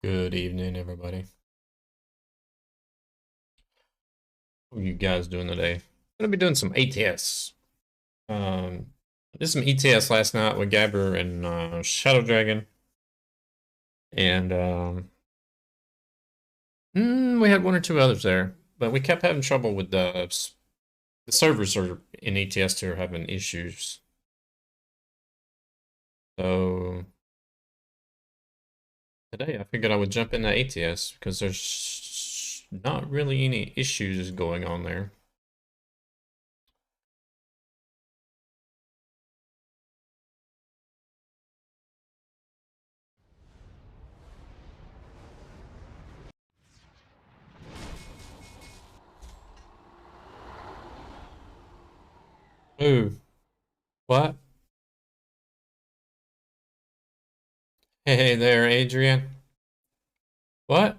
Good evening, everybody. What are you guys doing today? I'm gonna be doing some ATS. Did some ETS last night with Gabber and Shadow Dragon, and we had one or two others there, but we kept having trouble with the servers are in ETS two are having issues. So today I figured I would jump into ATS because there's not really any issues going on there. Ooh, what? Hey there, Adrian. What?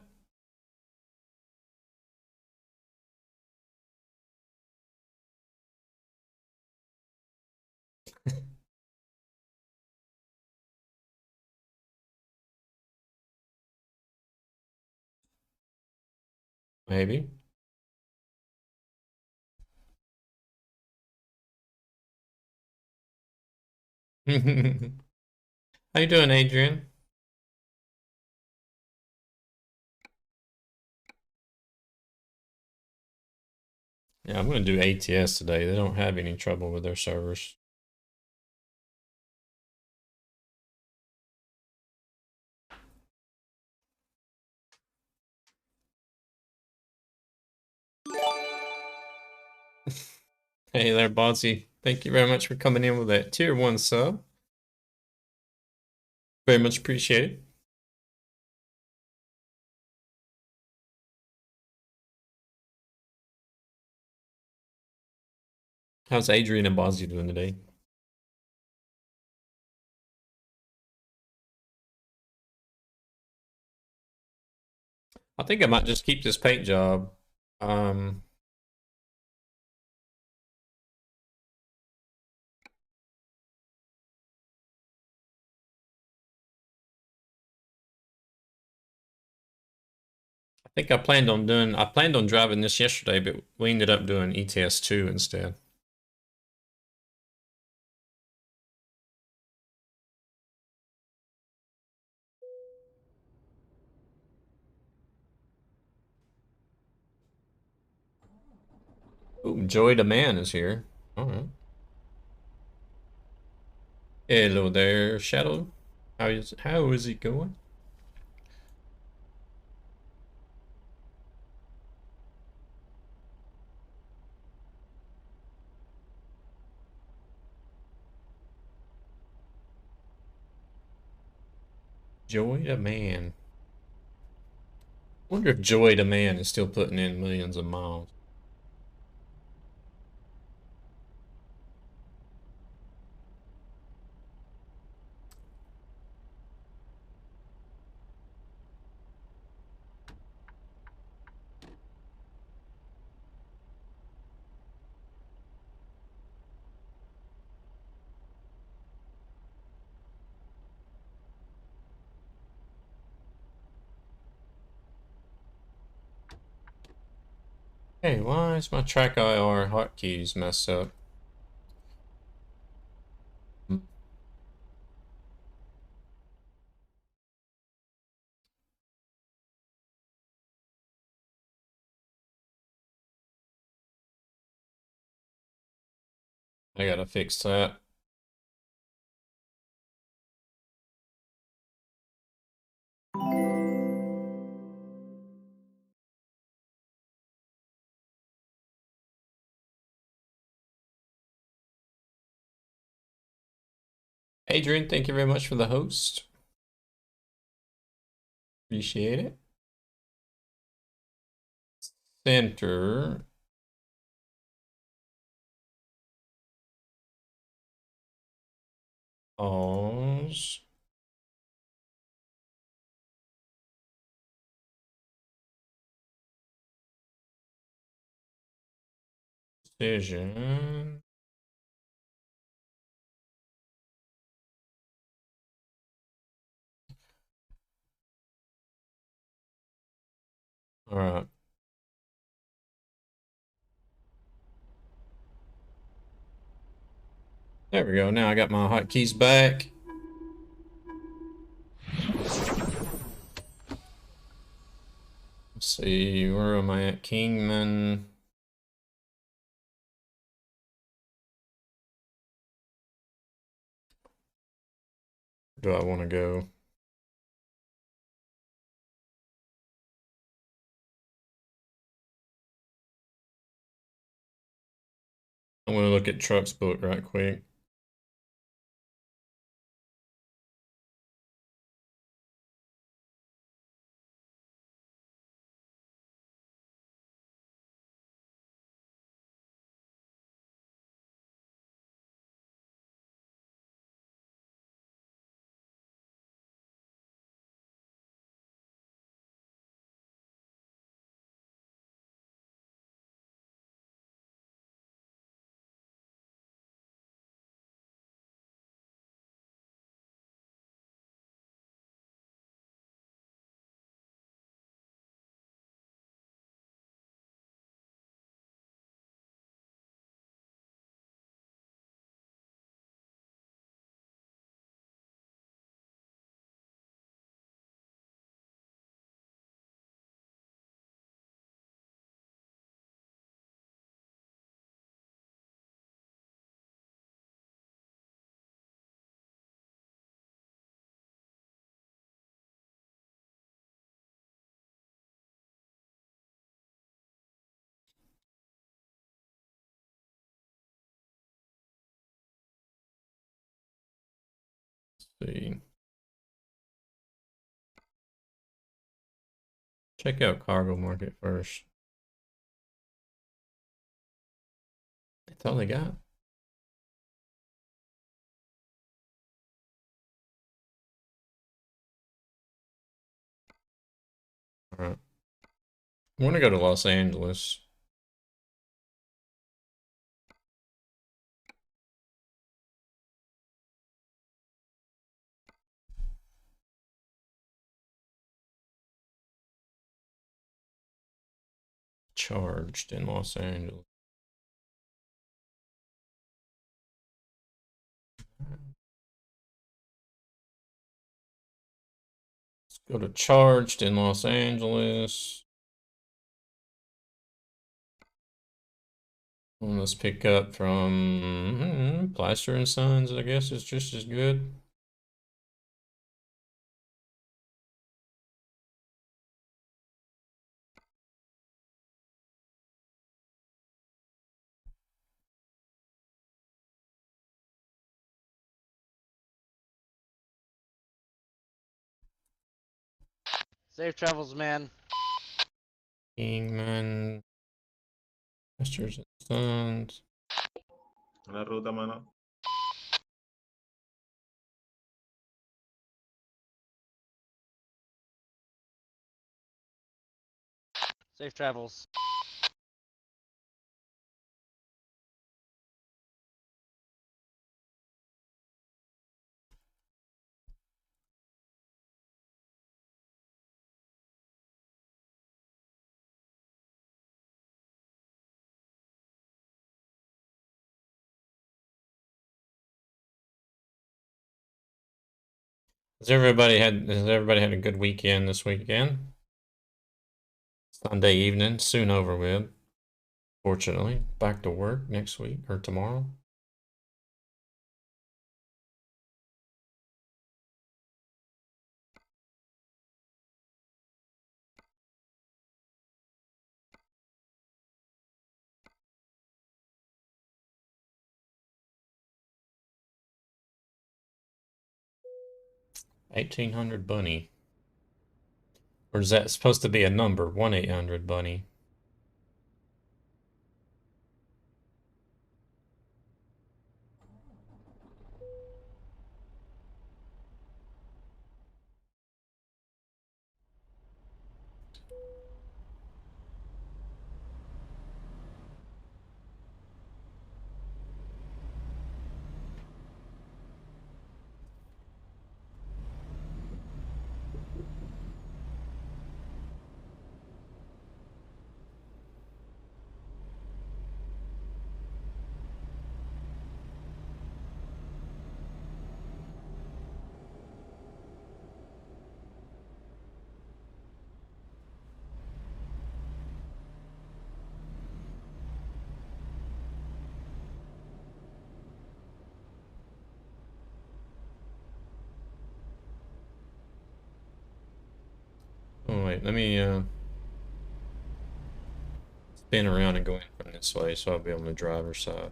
Maybe. How you doing, Adrian? Yeah, I'm gonna do ATS today. They don't have any trouble with their servers. Hey there, Bonzi. Thank you very much for coming in with that tier 1 sub. Very much appreciated. How's Adrian and Bonzi doing today? I think I might just keep this paint job. Um, I think I planned on driving this yesterday, but we ended up doing ETS 2 instead. Ooh, Joey the Man is here. All right. Hello there, Shadow. How is it going? Joey the Man. Wonder if Joey the Man is still putting in millions of miles. Hey, why is my TrackIR hotkeys messed up? Hmm, I gotta fix that. Adrian, thank you very much for the host. Appreciate it. Center. Pause. Decision. All right. There we go. Now I got my hotkeys back. Let's see, where am I at? Kingman. Do I want to go? I'm going to look at Truck's book right quick. Let's see. Check out cargo market first. That's all they got. All right. I want to go to Los Angeles. Charged in Los Angeles. Let's go to charged in Los Angeles. And let's pick up from Plaster and Sons, I guess it's just as good. Safe travels, man. Kingman, Masters and Sons. La ruta, mano. Safe travels. Has everybody had a good weekend this weekend? Sunday evening, soon over with. Fortunately, back to work next week or tomorrow. $1,800 bunny. Or is that supposed to be a number? 1-800 bunny. Oh wait, let me spin around and go in from this way so I'll be on the driver's side.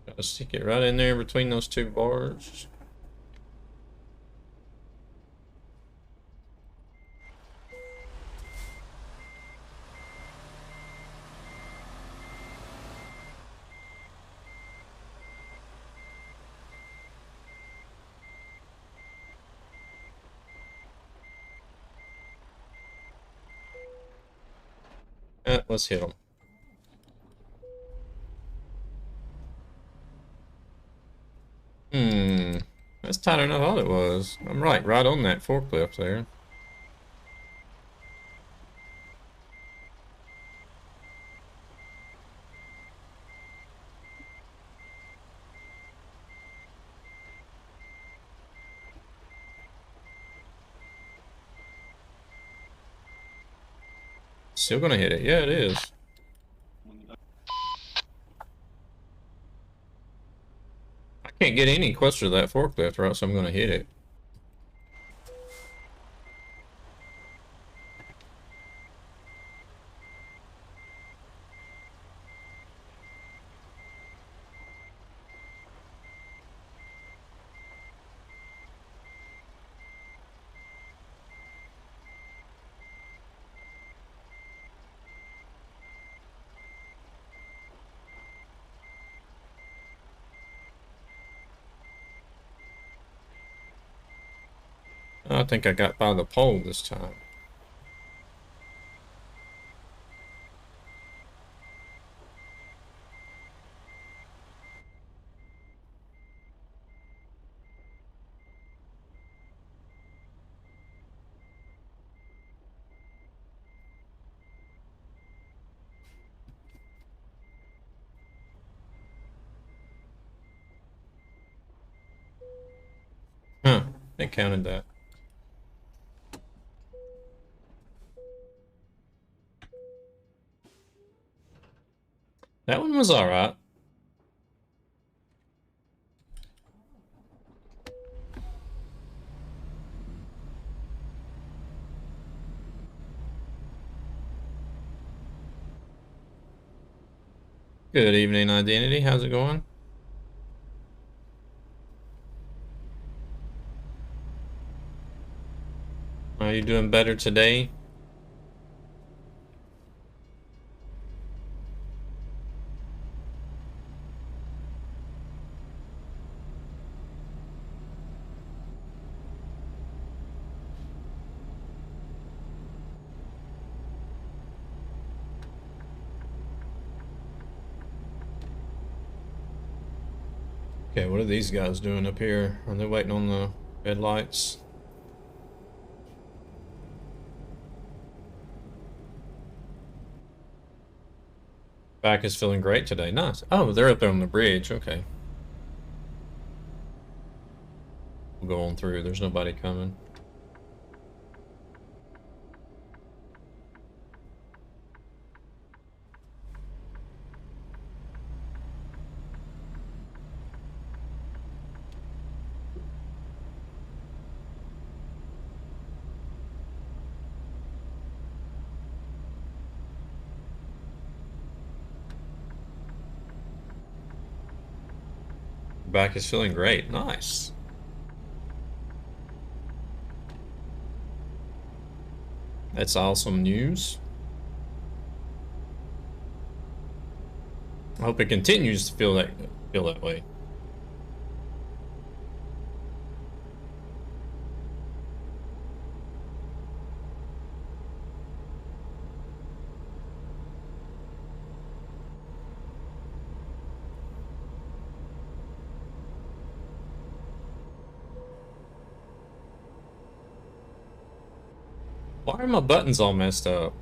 Gotta stick it right in there between those two bars. Let's hit them. That's tighter than I thought it was. I'm right on that forklift there. Still gonna hit it. Yeah, it is. I can't get any closer to that forklift or else I'm gonna hit it. I think I got by the pole this time. Huh, they counted that. That one was alright. Good evening, Identity. How's it going? Are you doing better today? Okay, what are these guys doing up here? Are they waiting on the red lights? Back is feeling great today. Nice. Oh, they're up there on the bridge. Okay. We'll go on through. There's nobody coming. Back is feeling great. Nice. That's awesome news. I hope it continues to feel that way. Why are my buttons all messed up?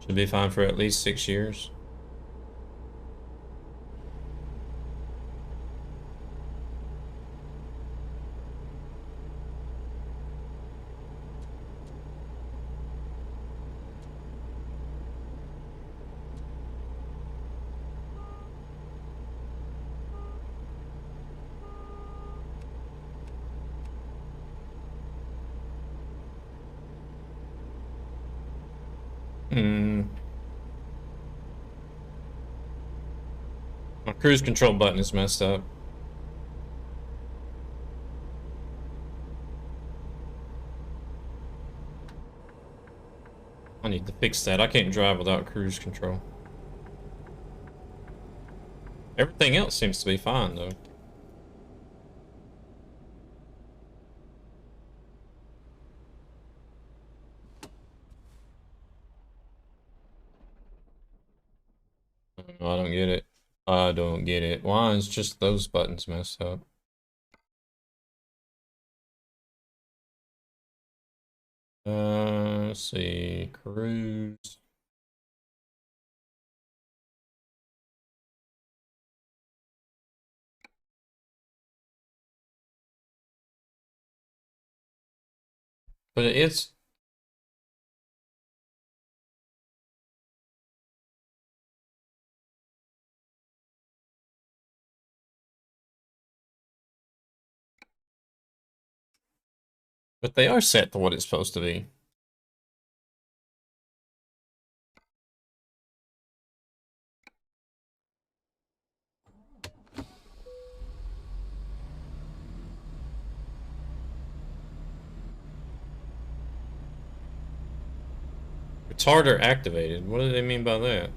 Should be fine for at least 6 years. My cruise control button is messed up. I need to fix that. I can't drive without cruise control. Everything else seems to be fine, though. No, I don't get it. I don't get it. Why is just those buttons messed up? Let's see. Cruise. But it's... But they are set to what it's supposed to be. Retarder activated. What do they mean by that?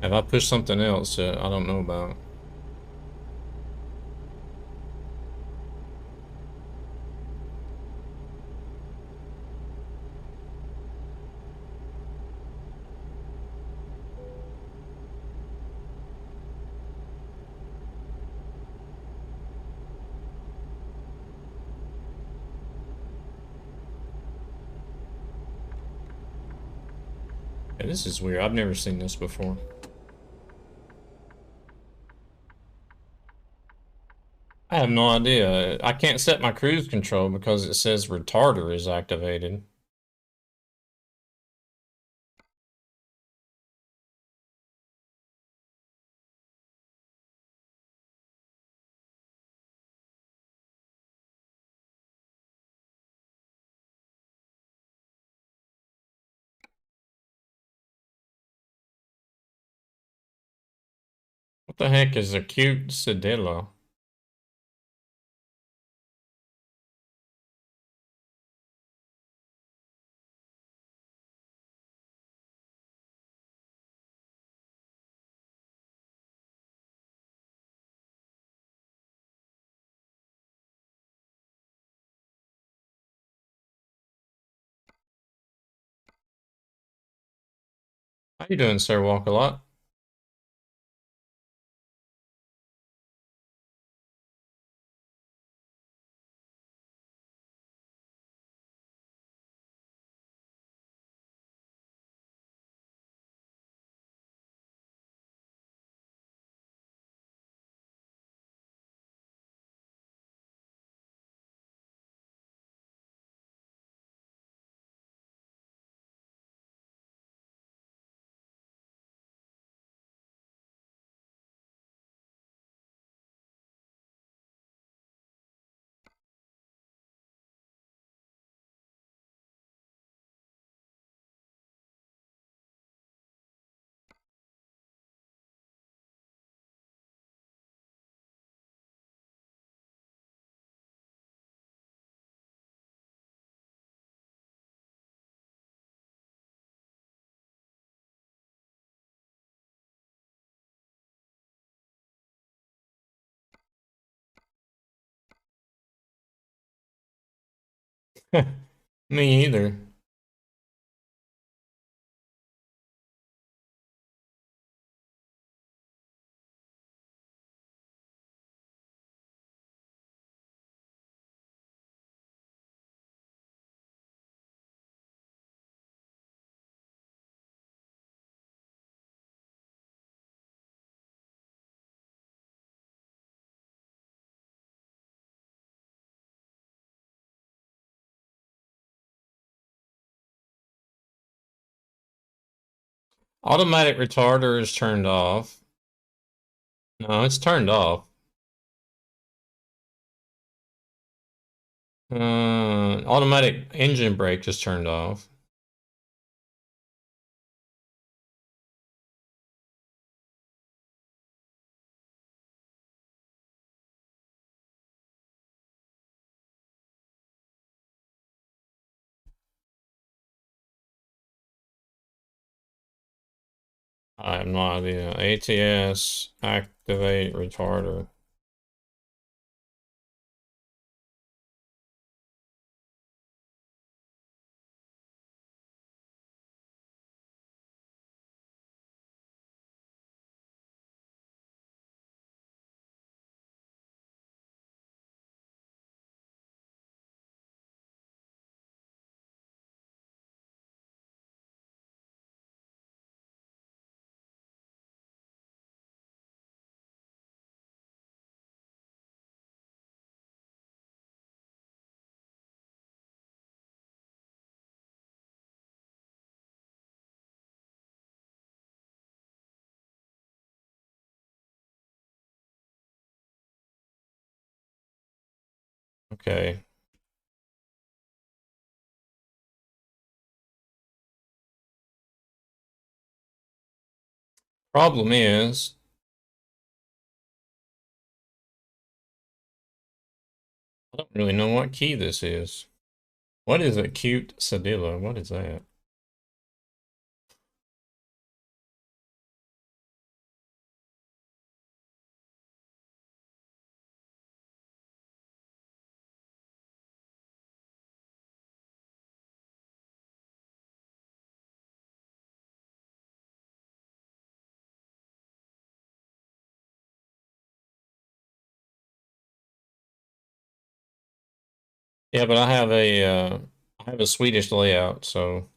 Have I pushed something else that I don't know about? Yeah, this is weird. I've never seen this before. I have no idea. I can't set my cruise control because it says retarder is activated. What the heck is a cute cedilla? How you doing, Sir Walk-A-Lot? Me either. Automatic retarder is turned off. No, it's turned off. Automatic engine brake is turned off. I have no idea. ATS, activate retarder. Okay. Problem is, I don't really know what key this is. What is acute sedilla? What is that? Yeah, but I have a Swedish layout, so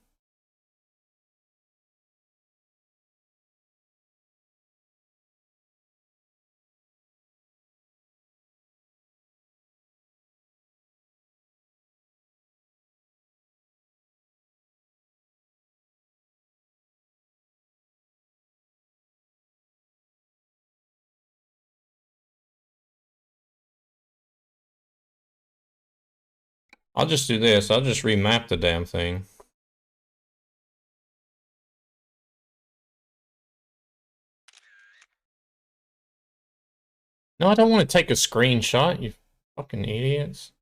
I'll just do this. I'll just remap the damn thing. No, I don't want to take a screenshot, you fucking idiots.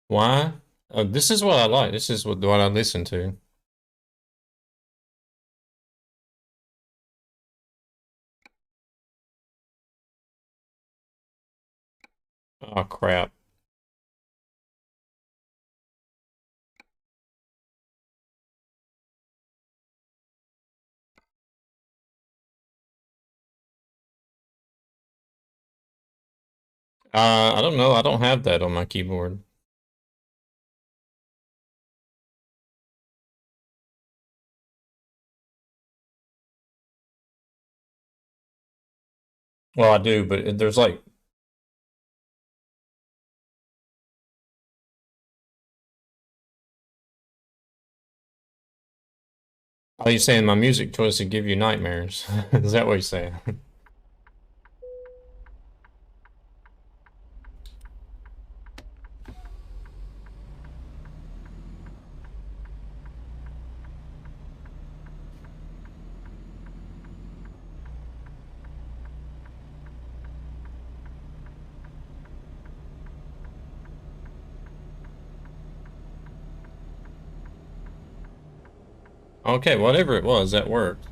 Why? This is what I like. This is what I listen to. Oh, crap. I don't know. I don't have that on my keyboard. Well, I do, but there's like... Are you saying my music choice to give you nightmares? Is that what you're saying? Okay, whatever it was, that worked.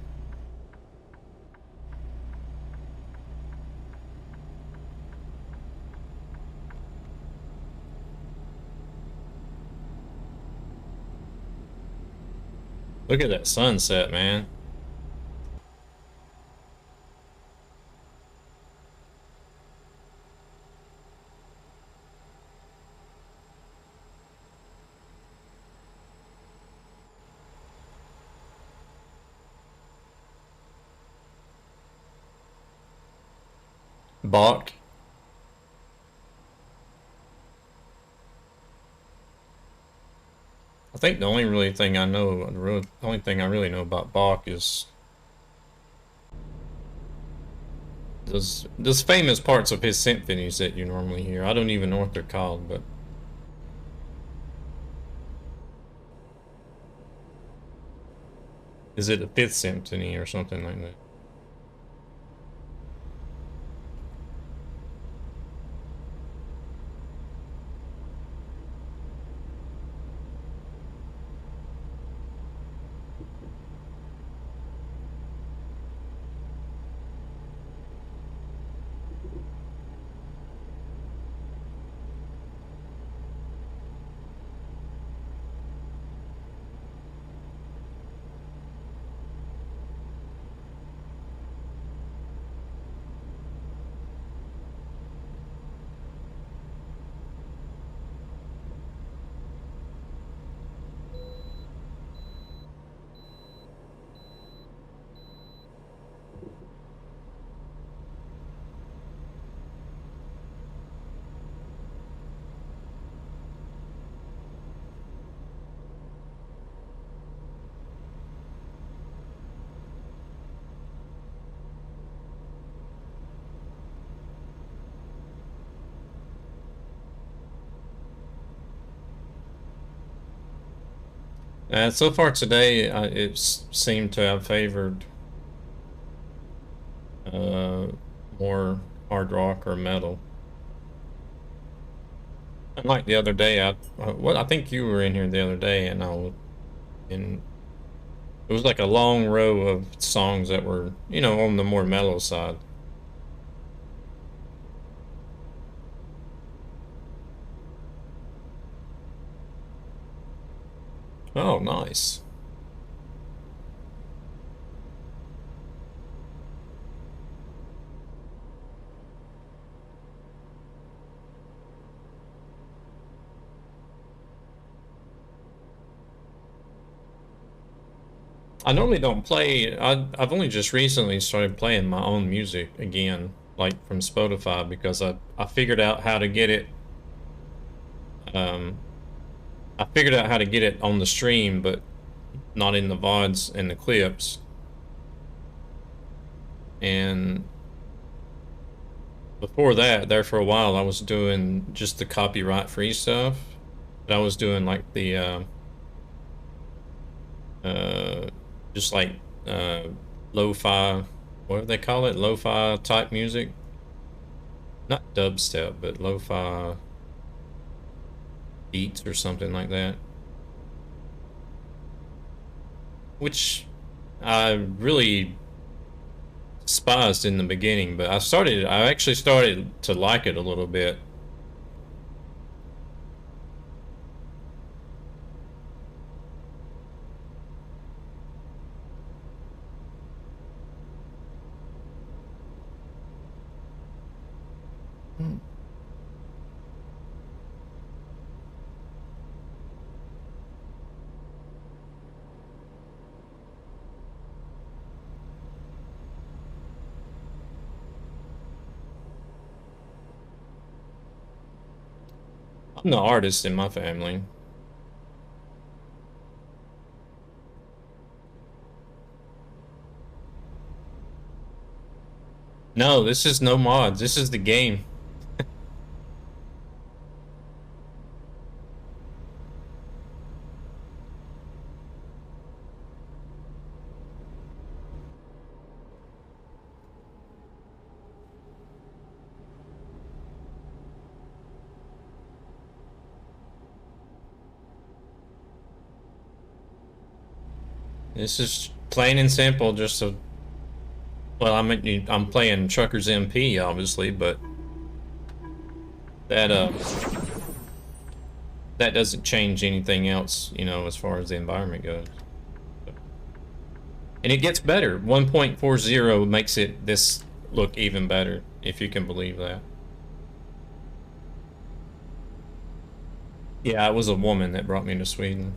Look at that sunset, man. Bach. I think the only really thing I know, the only thing I really know about Bach is those famous parts of his symphonies that you normally hear. I don't even know what they're called, but is it the Fifth Symphony or something like that? So far today, it seemed to have favored more hard rock or metal. Unlike the other day, I think you were in here the other day, and it was like a long row of songs that were, you know, on the more mellow side. Oh, nice. I normally don't play. I've only just recently started playing my own music again, like from Spotify, because I figured out how to get it. Um, I figured out how to get it on the stream, but not in the VODs and the clips. And before that, there for a while, I was doing just the copyright-free stuff. But I was doing like the just like lo-fi, what do they call it? Lo-fi type music. Not dubstep, but lo-fi beats or something like that. Which I really despised in the beginning, but I actually started to like it a little bit. I'm the artist in my family. No, this is no mods. This is the game. This is plain and simple, just a... Well, I'm playing TruckersMP, obviously, but that that doesn't change anything else, you know, as far as the environment goes. And it gets better. 1.40 makes it this look even better, if you can believe that. Yeah, it was a woman that brought me to Sweden.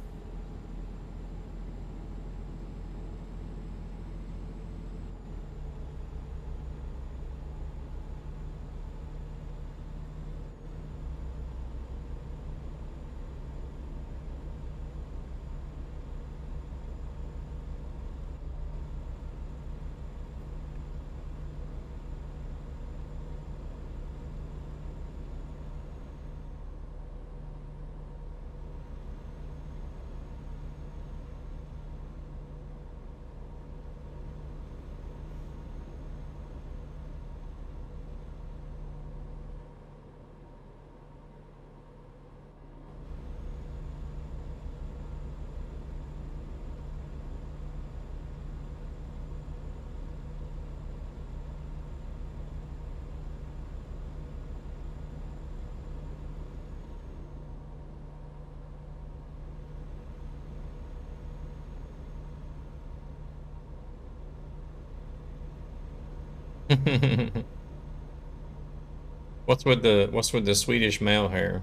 What's with the Swedish male hair?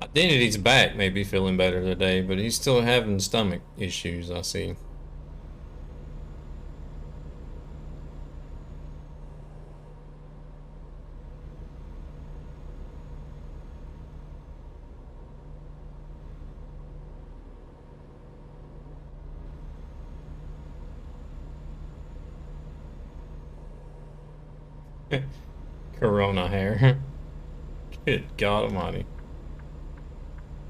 Identity's back, maybe feeling better today, but he's still having stomach issues, I see. Corona hair. Good God Almighty.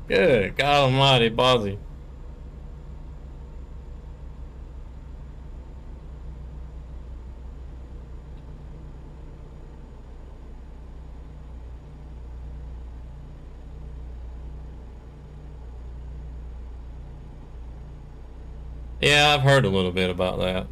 Good God Almighty, Bozzy. Yeah, I've heard a little bit about that.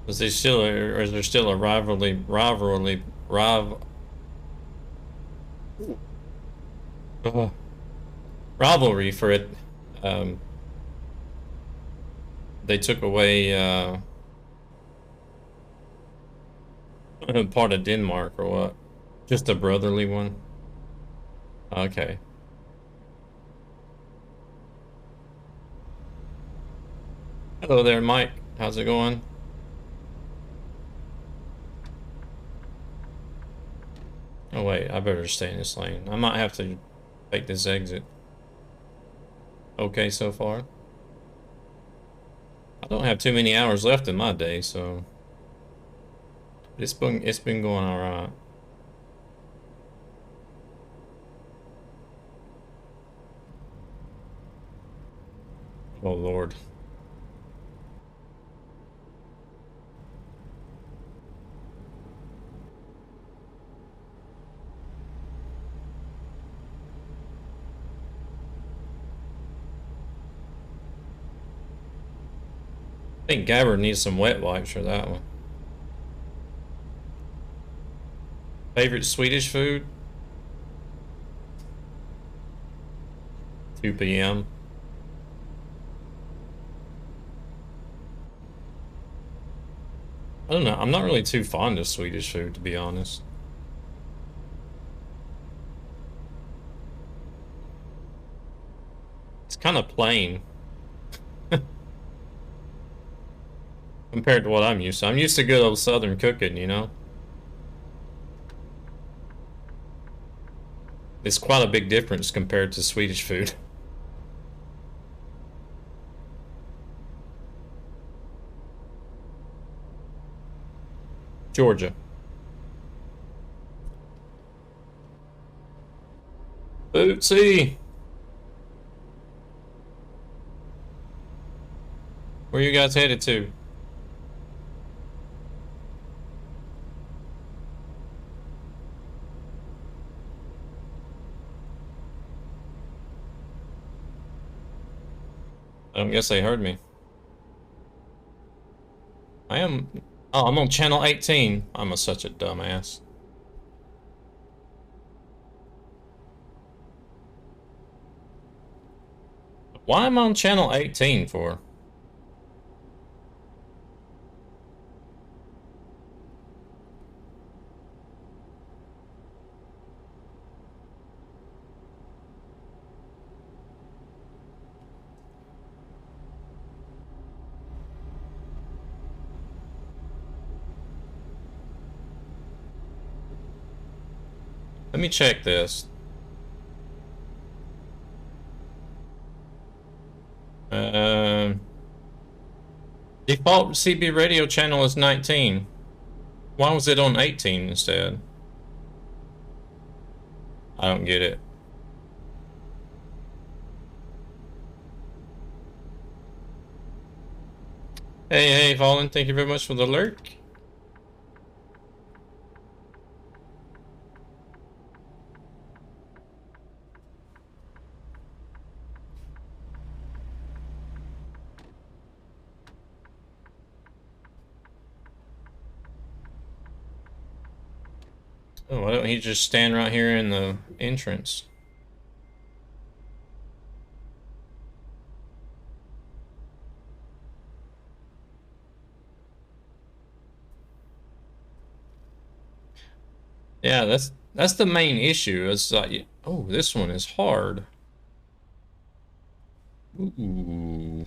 Is there still or is there still a uh, rivalry for it? Um, they took away part of Denmark or what? Just a brotherly one? Okay. Hello there, Mike. How's it going? Oh wait, I better stay in this lane. I might have to take this exit. Okay so far. I don't have too many hours left in my day, so it's been going all right. Oh Lord. I think Gabbard needs some wet wipes for that one. Favorite Swedish food? 2 p.m. I don't know. I'm not really too fond of Swedish food, to be honest. It's kind of plain compared to what I'm used to. I'm used to good old Southern cooking, you know? It's quite a big difference compared to Swedish food. Georgia. Bootsy! Where you guys headed to? I don't guess they heard me. I am... Oh, I'm on channel 18. I'm such a dumbass. Why am I on channel 18 for? Let me check this. Default CB radio channel is 19. Why was it on 18 instead? I don't get it. Hey, Fallen, thank you very much for the alert. Oh, why don't he just stand right here in the entrance? Yeah, that's the main issue. It's like, oh, this one is hard. Ooh.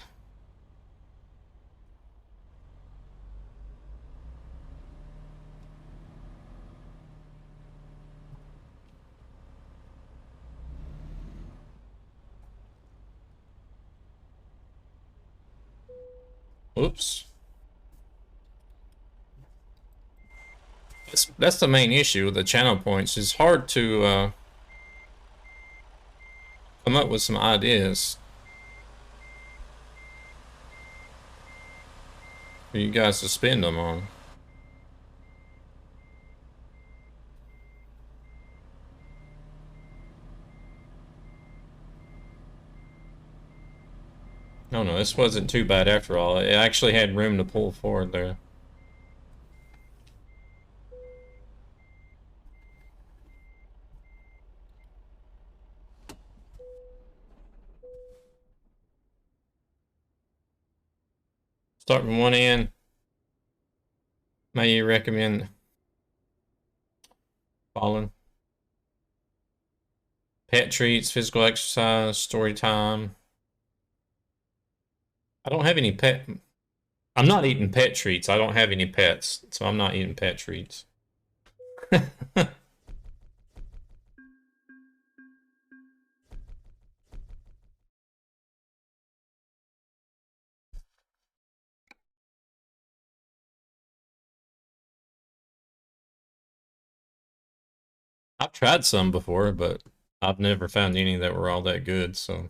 Oops. That's the main issue with the channel points. It's hard to come up with some ideas for you guys to spend them on. No, this wasn't too bad after all. It actually had room to pull forward there. Start from one end. May you recommend following? Pet treats, physical exercise, story time. I don't have any pet. I'm not eating pet treats. I don't have any pets, so I'm not eating pet treats. I've tried some before, but I've never found any that were all that good, so.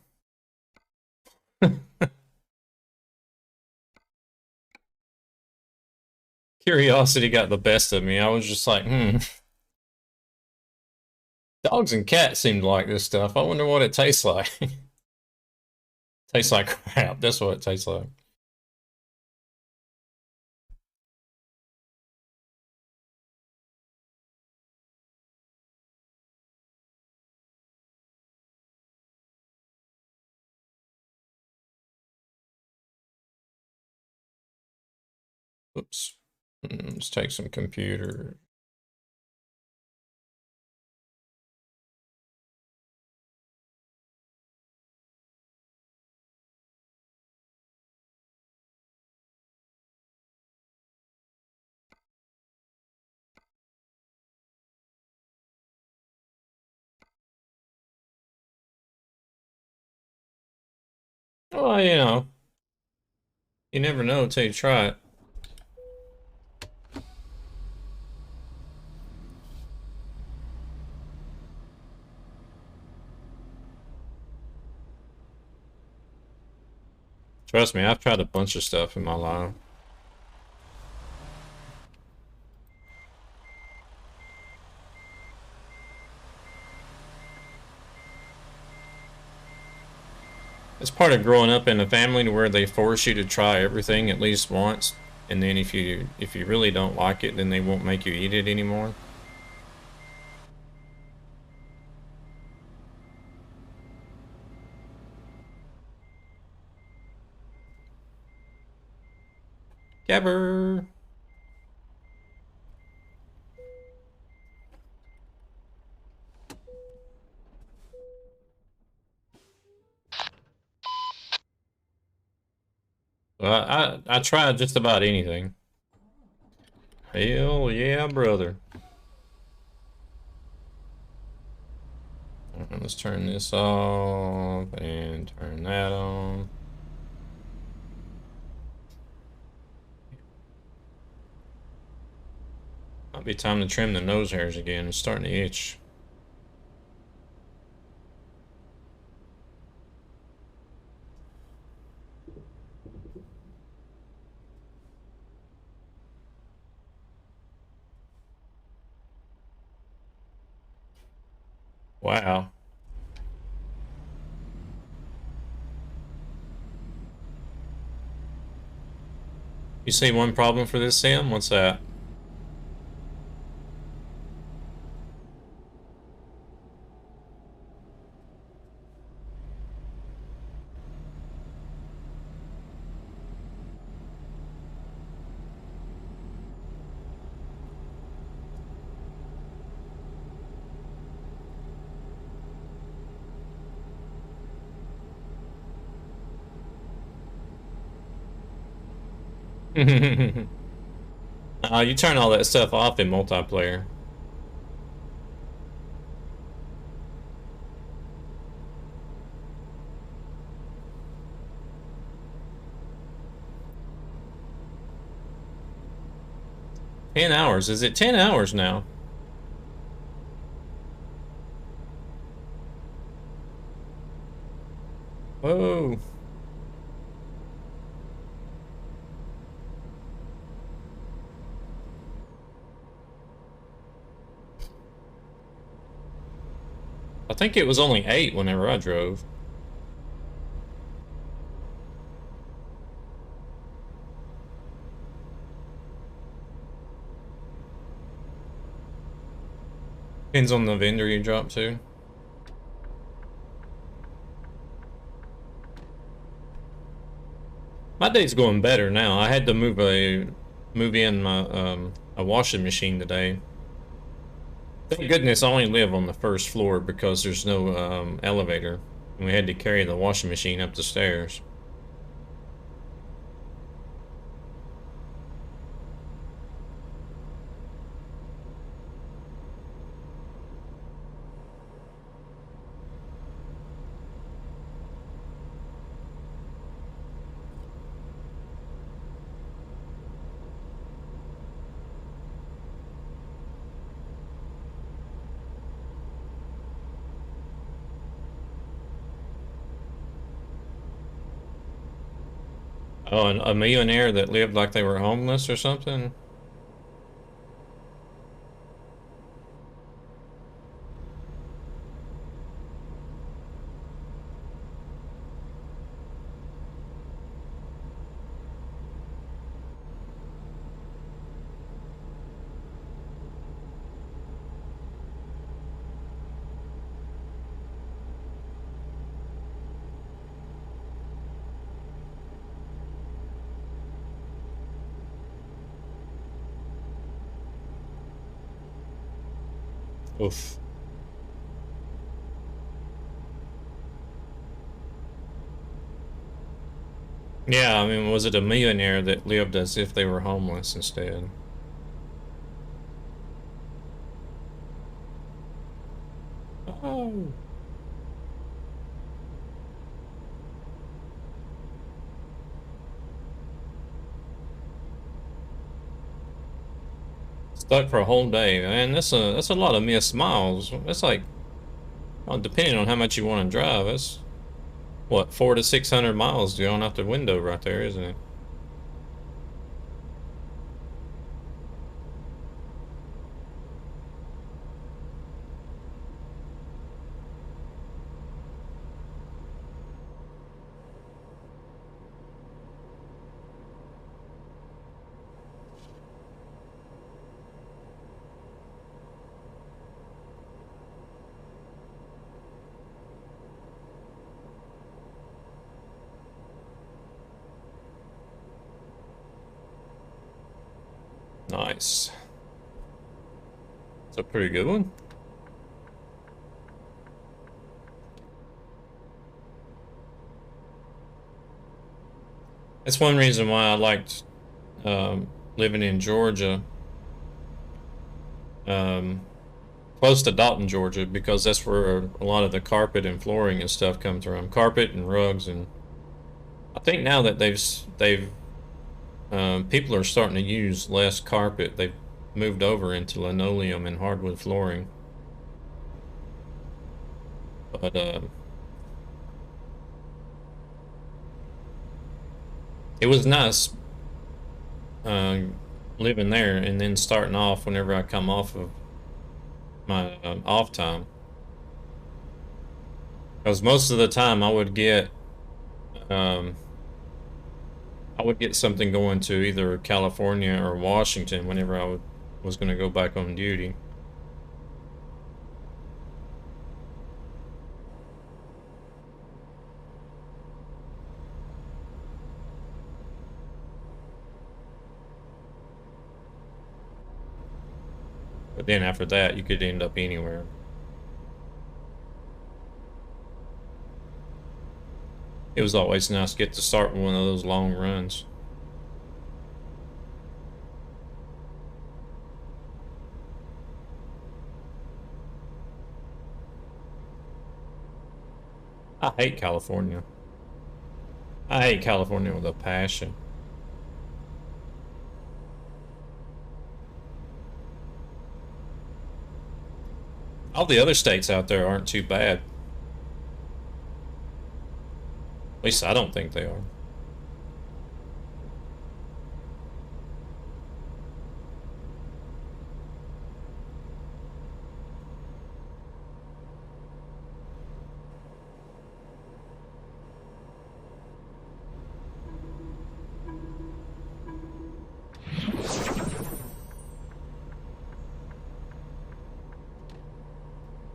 Curiosity got the best of me. I was just like, dogs and cats seem to like this stuff. I wonder what it tastes like. Tastes like crap. That's what it tastes like. Oops. Let's take some computer. Well, you never know until you try it. Trust me, I've tried a bunch of stuff in my life. It's part of growing up in a family to where they force you to try everything at least once, and then if you really don't like it, then they won't make you eat it anymore. Gabber. Well, I tried just about anything. Hell yeah, brother. Alright, let's turn this off and turn that on. Might be time to trim the nose hairs again. It's starting to itch. Wow. You see one problem for this, Sam? What's that? You turn all that stuff off in multiplayer. $10. Is it 10 hours now? Whoa. I think it was only 8 whenever I drove. Depends on the vendor you drop to. My day's going better now. I had to move in my a washing machine today. Thank goodness I only live on the first floor because there's no elevator. And we had to carry the washing machine up the stairs. Oh, and a millionaire that lived like they were homeless or something? Oof. Yeah, I mean, was it a millionaire that lived as if they were homeless instead? Oh. Stuck for a whole day, man. That's a lot of missed miles. That's like, well, depending on how much you want to drive, that's what, 400 to 600 miles going out the window right there, isn't it? Nice. It's a pretty good one. That's one reason why I liked living in Georgia, close to Dalton, Georgia, because that's where a lot of the carpet and flooring and stuff comes from. Carpet and rugs, and I think now that people are starting to use less carpet. They've moved over into linoleum and hardwood flooring. But it was nice living there and then starting off whenever I come off of my off time. Because most of the time I would get something going to either California or Washington whenever I was going to go back on duty. But then after that, you could end up anywhere. It was always nice to get to start one of those long runs. I hate California. I hate California with a passion. All the other states out there aren't too bad. At least I don't think they are.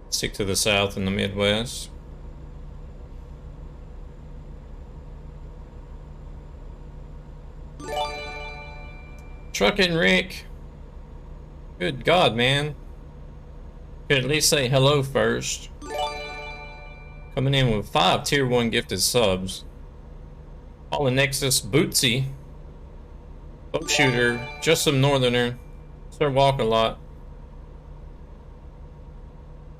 Stick to the South and the Midwest. Trucking Rick. Good God, man. Could at least say hello first. Coming in with 5 tier 1 gifted subs. Polynexus Bootsy. Boat Shooter. Just some Northerner. Sir Walk a Lot.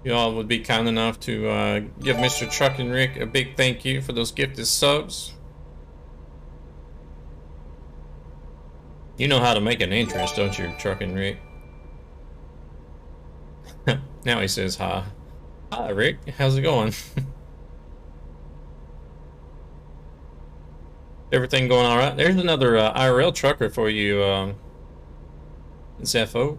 Y'all would be kind enough to give Mr. Truckin' Rick a big thank you for those gifted subs. You know how to make an entrance, don't you, Truckin' Rick? Now he says hi. Hi, Rick. How's it going? Everything going all right? There's another IRL trucker for you, Zepho.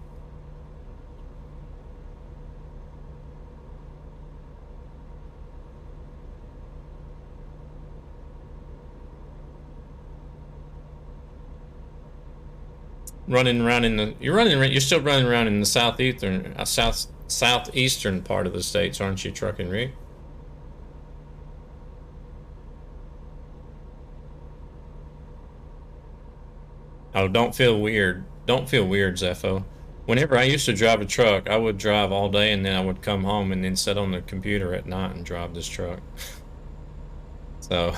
Running around in the you're still running around in the southeastern part of the states, aren't you, Trucking Rick? Oh, don't feel weird. Don't feel weird, Zepho. Whenever I used to drive a truck, I would drive all day and then I would come home and then sit on the computer at night and drive this truck. So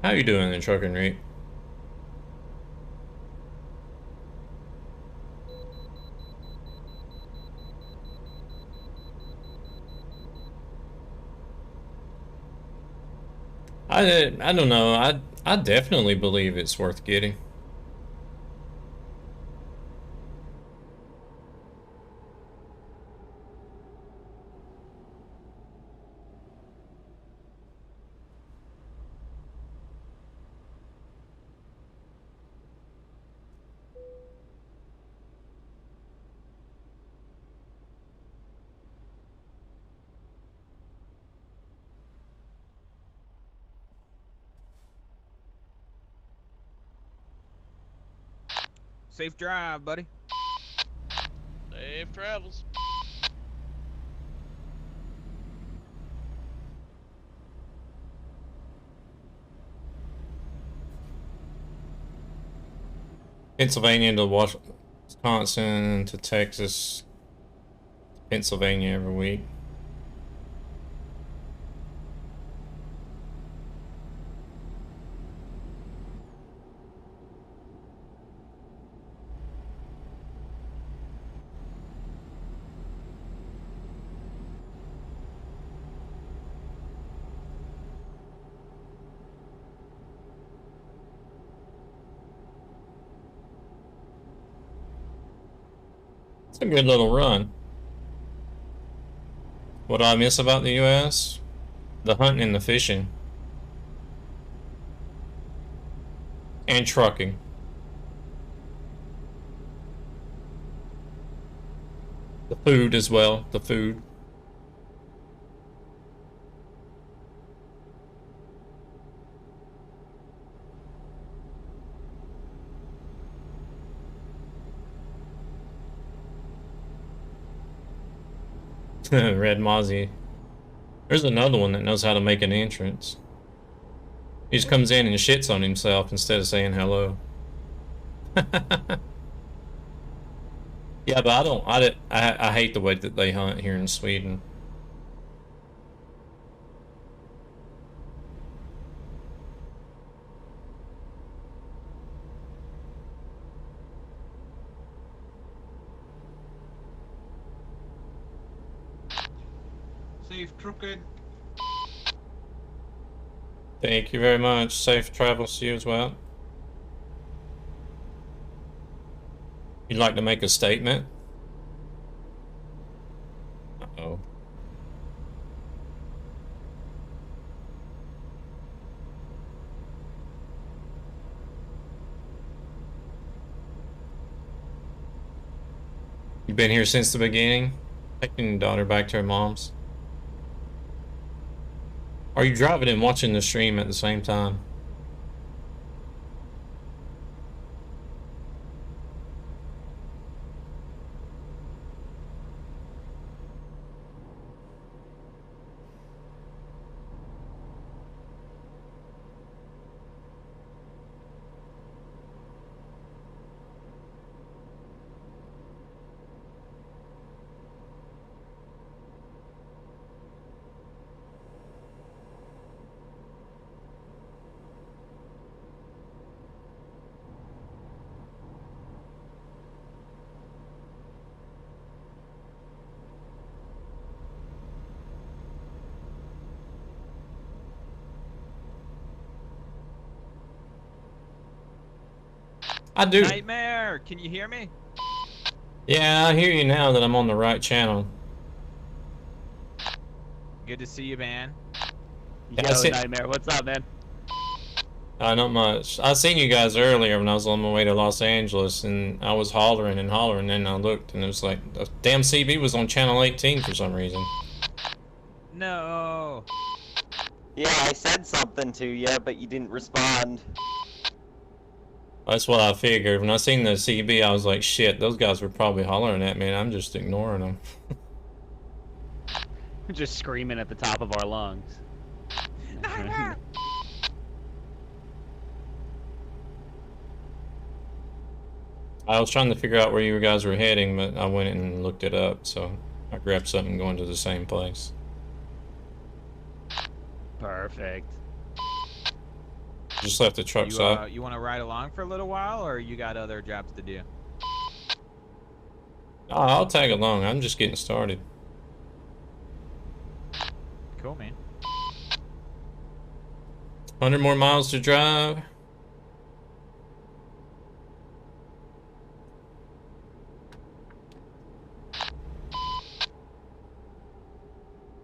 how you doing in Trucking Rick? I don't know. I definitely believe it's worth getting. Safe drive, buddy. Safe travels. Pennsylvania to Wisconsin to Texas, Pennsylvania every week. It's a good little run. What do I miss about the US? The hunting and the fishing. And trucking. The food as well, the food. Red Mozzie. There's another one that knows how to make an entrance. He just comes in and shits on himself instead of saying hello. Yeah, but I hate the way that they hunt here in Sweden. Safe trucking. Thank you very much. Safe travels to you as well. You'd like to make a statement? Uh-oh. You've been here since the beginning? Taking your daughter back to her mom's? Are you driving and watching the stream at the same time? I do. Nightmare, can you hear me? Yeah, I hear you now that I'm on the right channel. Good to see you, man. Yeah, I Yo, see- Nightmare, what's up, man? Not much. I seen you guys earlier when I was on my way to Los Angeles, and I was hollering and hollering, and I looked, and it was like, the damn CB was on channel 18 for some reason. No. Yeah, I said something to you, but you didn't respond. That's what I figured. When I seen the CB, I was like, shit, those guys were probably hollering at me, and I'm just ignoring them. Just screaming at the top of our lungs. I was trying to figure out where you guys were heading, but I went and looked it up, so I grabbed something going to the same place. Perfect. Just left the truck stop. You want to ride along for a little while, or you got other jobs to do? Oh, I'll tag along. I'm just getting started. Cool, man. 100 more miles to drive.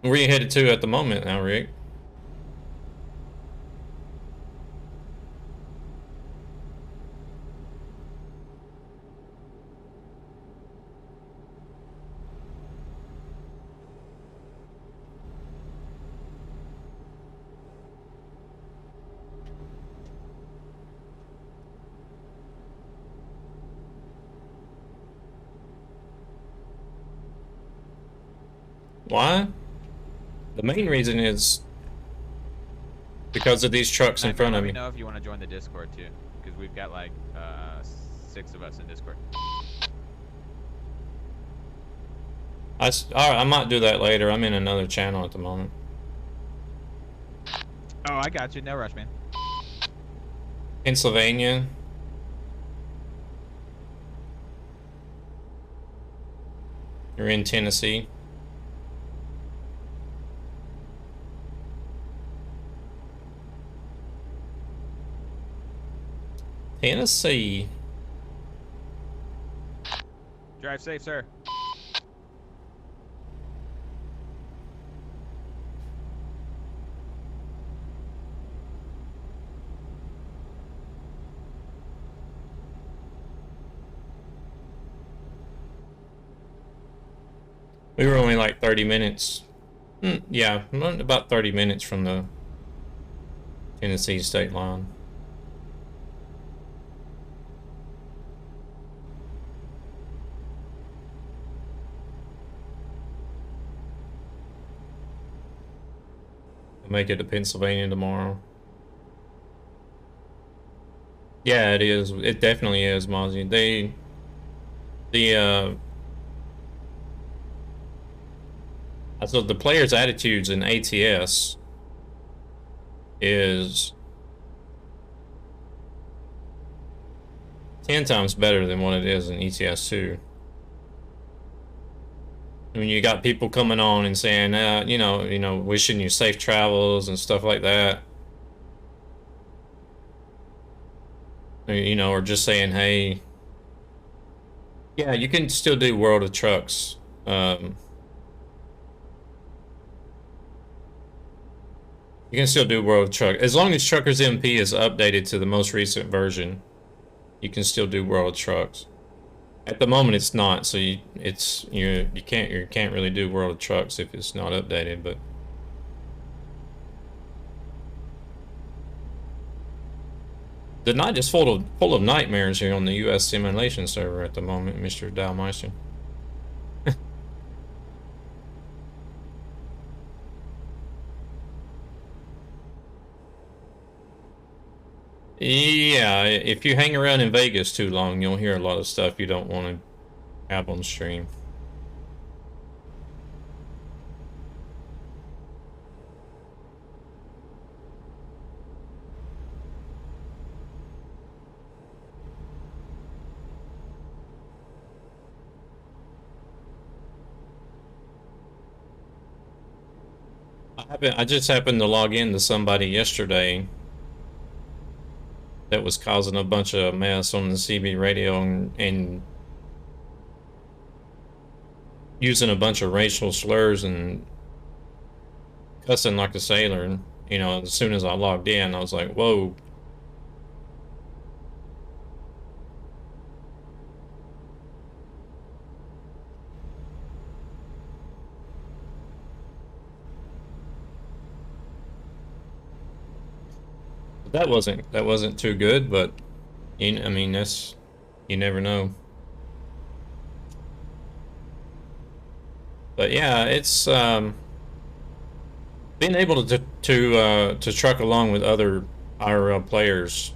Where are you headed to at the moment now, Rick? Why? The main reason is because of these trucks in front Let of me me. know if you want to join the Discord too, because we've got like 6 of us in Discord. Alright, I might do that later. I'm in another channel at the moment. Oh, I got you. No rush, man. Pennsylvania. You're in Tennessee. Tennessee. Drive safe, sir. We were only like 30 minutes. Yeah, about 30 minutes from the Tennessee state line. I'll make it to Pennsylvania tomorrow. Yeah, it is. It definitely is, Mozzie. So the players' attitudes in ATS is 10 times better than what it is in ETS2. I mean, you got people coming on and saying, wishing you safe travels and stuff like that. Or just saying, hey, yeah, you can still do World of Trucks. You can still do World of Truck as long as TruckersMP is updated to the most recent version. You can still do World of Trucks. At the moment, it's not, so you can't really do World of Trucks if it's not updated. But the night is full of nightmares here on the U.S. simulation server at the moment, Mr. Dalmeister. Yeah, if you hang around in Vegas too long, you'll hear a lot of stuff you don't want to have on stream. I just happened to log in to somebody yesterday that was causing a bunch of mess on the CB radio and using a bunch of racial slurs and cussing like a sailor. And, as soon as I logged in, I was like, whoa. That wasn't too good, but I mean, you never know. But yeah, it's being able to truck along with other IRL players,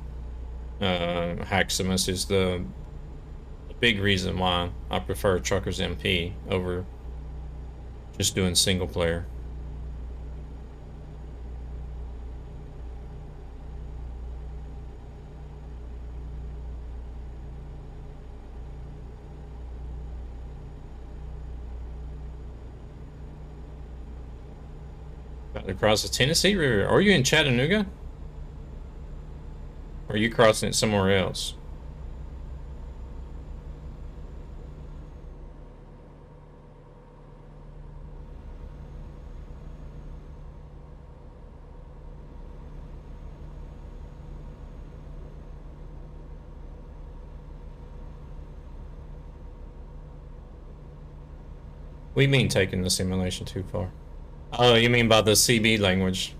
Haximus, is the big reason why I prefer TruckersMP over just doing single player. Across the Tennessee River. Are you in Chattanooga? Or are you crossing it somewhere else? What do you mean taking the simulation too far? Oh, you mean by the CB language?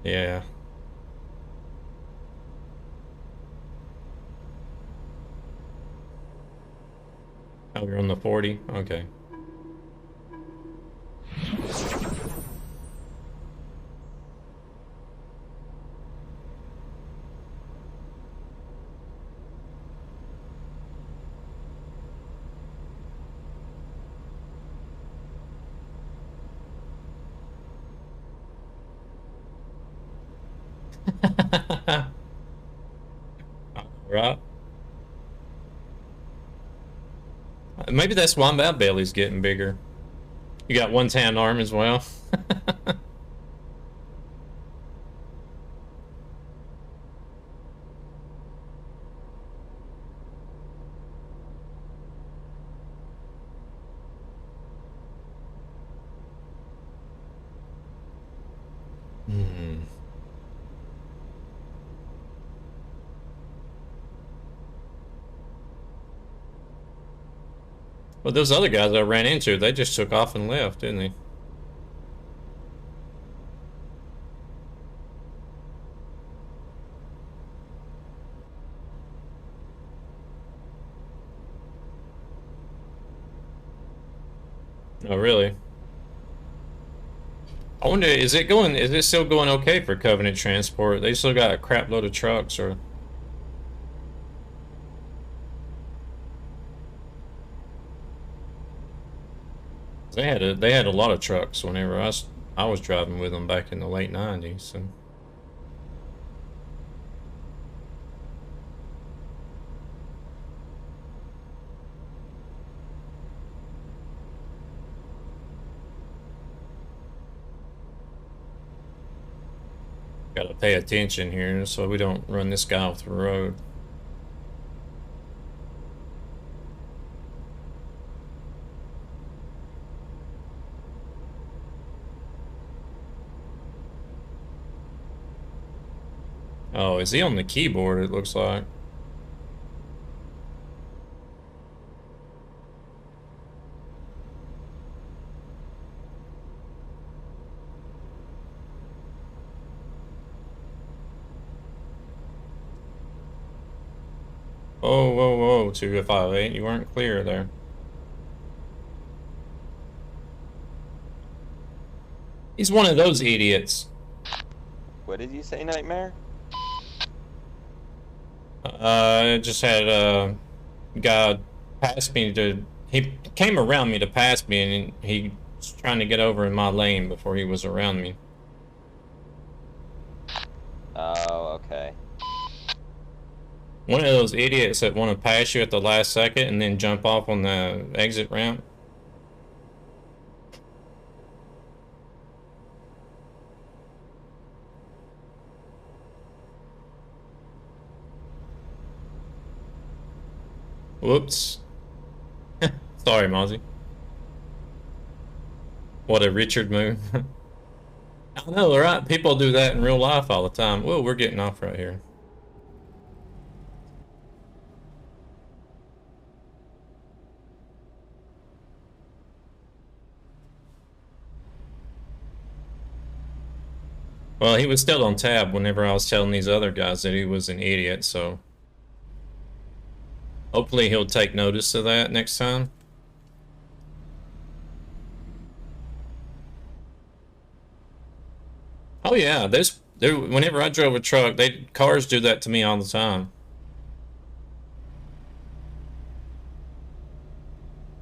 Yeah. Oh, you're on the 40? Okay. Right. Maybe that's why my belly's getting bigger. You got one tan arm as well. Well, those other guys I ran into, they just took off and left, didn't they? Oh, really? I wonder, is it still going okay for Covenant Transport? They still got a crap load of trucks, or? They had a lot of trucks whenever I was driving with them back in the late 90s. So. Gotta pay attention here so we don't run this guy off the road. Oh, is he on the keyboard, it looks like? Oh, whoa, whoa, 258, you weren't clear there. He's one of those idiots. What did you say, Nightmare? Just had a guy pass me he came around me to pass me, and he was trying to get over in my lane before he was around me. Oh, okay. One of those idiots that want to pass you at the last second and then jump off on the exit ramp. Whoops. Sorry, Mozzie. What a Richard move. I know, right? People do that in real life all the time. Whoa, we're getting off right here. Well, he was still on tab whenever I was telling these other guys that he was an idiot, so... Hopefully he'll take notice of that next time. Oh yeah, whenever I drove a truck, cars do that to me all the time.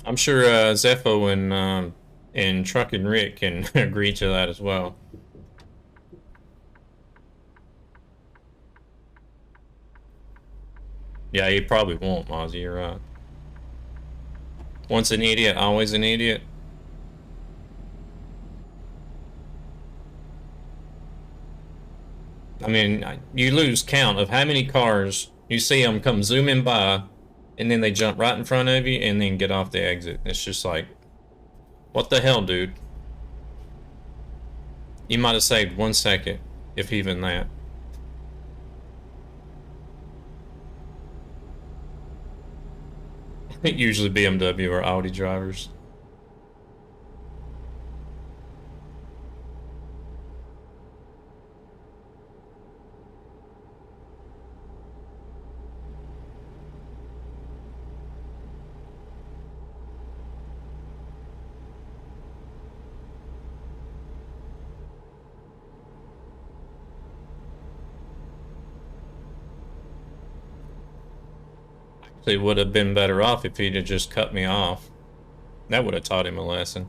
I'm sure Zepho and Truck and Rick can agree to that as well. Yeah, he probably won't, Mozzie, you're right. Once an idiot, always an idiot. I mean, you lose count of how many cars you see them come zooming by, and then they jump right in front of you and then get off the exit. It's just like, what the hell, dude? You might have saved 1 second, if even that. Usually BMW or Audi drivers. They would have been better off if he'd have just cut me off. That would have taught him a lesson.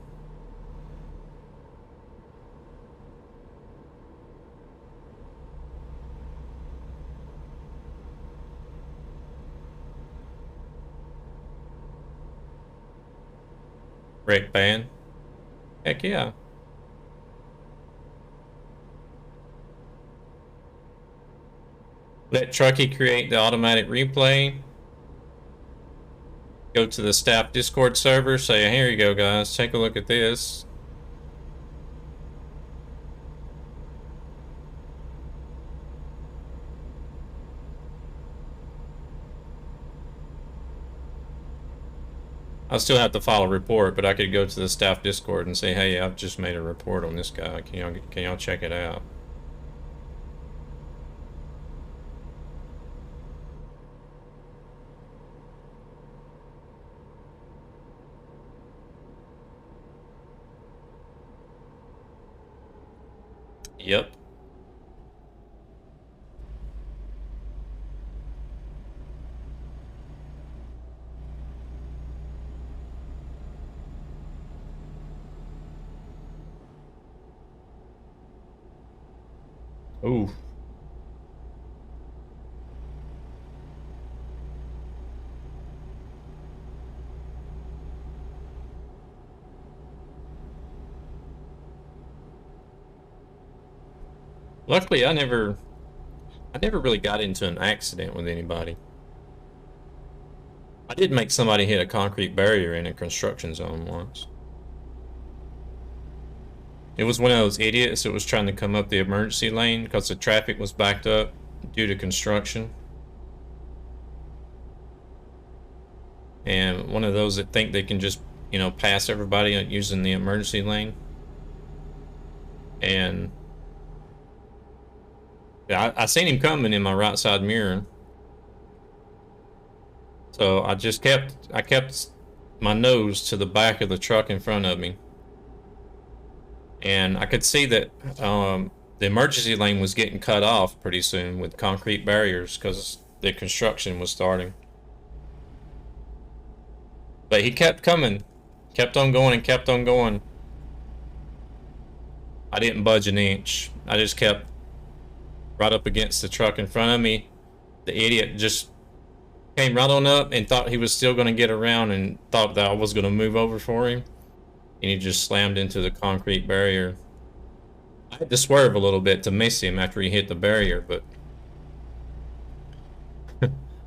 Brake ban? Heck yeah. Let Trucky create the automatic replay. Go to the staff Discord server, say, here you go guys, take a look at this. I still have to file a report, but I could go to the staff Discord and say, hey, I've just made a report on this guy. Can y'all check it out? Yep. Ooh. Luckily, I never really got into an accident with anybody. I did make somebody hit a concrete barrier in a construction zone once. It was one of those idiots that was trying to come up the emergency lane because the traffic was backed up due to construction. And one of those that think they can just, you know, pass everybody using the emergency lane. And yeah, I seen him coming in my right side mirror. So I kept my nose to the back of the truck in front of me. And I could see that the emergency lane was getting cut off pretty soon with concrete barriers because the construction was starting. But he kept coming, kept on going and kept on going. I didn't budge an inch. I just kept right up against the truck in front of me. The idiot just came right on up and thought he was still going to get around and thought that I was going to move over for him. And he just slammed into the concrete barrier. I had to swerve a little bit to miss him after he hit the barrier, but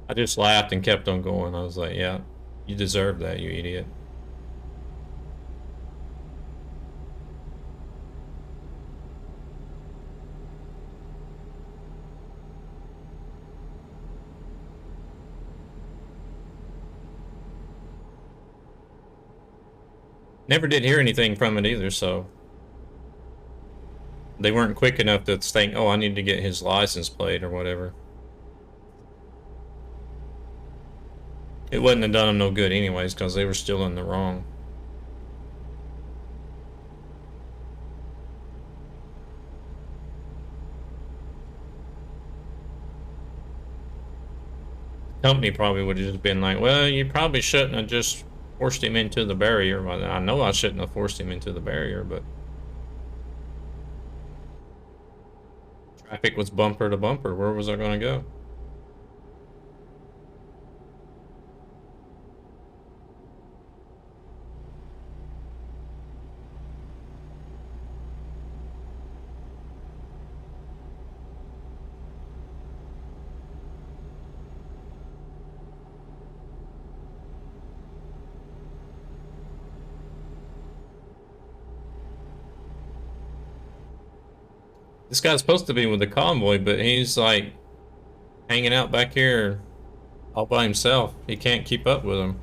I just laughed and kept on going. I was like, yeah, you deserve that, you idiot. Never did hear anything from it either, so they weren't quick enough to think, oh, I need to get his license plate or whatever. It wouldn't have done them no good anyways, because they were still in the wrong. Company probably would have just been like, well, you probably shouldn't have just forced him into the barrier. Well, I know I shouldn't have forced him into the barrier, but traffic was bumper to bumper. Where was I going to go? This guy's supposed to be with the convoy, but he's like hanging out back here all by himself. He can't keep up with them.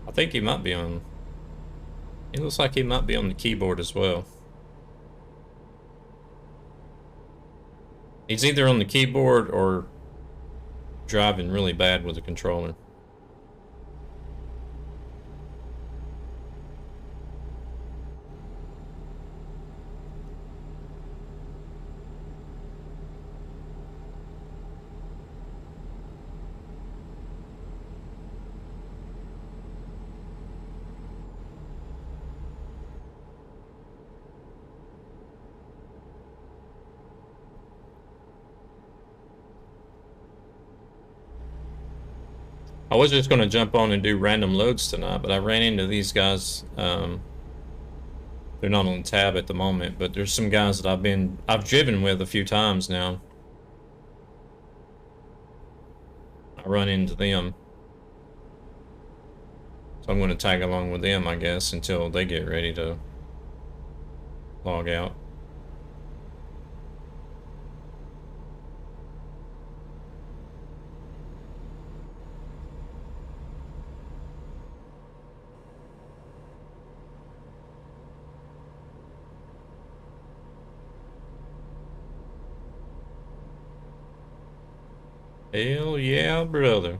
I think he might be on. It looks like he might be on the keyboard as well. He's either on the keyboard or driving really bad with the controller. I was just going to jump on and do random loads tonight, but I ran into these guys. They're not on tab at the moment, but there's some guys that I've driven with a few times now. I run into them. So I'm going to tag along with them, I guess, until they get ready to log out. Hell yeah, brother.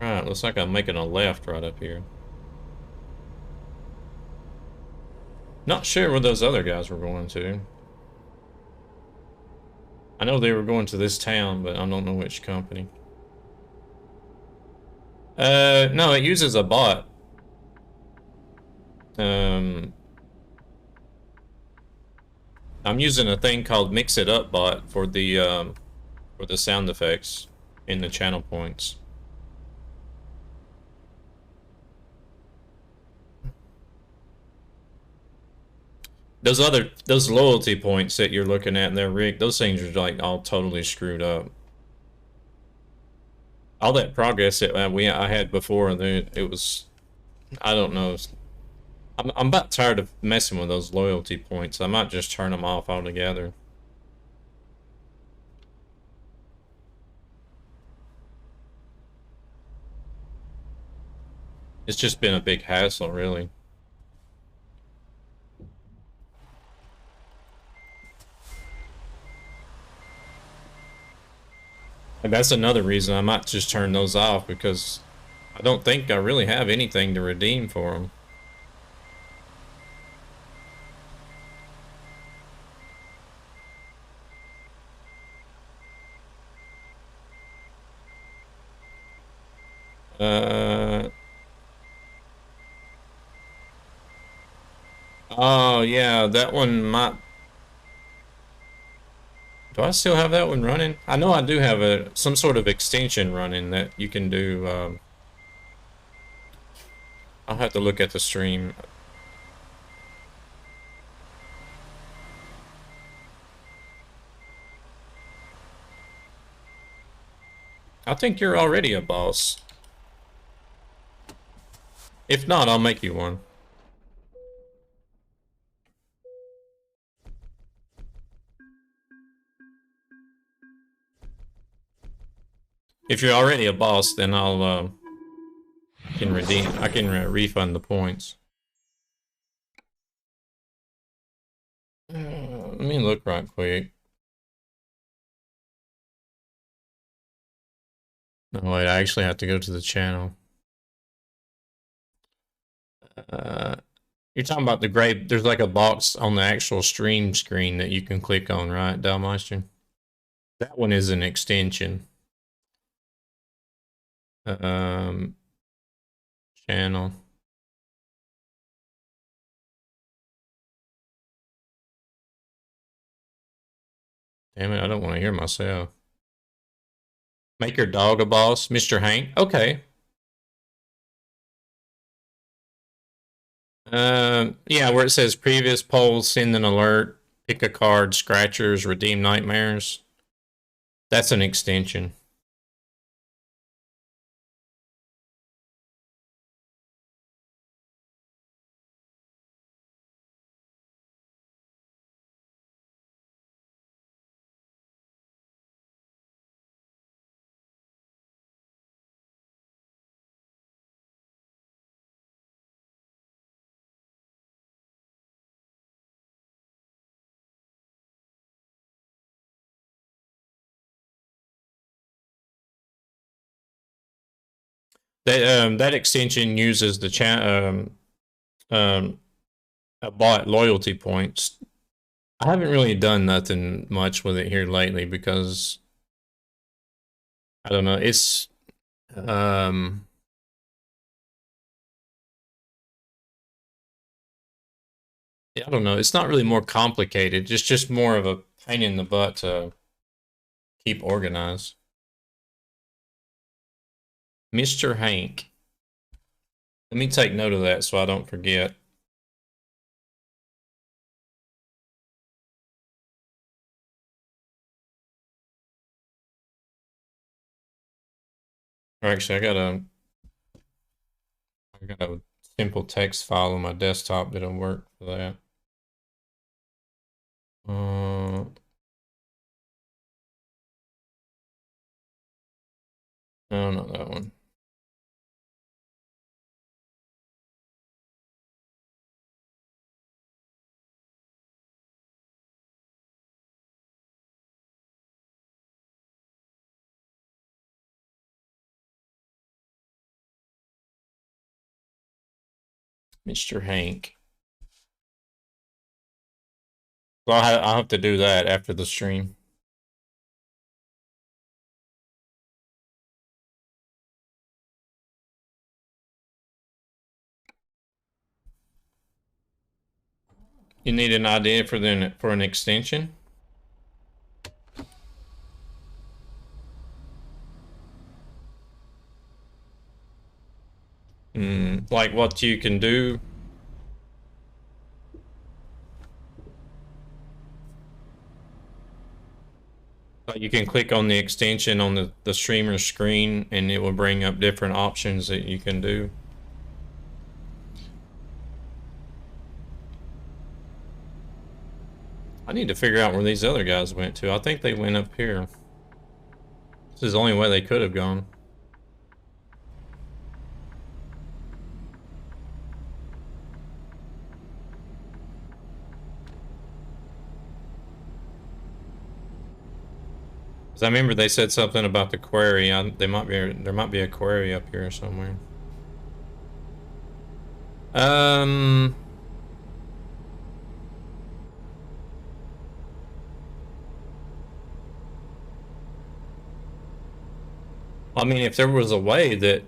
Right, looks like I'm making a left right up here. Not sure where those other guys were going to. I know they were going to this town, but I don't know which company. No, it uses a bot. I'm using a thing called Mix It Up bot for the sound effects in the channel points. Those loyalty points that you're looking at in their rig, those things are like all totally screwed up. All that progress that I had before, it was, I don't know. I'm about tired of messing with those loyalty points. I might just turn them off altogether. It's just been a big hassle, really. And that's another reason I might just turn those off, because I don't think I really have anything to redeem for them. Oh yeah, that one might. Do I still have that one running? I know I do have some sort of extension running that you can do. I'll have to look at the stream. I think you're already a boss. If not, I'll make you one. If you're already a boss, then I'll can redeem. I can refund the points. Let me look right quick. No, wait, I actually have to go to the channel. You're talking about the gray, there's like a box on the actual stream screen that you can click on, right, Dalmeister? That one is an extension. Channel. Damn it, I don't want to hear myself. Make your dog a boss, Mr. Hank. Okay. Yeah, where it says previous polls, send an alert, pick a card, scratchers, redeem nightmares. That's an extension. That extension uses the bought loyalty points. I haven't really done nothing much with it here lately because I don't know. It's yeah, I don't know. It's not really more complicated. It's just more of a pain in the butt to keep organized. Mr. Hank. Let me take note of that so I don't forget. Or actually, I got a simple text file on my desktop that'll work for that. No, not that one. Mr. Hank. Well, I'll have to do that after the stream. You need an idea for an extension? Like what you can do? Like you can click on the extension on the streamer screen and it will bring up different options that you can do. I need to figure out where these other guys went to. I think they went up here. This is the only way they could have gone. Cause I remember they said something about the quarry. There might be a quarry up here somewhere. I mean, if there was a way that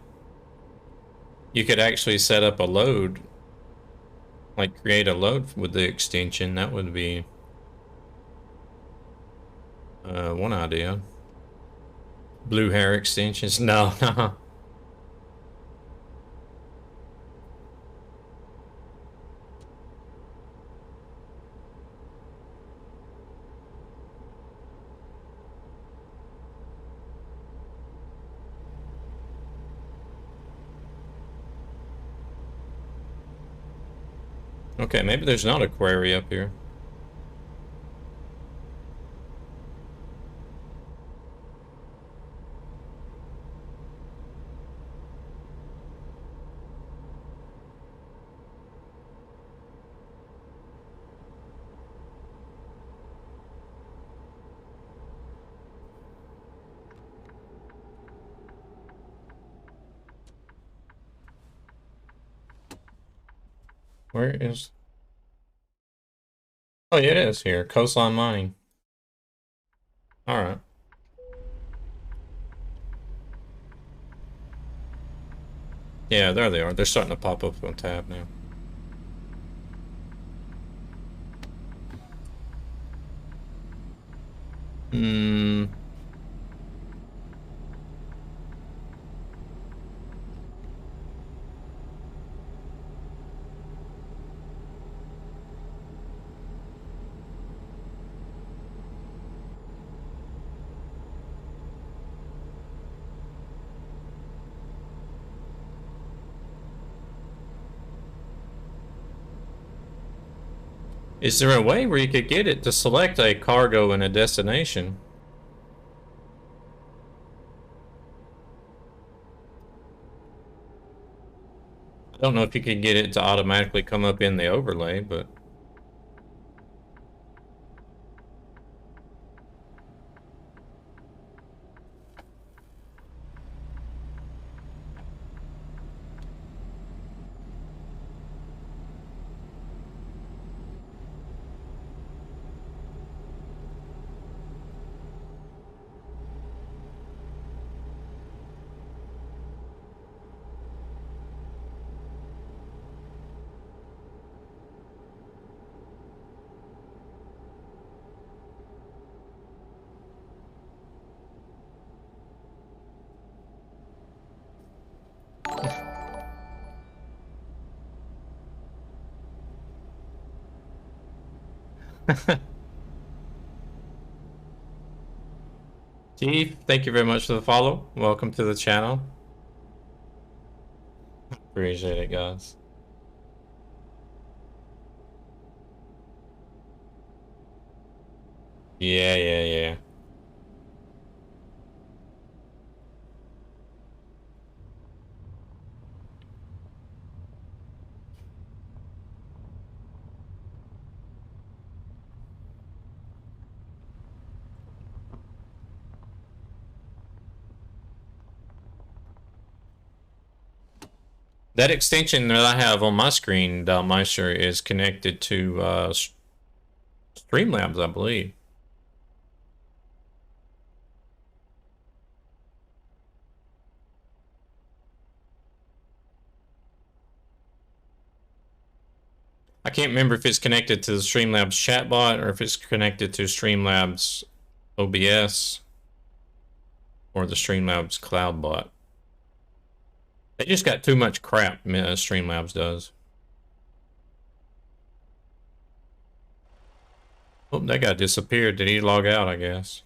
you could actually set up a load, like create a load with the extension, that would be one idea. Blue hair extensions? No, no. Okay, maybe there's not a quarry up here. Where is... Oh, yeah, it is here. Coastline Mining. Alright. Yeah, there they are. They're starting to pop up on tab now. Hmm. Is there a way where you could get it to select a cargo and a destination? I don't know if you could get it to automatically come up in the overlay, but Chief, thank you very much for the follow. Welcome to the channel. Appreciate it, guys. Yeah, yeah, yeah. That extension that I have on my screen, Dalmeister, is connected to Streamlabs, I believe. I can't remember if it's connected to the Streamlabs chatbot or if it's connected to Streamlabs OBS or the Streamlabs cloud bot. They just got too much crap, Streamlabs does. Oh, that guy disappeared. Did he log out, I guess?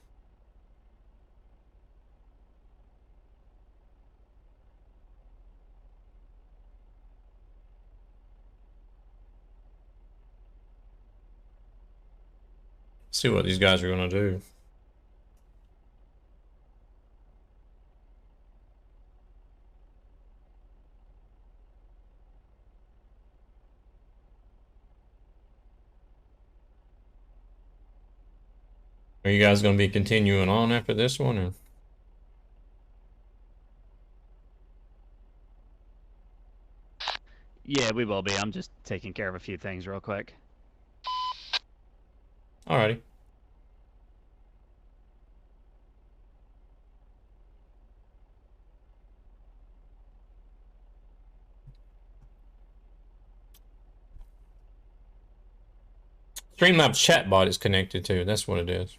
See what these guys are going to do. Are you guys going to be continuing on after this one? Or? Yeah, we will be. I'm just taking care of a few things real quick. Alrighty. Streamlabs chatbot is connected to. That's what it is.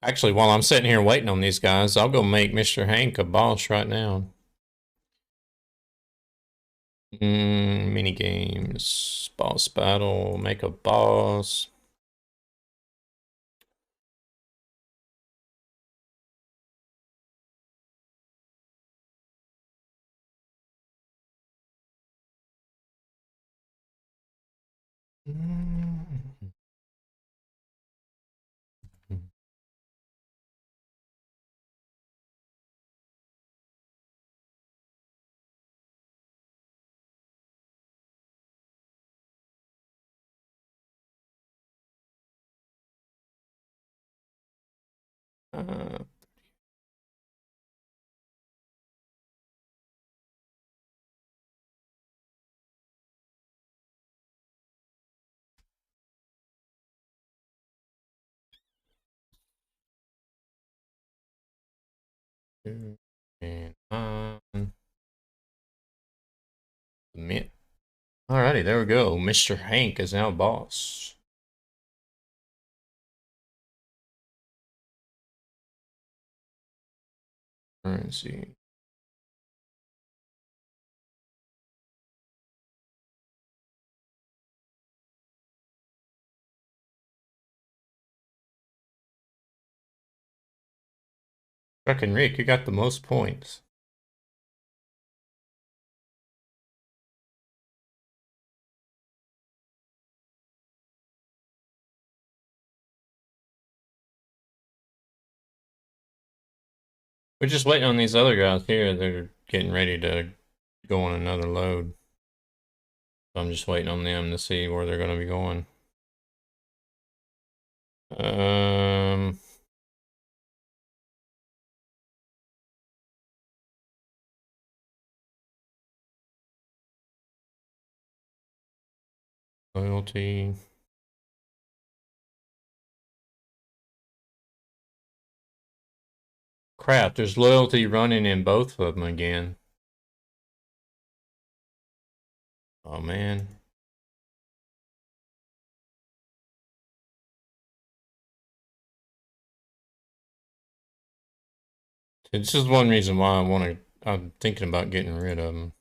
Actually, while I'm sitting here waiting on these guys, I'll go make Mr. Hank a boss right now. Mini games, boss battle, make a boss. Uh, and Submit. Alrighty, there we go. Mr. Hank is now boss. Currency. Fucking Rick, you got the most points. We're just waiting on these other guys here. They're getting ready to go on another load. So I'm just waiting on them to see where they're going to be going. Loyalty. Crap, there's loyalty running in both of them again. Oh man. This is one reason why I'm thinking about getting rid of them.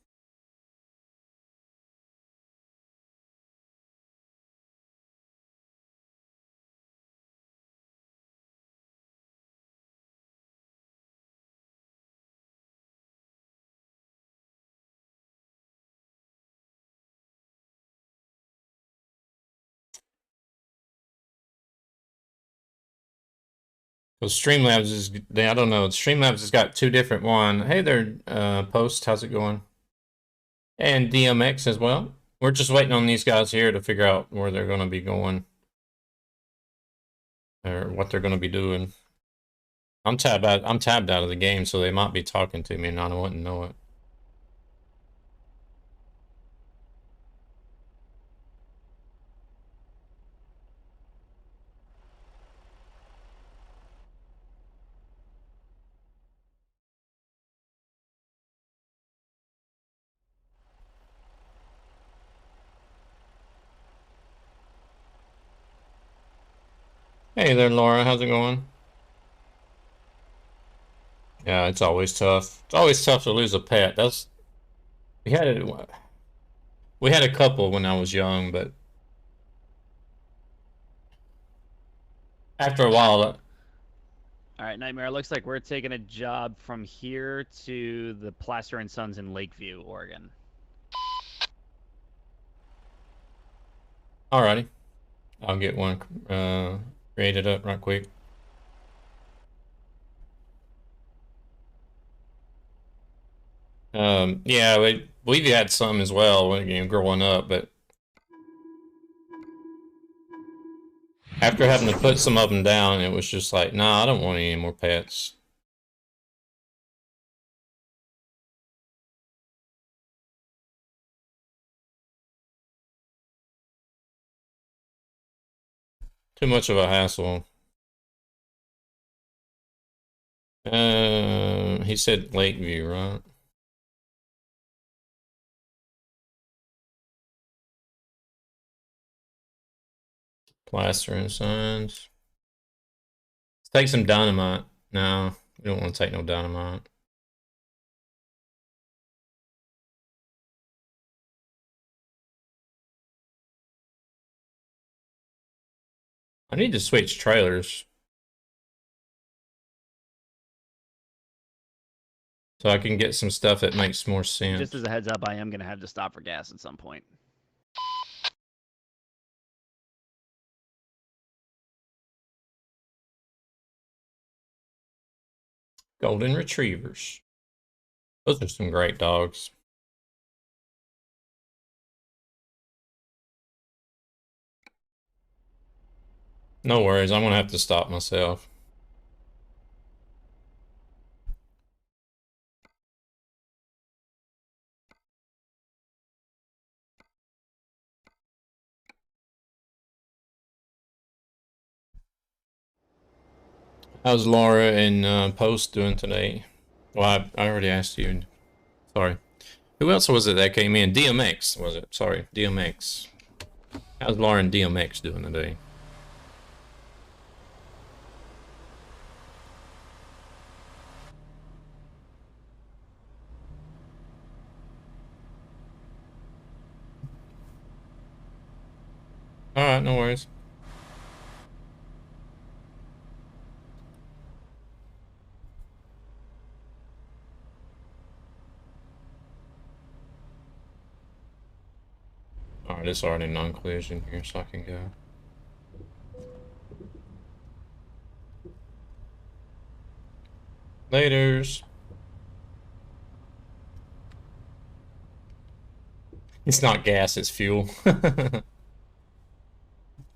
So Streamlabs is, I don't know, Streamlabs has got two different ones. Hey there, Post, how's it going? And DMX as well. We're just waiting on these guys here to figure out where they're going to be going. Or what they're going to be doing. I'm tabbed out of the game, so they might be talking to me and I wouldn't know it. Hey there, Laura. How's it going? Yeah, it's always tough. It's always tough to lose a pet. We had a couple when I was young, but after a while, Alright, Nightmare, it looks like we're taking a job from here to the Plaster and Sons in Lakeview, Oregon. alrighty. I'll get one created up right quick. Yeah, we've had some as well when growing up, but after having to put some of them down, it was just like, nah, I don't want any more pets. Too much of a hassle. He said Lakeview, right? Plaster and signs. Let's take some dynamite. No, we don't want to take no dynamite. I need to switch trailers so I can get some stuff that makes more sense. Just as a heads up, I am going to have to stop for gas at some point. Golden Retrievers. Those are some great dogs. No worries, I'm gonna have to stop myself. How's Laura and Post doing today? Well, I already asked you. Sorry. Who else was it that came in? DMX, was it? Sorry, DMX. How's Lauren DMX doing today? Alright, no worries. Alright, it's already non-collision here, so I can go. Laters. It's not gas, it's fuel.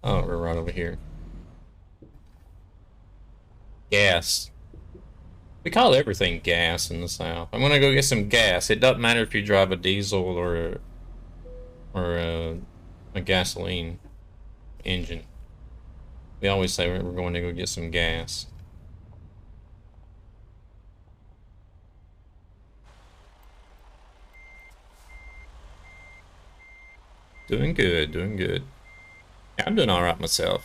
Oh, we're right over here. Gas. We call everything gas in the South. I'm gonna go get some gas. It doesn't matter if you drive a diesel or a gasoline engine. We always say we're going to go get some gas. Doing good, doing good. Yeah, I'm doing alright myself.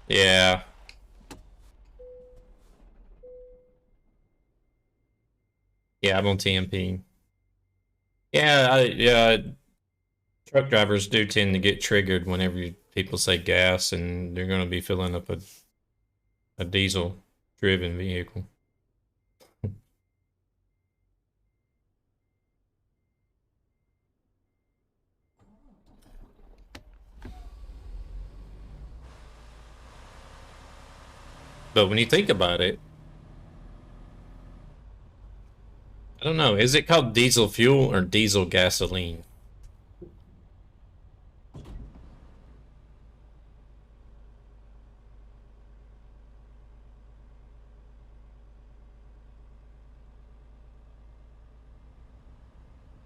Yeah. Yeah, I'm on TMP. Yeah, truck drivers do tend to get triggered whenever people say gas and they're going to be filling up a diesel-driven vehicle. But when you think about it, I don't know, is it called diesel fuel or diesel gasoline?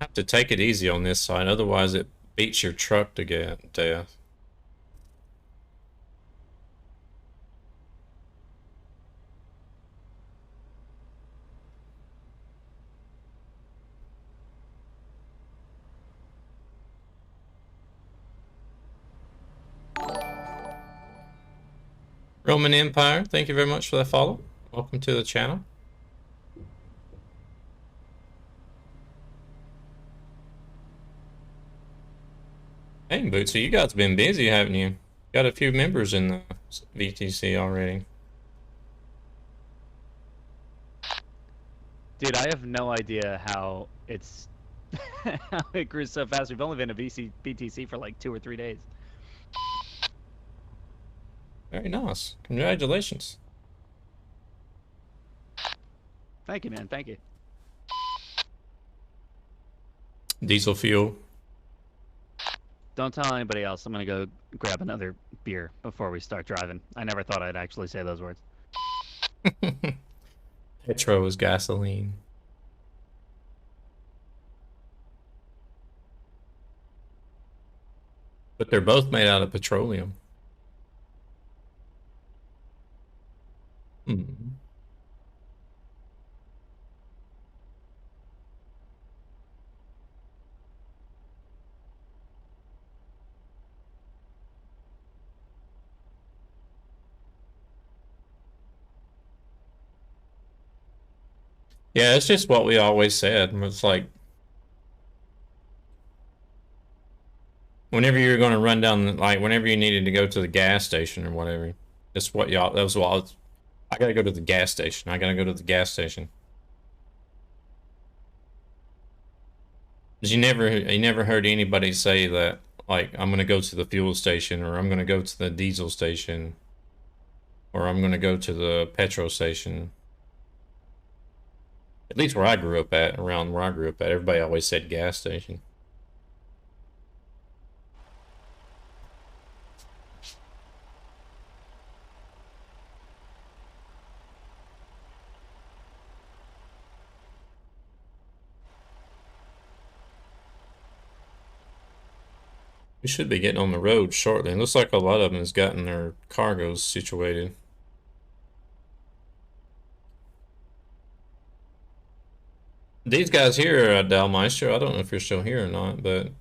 Have to take it easy on this side, otherwise it beats your truck to death. Roman Empire, thank you very much for that follow. Welcome to the channel. Hey, Bootsy, you guys been busy, haven't you? Got a few members in the VTC already. Dude, I have no idea how it's how it grew so fast. We've only been a BTC for like 2 or 3 days. Very nice. Congratulations. Thank you, man. Thank you. Diesel fuel. Don't tell anybody else. I'm gonna go grab another beer before we start driving. I never thought I'd actually say those words. Petro is gasoline. But they're both made out of petroleum. Hmm. Yeah, it's just what we always said. It's like whenever you're going to run down, like whenever you needed to go to the gas station or whatever, that's what y'all. That was what I gotta go to the gas station. I gotta go to the gas station. 'Cause you never heard anybody say that like I'm gonna go to the fuel station or I'm gonna go to the diesel station or I'm gonna go to the petrol station. At least where I grew up at, around where I grew up at, everybody always said gas station. We should be getting on the road shortly. It looks like a lot of them has gotten their cargoes situated. These guys here, Dalmeister, I don't know if you're still here or not, but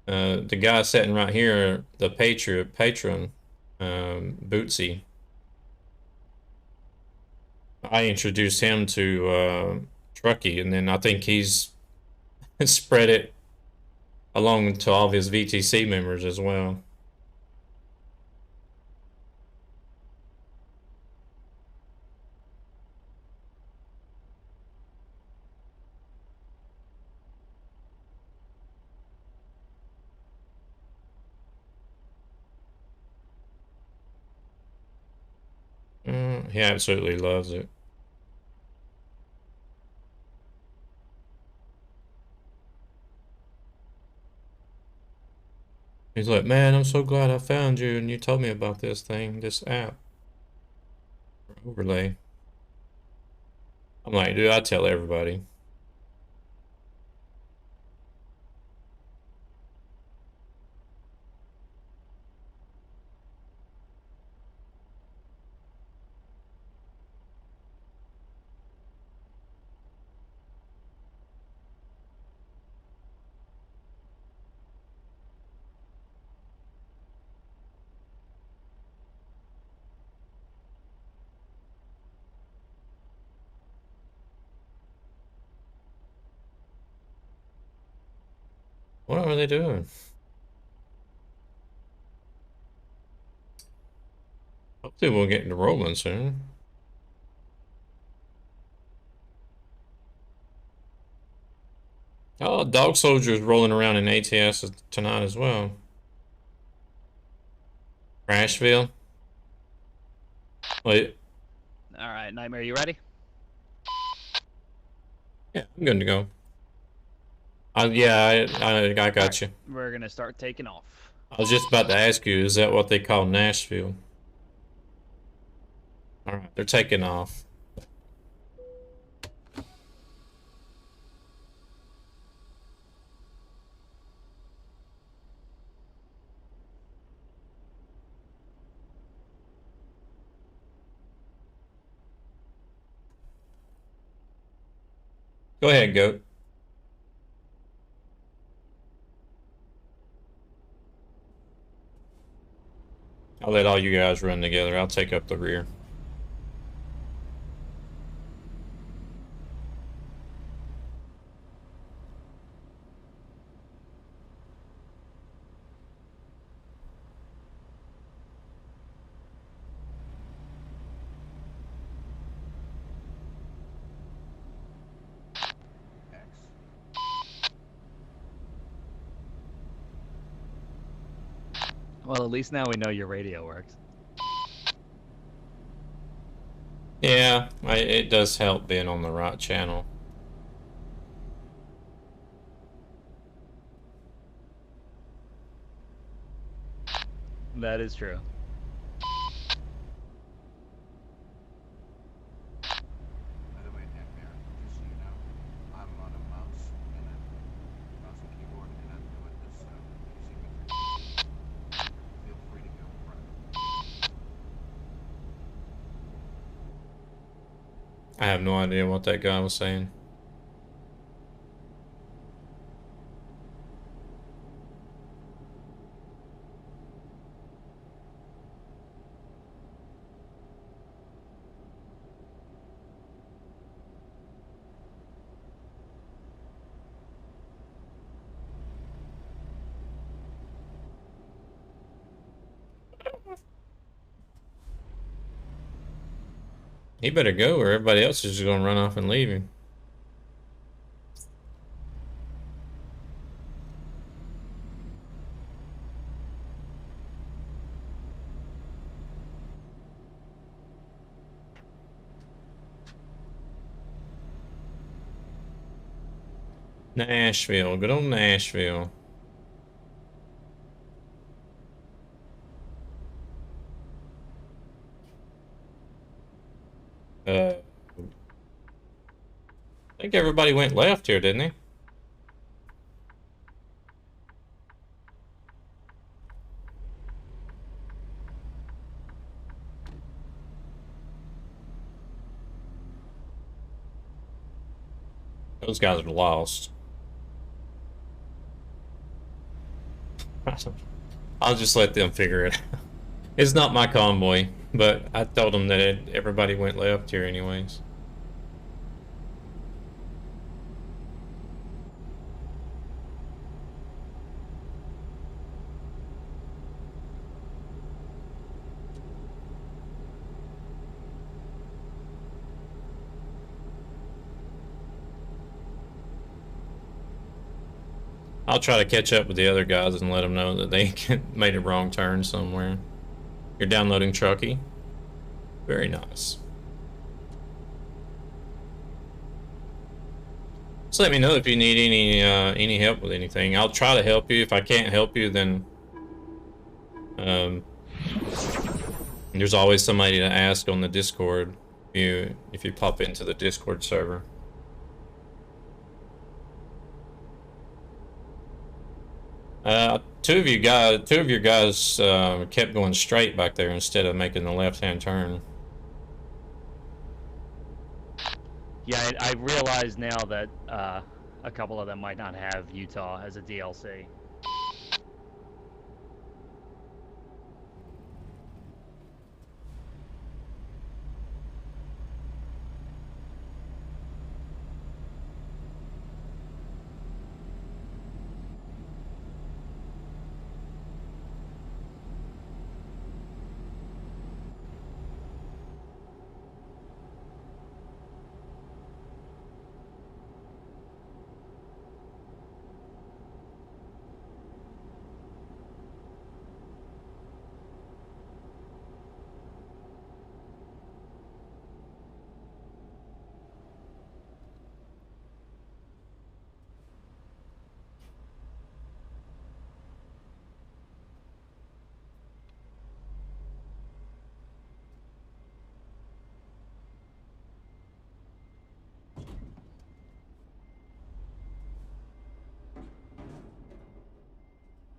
the guy sitting right here, the patron, Bootsy. I introduced him to Trucky, and then I think he's spread it along to all of his VTC members as well. He absolutely loves it. He's like, man, I'm so glad I found you and you told me about this thing, this app. Overlay. I'm like, dude, I tell everybody. What are they doing? Hopefully we'll get into rolling soon. Oh, Dog Soldier's rolling around in ATS tonight as well. Crashville. Wait. All right, Nightmare, you ready? Yeah, I'm good to go. Yeah, I got you. We're gonna start taking off. I was just about to ask you, is that what they call Nashville? Alright, they're taking off. Go ahead, Goat. I'll let all you guys run together. I'll take up the rear. Well, at least now we know your radio works. Yeah, it does help being on the right channel. That is true. By the way, Nightmare, just so you know, I'm on a mouse and a keyboard, and I'm doing this using it. Feel free to go front. I have no idea what that guy was saying. He better go or everybody else is just gonna run off and leave him. Nashville, good old Nashville. I think everybody went left here, didn't they? Those guys are lost. I'll just let them figure it out. It's not my convoy, but I told them that everybody went left here anyways. I'll try to catch up with the other guys and let them know that they made a wrong turn somewhere. You're downloading Trucky? Very nice. Just let me know if you need any help with anything. I'll try to help you. If I can't help you, then there's always somebody to ask on the Discord if you pop into the Discord server. Two of your guys kept going straight back there instead of making the left-hand turn. Yeah, I realize now that a couple of them might not have Utah as a DLC.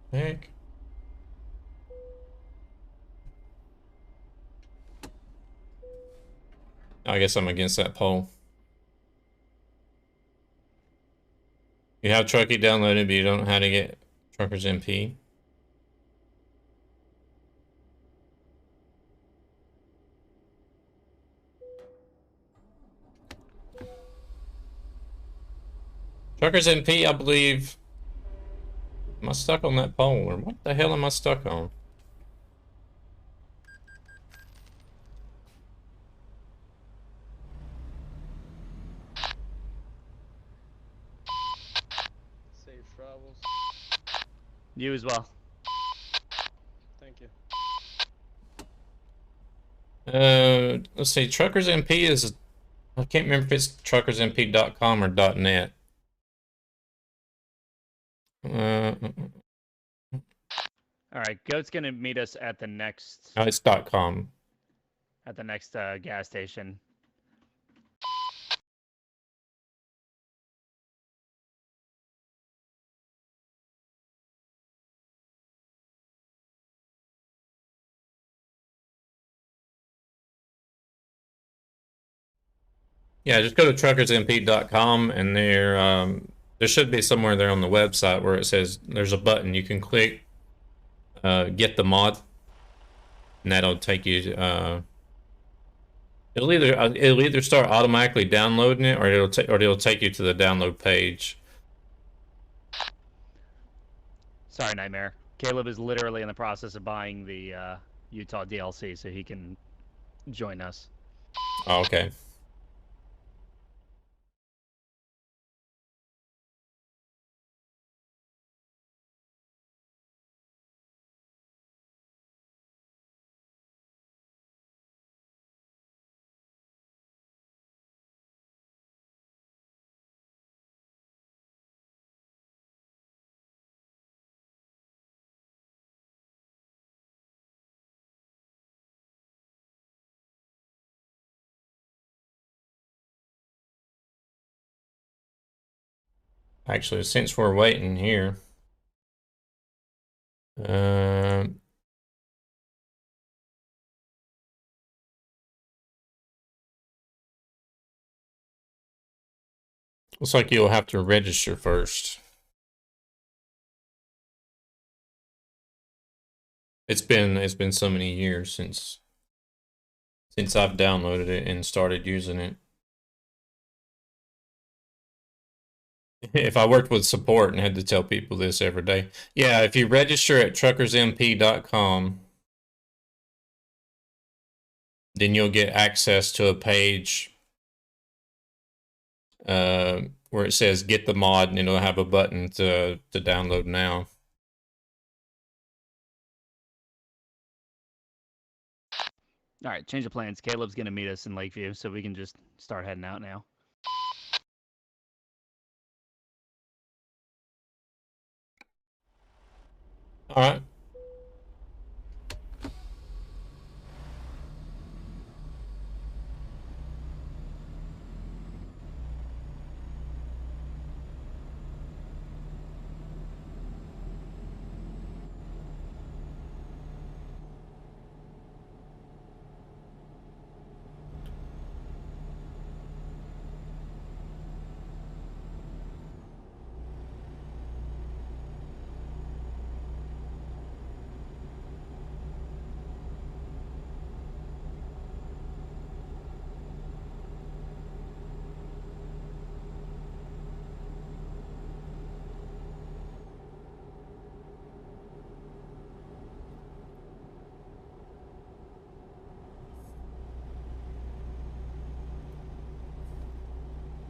Heck. I guess I'm against that poll. You have Trucky downloaded, but you don't know how to get TruckersMP. TruckersMP, I believe. Am I stuck on that poll, or what the hell am I stuck on? Safe travels. You as well. Thank you. Let's see. TruckersMP is. I can't remember if it's truckersmp.com or .net. All right, Goat's gonna meet us at the next No, it's .com. gas station. Yeah, just go to truckersmp.com and there should be somewhere there on the website where it says there's a button you can click, get the mod, and that'll take you. It'll either start automatically downloading it, or it'll take you to the download page. Sorry, Nightmare. Caleb is literally in the process of buying the Utah DLC so he can join us. Oh, okay. Actually, since we're waiting here, Looks like you'll have to register first. It's been so many years since I've downloaded it and started using it. If I worked with support and had to tell people this every day. Yeah, if you register at TruckersMP.com, then you'll get access to a page where it says get the mod, and it'll have a button to download now. All right, change of plans. Caleb's gonna meet us in Lakeview, so we can just start heading out now. All right.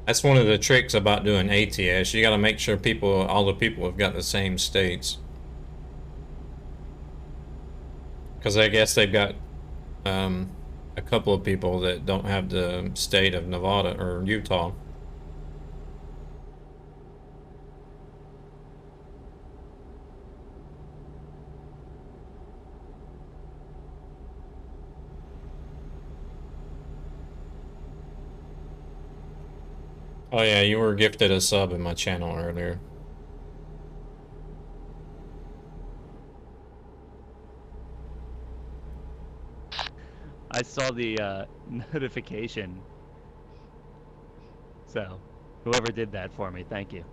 That's one of the tricks about doing ATS. You got to make sure all the people have got the same states. Because I guess they've got a couple of people that don't have the state of Nevada or Utah. Oh yeah, you were gifted a sub in my channel earlier. I saw the notification. So, whoever did that for me, thank you.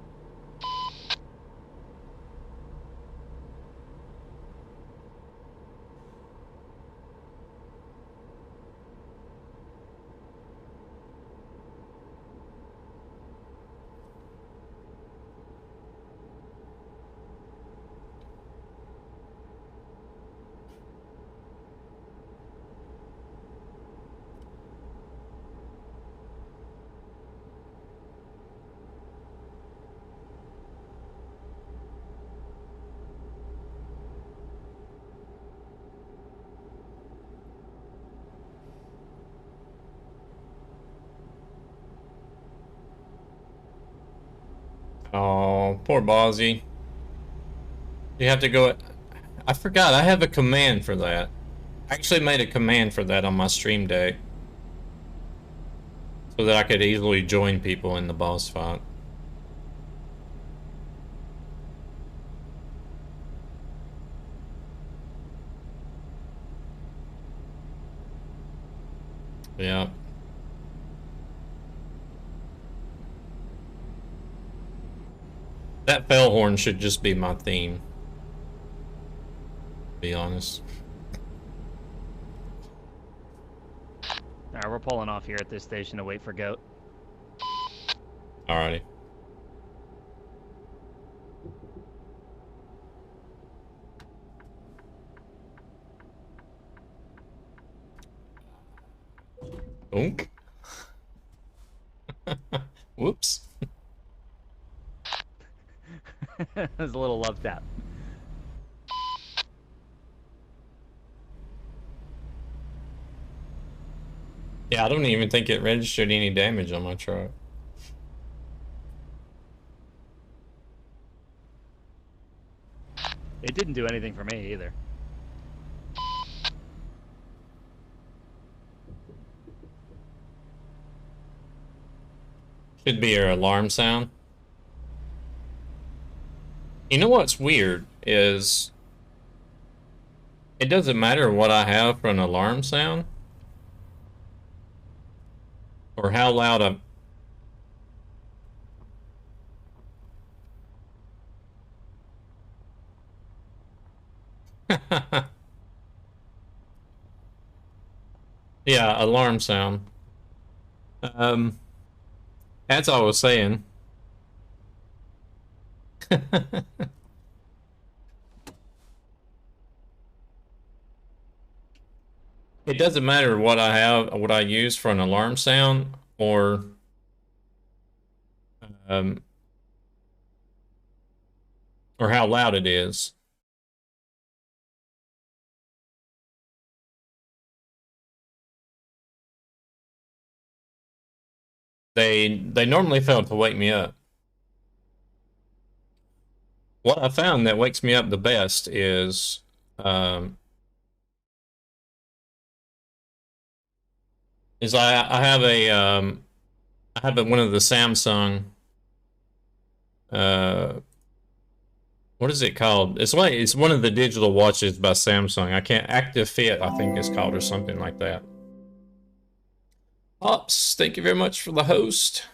Oh, poor Bozzy. You have to go. I forgot. I have a command for that. I actually made a command for that on my stream deck, so that I could easily join people in the boss fight. Yeah. That bell horn should just be my theme. To be honest. Alright, we're pulling off here at this station to wait for Goat. Alrighty. Oink. Whoops. There's a little love tap. Yeah, I don't even think it registered any damage on my truck. It didn't do anything for me either. Should be your alarm sound. You know what's weird is it doesn't matter what I have for an alarm sound or how loud Yeah, alarm sound. As I was saying. It doesn't matter what I have, what I use for an alarm sound, um, or how loud it is. They normally fail to wake me up. What I found that wakes me up the best is um, I have one of the Samsung what is it called? It's one of the digital watches by Samsung. I can't Active Fit, I think it's called, or something like that. Pops, thank you very much for the host.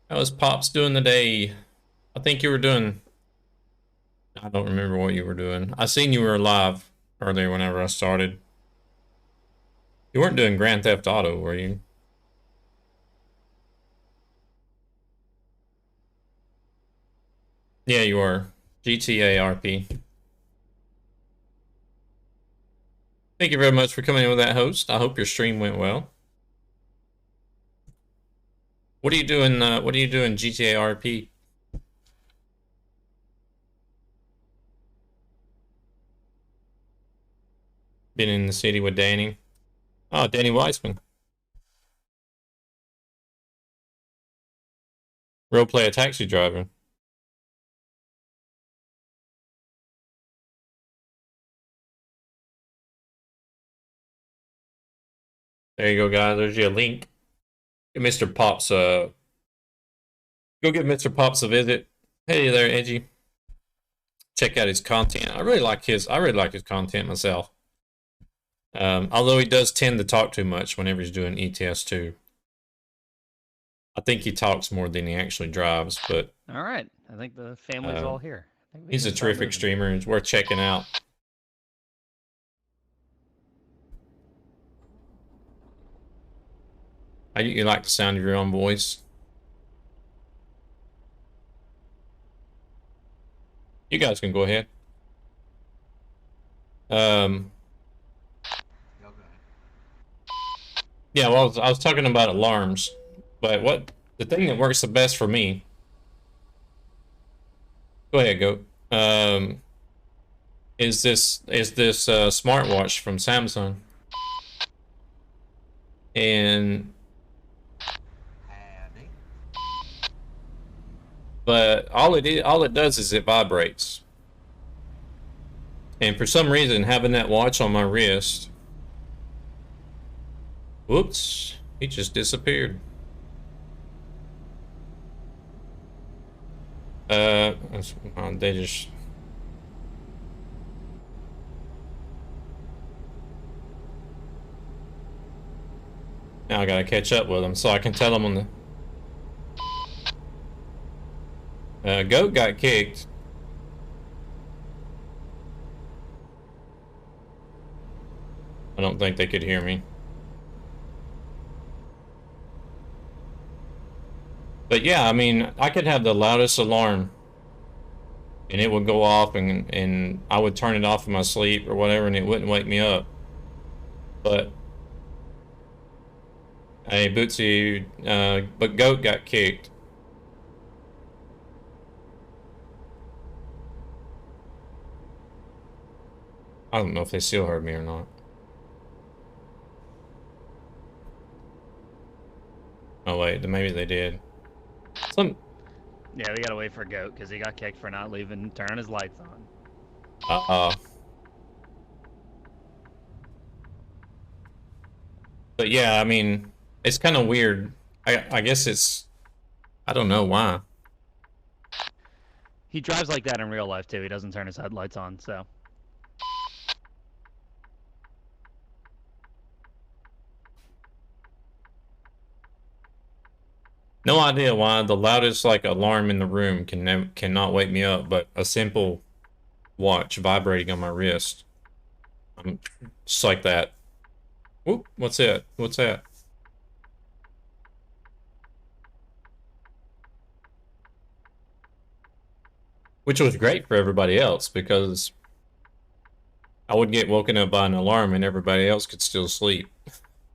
How is Pops doing today? I think you were doing, I don't remember what you were doing. I seen you were live earlier whenever I started. You weren't doing Grand Theft Auto, were you? Yeah, you were. GTA RP. Thank you very much for coming in with that host. I hope your stream went well. What are you doing? What are you doing, GTA RP? Been in the city with Danny. Oh, Danny Weissman. Role play a taxi driver. There you go, guys. There's your link. Give Mr. Pops go give Mr. Pops a visit. Hey there, Edgy. Check out his content. I really like his content myself. Although he does tend to talk too much whenever he's doing ETS2. I think he talks more than he actually drives, but All right. I think the family's all here. I think we he's a can start terrific moving. streamer. It's worth checking out. You like the sound of your own voice? You guys can go ahead. Y'all go ahead. Yeah, well, I was talking about alarms, but the thing that works the best for me. Go ahead, go. Is this smartwatch from Samsung, and Howdy. but all it does is it vibrates, and for some reason having that watch on my wrist. Whoops, he just disappeared. They just. Now I gotta catch up with them so I can tell them on the. Goat got kicked. I don't think they could hear me. But yeah, I mean, I could have the loudest alarm and it would go off and I would turn it off in my sleep or whatever and it wouldn't wake me up. But hey, Bootsy, but Goat got kicked. I don't know if they still heard me or not. Oh wait, maybe they did. Yeah, we gotta wait for Goat because he got kicked for not leaving, turning his lights on. But yeah, I mean, it's kind of weird. I guess it's, I don't know why. He drives like that in real life too. He doesn't turn his headlights on, so. No idea why the loudest like alarm in the room cannot wake me up, but a simple watch vibrating on my wrist. I'm just like that. Whoop, what's that? What's that? Which was great for everybody else because I would get woken up by an alarm and everybody else could still sleep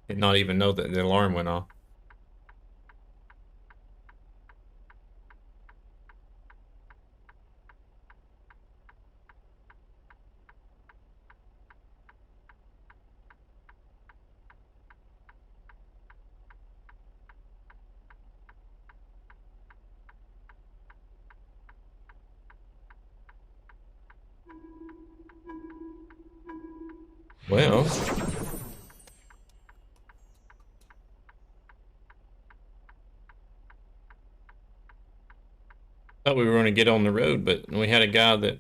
and not even know that the alarm went off. Well, thought we were going to get on the road, but we had a guy that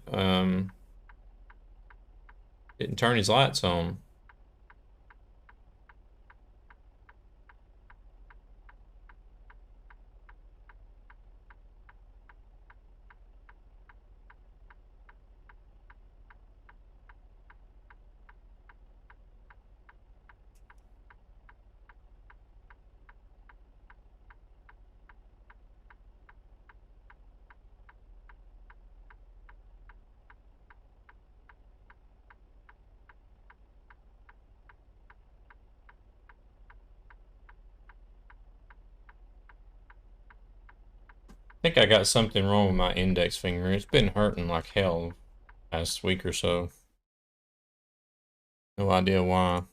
didn't turn his lights on. I think I got something wrong with my index finger. It's been hurting like hell last week or so. No idea why.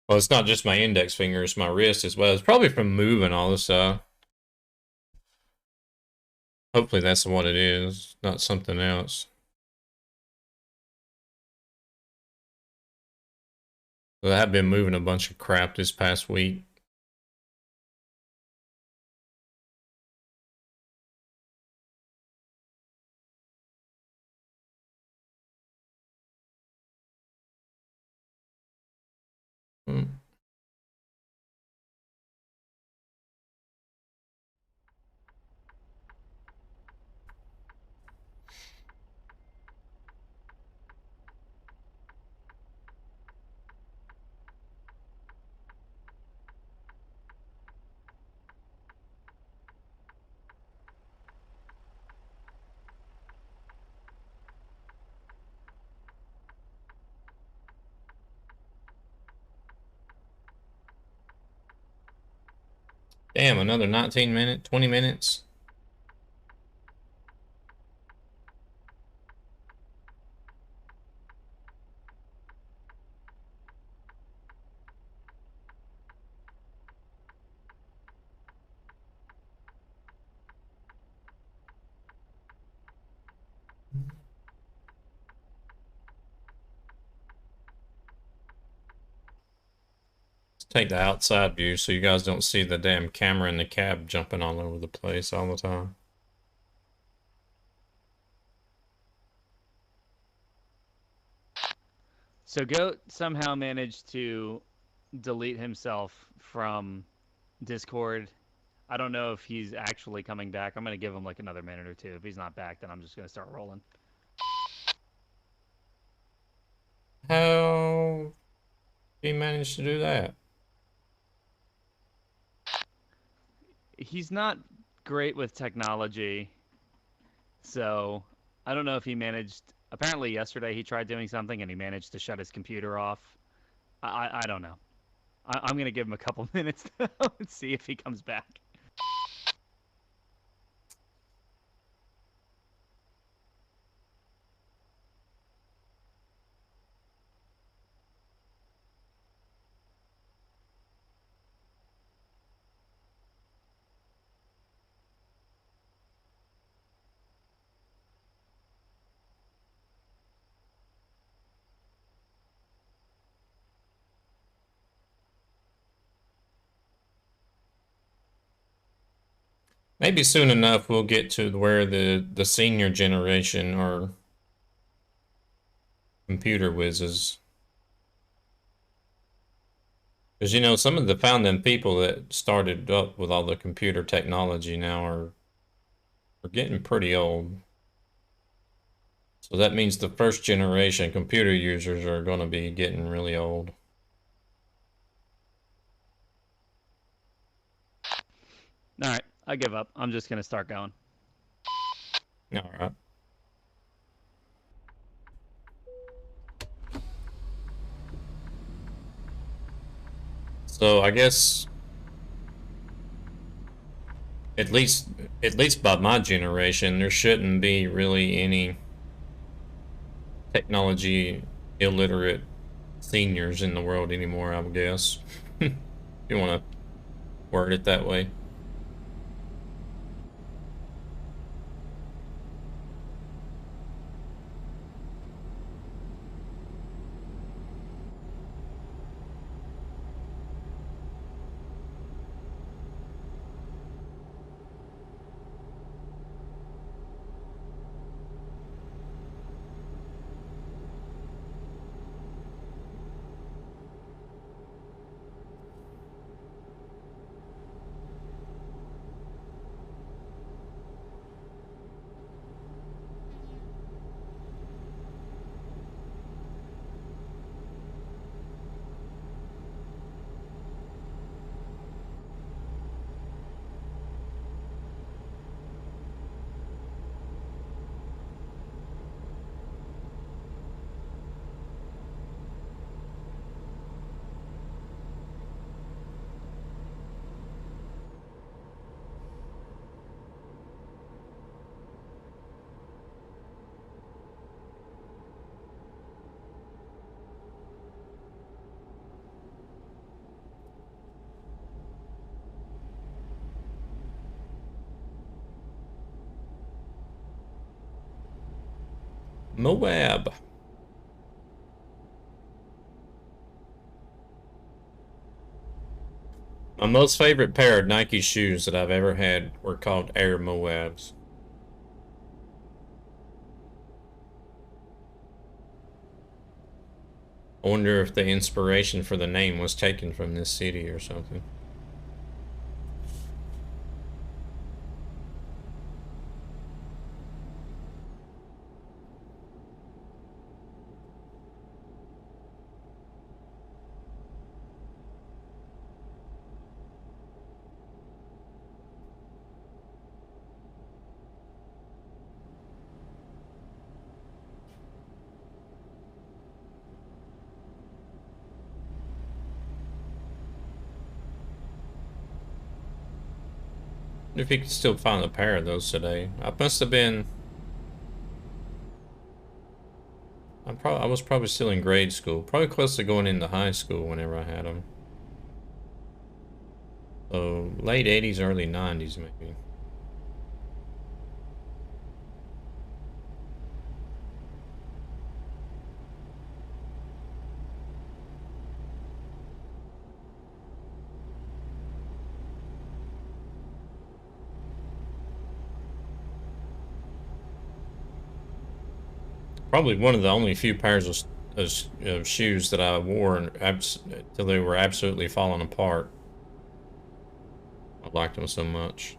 Well, it's not just my index finger, it's my wrist as well. It's probably from moving all this stuff. Hopefully that's what it is, not something else. But I have been moving a bunch of crap this past week. Hmm. Damn, another 19 minutes, 20 minutes. Let's take the outside view so you guys don't see the damn camera in the cab jumping all over the place all the time. So Goat somehow managed to delete himself from Discord. I don't know if he's actually coming back. I'm gonna give him like another minute or two. If he's not back, then I'm just gonna start rolling. How he managed to do that? He's not great with technology, so I don't know if he managed. Apparently, yesterday he tried doing something and he managed to shut his computer off. I don't know. I'm gonna give him a couple minutes though and see if he comes back. maybe soon enough we'll get to where the senior generation are computer whizzes. Because you know, some of the founding people that started up with all the computer technology now are getting pretty old. So that means the first generation computer users are going to be getting really old. All right, I give up. I'm just gonna start going. All right. So I guess at least by my generation, there shouldn't be really any technology illiterate seniors in the world anymore, I would guess. If you want to word it that way. Moab. My most favorite pair of Nike shoes that I've ever had were called Air Moabs. I wonder if the inspiration for the name was taken from this city or something. If you could still find a pair of those today. I must have been... I was probably still in grade school. Probably close to going into high school whenever I had them. So, late 80s, early 90s maybe. Probably one of the only few pairs of shoes that I wore until they were absolutely falling apart. I liked them so much.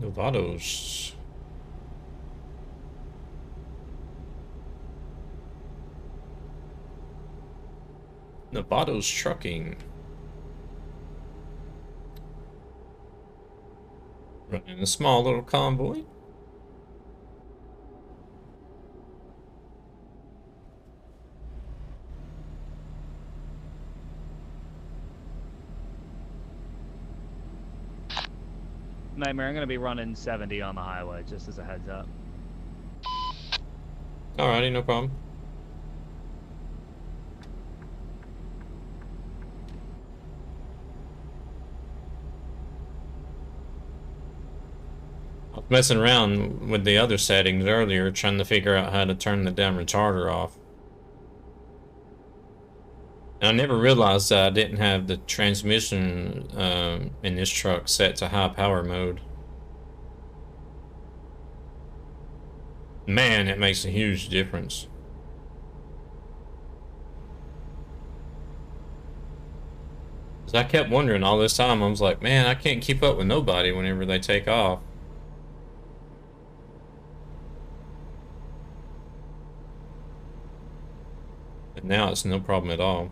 Novatos. Nevada's trucking. Running a small little convoy. Nightmare, I'm gonna be running 70 on the highway, just as a heads up. Alrighty, no problem. I was messing around with the other settings earlier, trying to figure out how to turn the damn retarder off. And I never realized that I didn't have the transmission in this truck set to high power mode. Man, it makes a huge difference. Cause I kept wondering all this time, I was like, man, I can't keep up with nobody whenever they take off. But now it's no problem at all.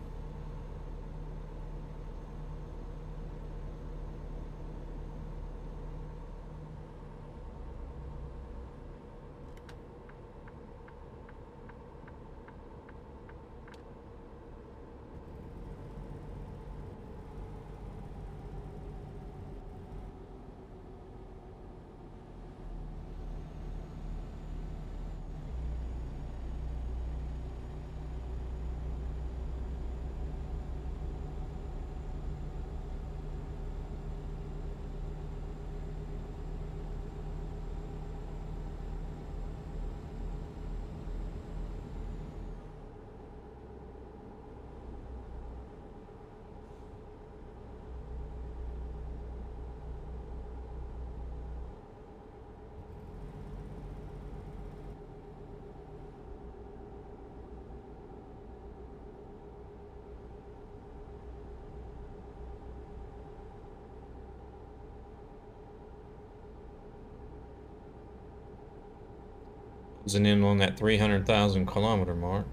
Closing in on that 300,000 kilometer mark.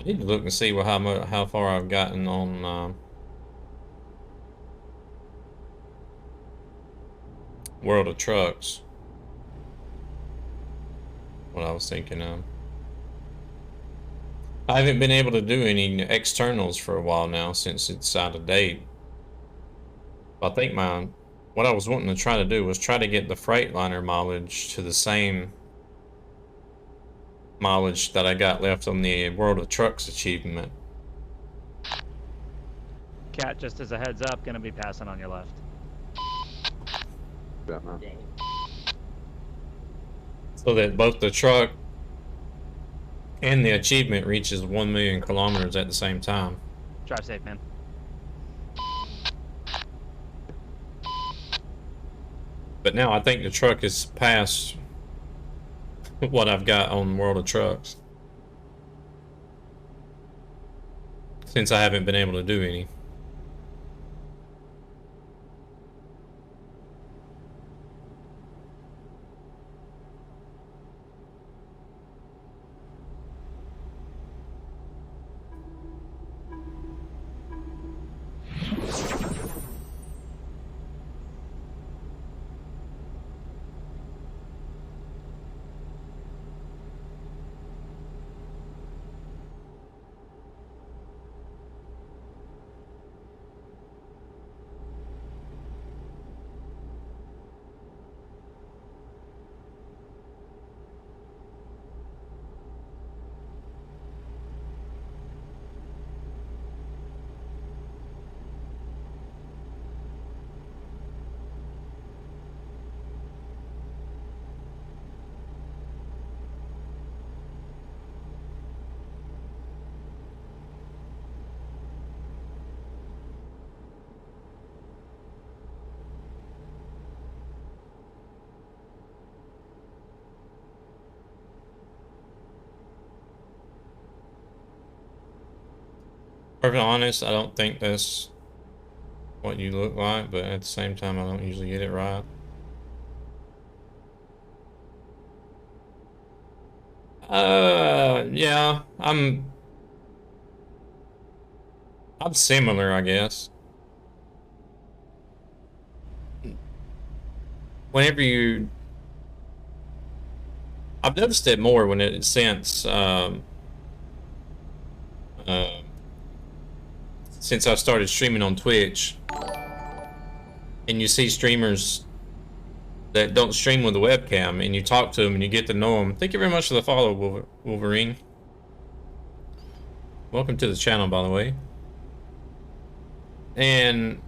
I need to look and see how far I've gotten on World of Trucks. What I was thinking of. I haven't been able to do any externals for a while now since it's out of date. I think what I was wanting to try to do was try to get the Freightliner mileage to the same mileage that I got left on the World of Trucks achievement. Cat, just as a heads up, gonna be passing on your left. So that both the truck and the achievement reaches 1 million kilometers at the same time. Drive safe, man. But now I think the truck is past what I've got on World of Trucks, since I haven't been able to do any. Perfectly honest, I don't think that's what you look like, but at the same time, I don't usually get it right. Yeah, I'm similar, I guess. Whenever you, I've noticed it more when it since I started streaming on Twitch, and you see streamers that don't stream with a webcam, and you talk to them and you get to know them. Thank you very much for the follow, Wolverine. Welcome to the channel, by the way. And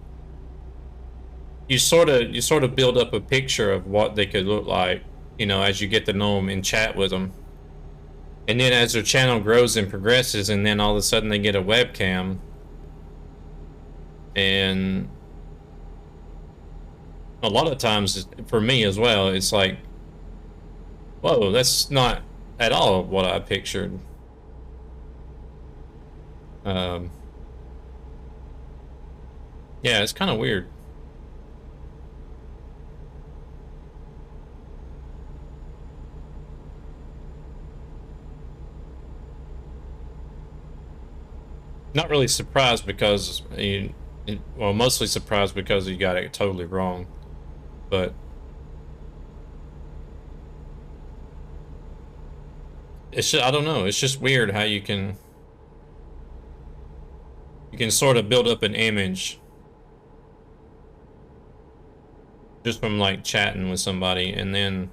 you sort of build up a picture of what they could look like, you know, as you get to know them and chat with them. And then as their channel grows and progresses, and then all of a sudden they get a webcam, and a lot of times for me as well, it's like, whoa, that's not at all what I pictured. Yeah, it's kind of weird. Not really surprised because well, mostly surprised because you got it totally wrong, but it's just, I don't know, it's just weird how you can sort of build up an image just from like chatting with somebody, and then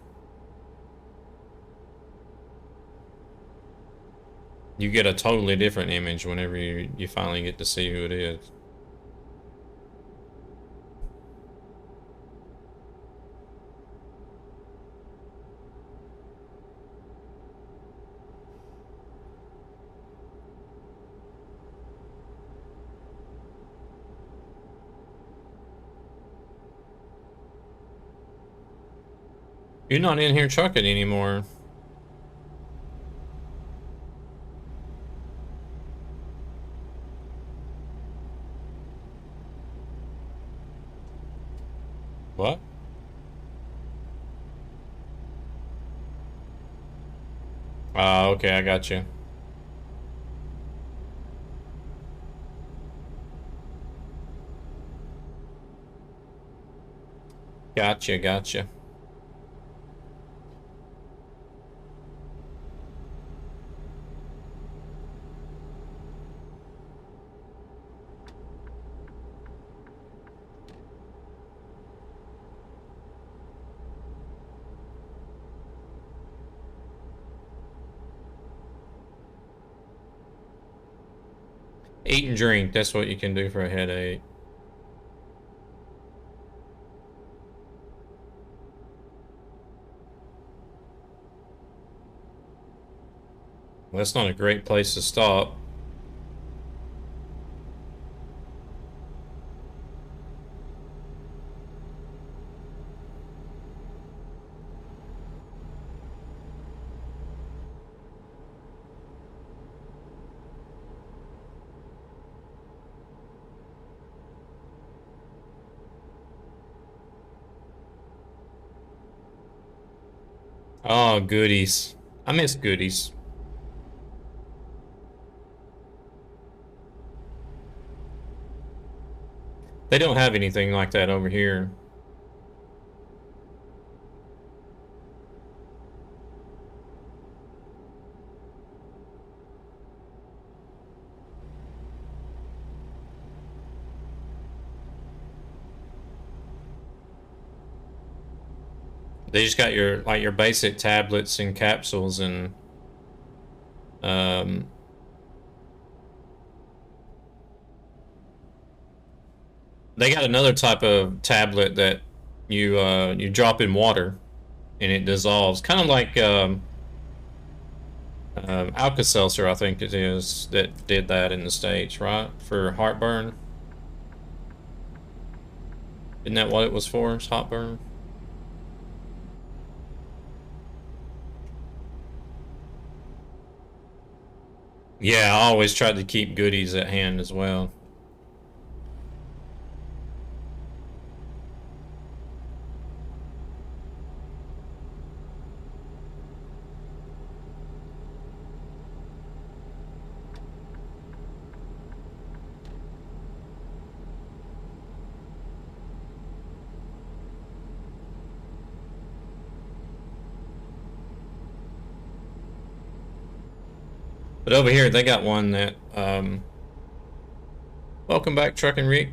you get a totally different image whenever you finally get to see who it is. You're not in here trucking anymore. What? Okay, I got you. Gotcha. Eat and drink, that's what you can do for a headache. Well, that's not a great place to stop. Oh, goodies. I miss goodies. They don't have anything like that over here. They just got your like your basic tablets and capsules, and they got another type of tablet that you drop in water and it dissolves, kind of like Alka-Seltzer, I think it is, that did that in the States, right? For heartburn. Isn't that what it was for? It's heartburn. Yeah, I always tried to keep goodies at hand as well. But over here, they got one that, welcome back, Trucking Rick.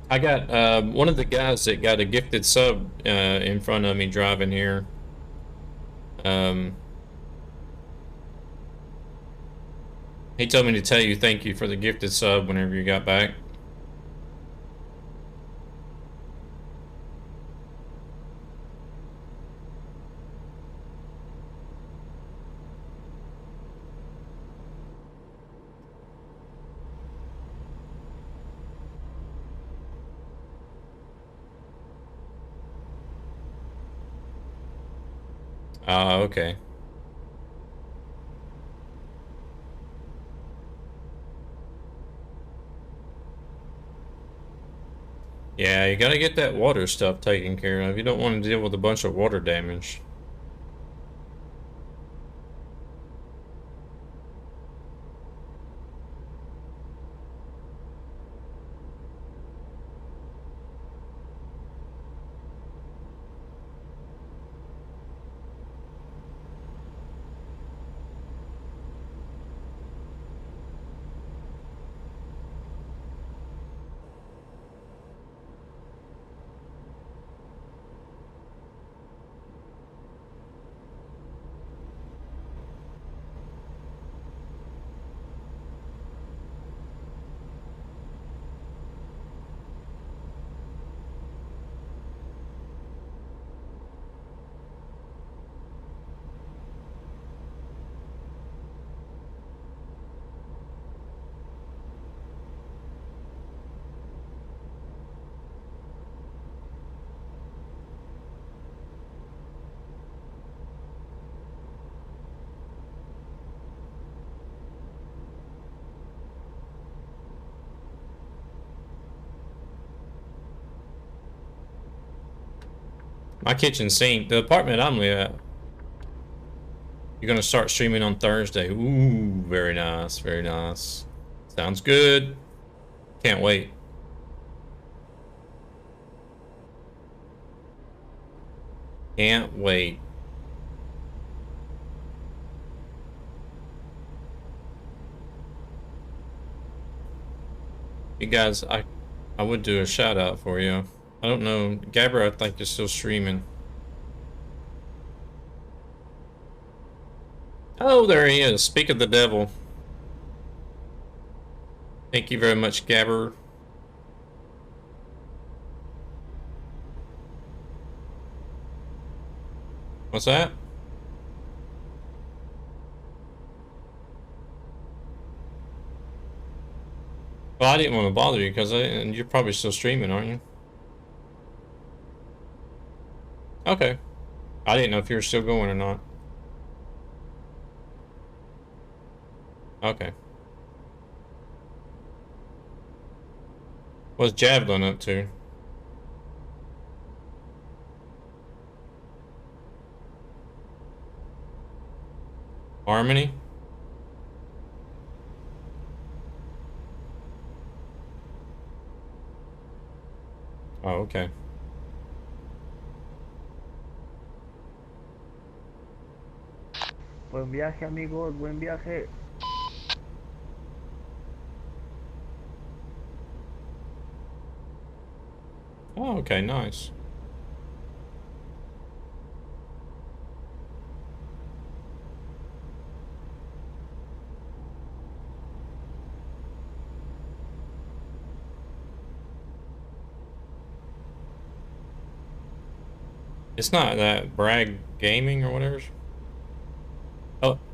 I got, one of the guys that got a gifted sub, in front of me driving here. He told me to tell you thank you for the gifted sub whenever you got back. Okay. Yeah, you gotta get that water stuff taken care of. You don't want to deal with a bunch of water damage. My kitchen sink, the apartment I'm at. You're gonna start streaming on Thursday. Ooh, very nice, very nice. Sounds good. Can't wait. Can't wait. You guys, I would do a shout out for you. I don't know, Gabber, I think you're still streaming. Oh, there he is. Speak of the devil. Thank you very much, Gabber. What's that? Well, I didn't want to bother you because you're probably still streaming, aren't you? Okay. I didn't know if you were still going or not. Okay. What's Javelin up to? Harmony? Oh, okay. Buen viaje, amigos, buen viaje. Oh, okay, nice. It's not that Bragg Gaming or whatever.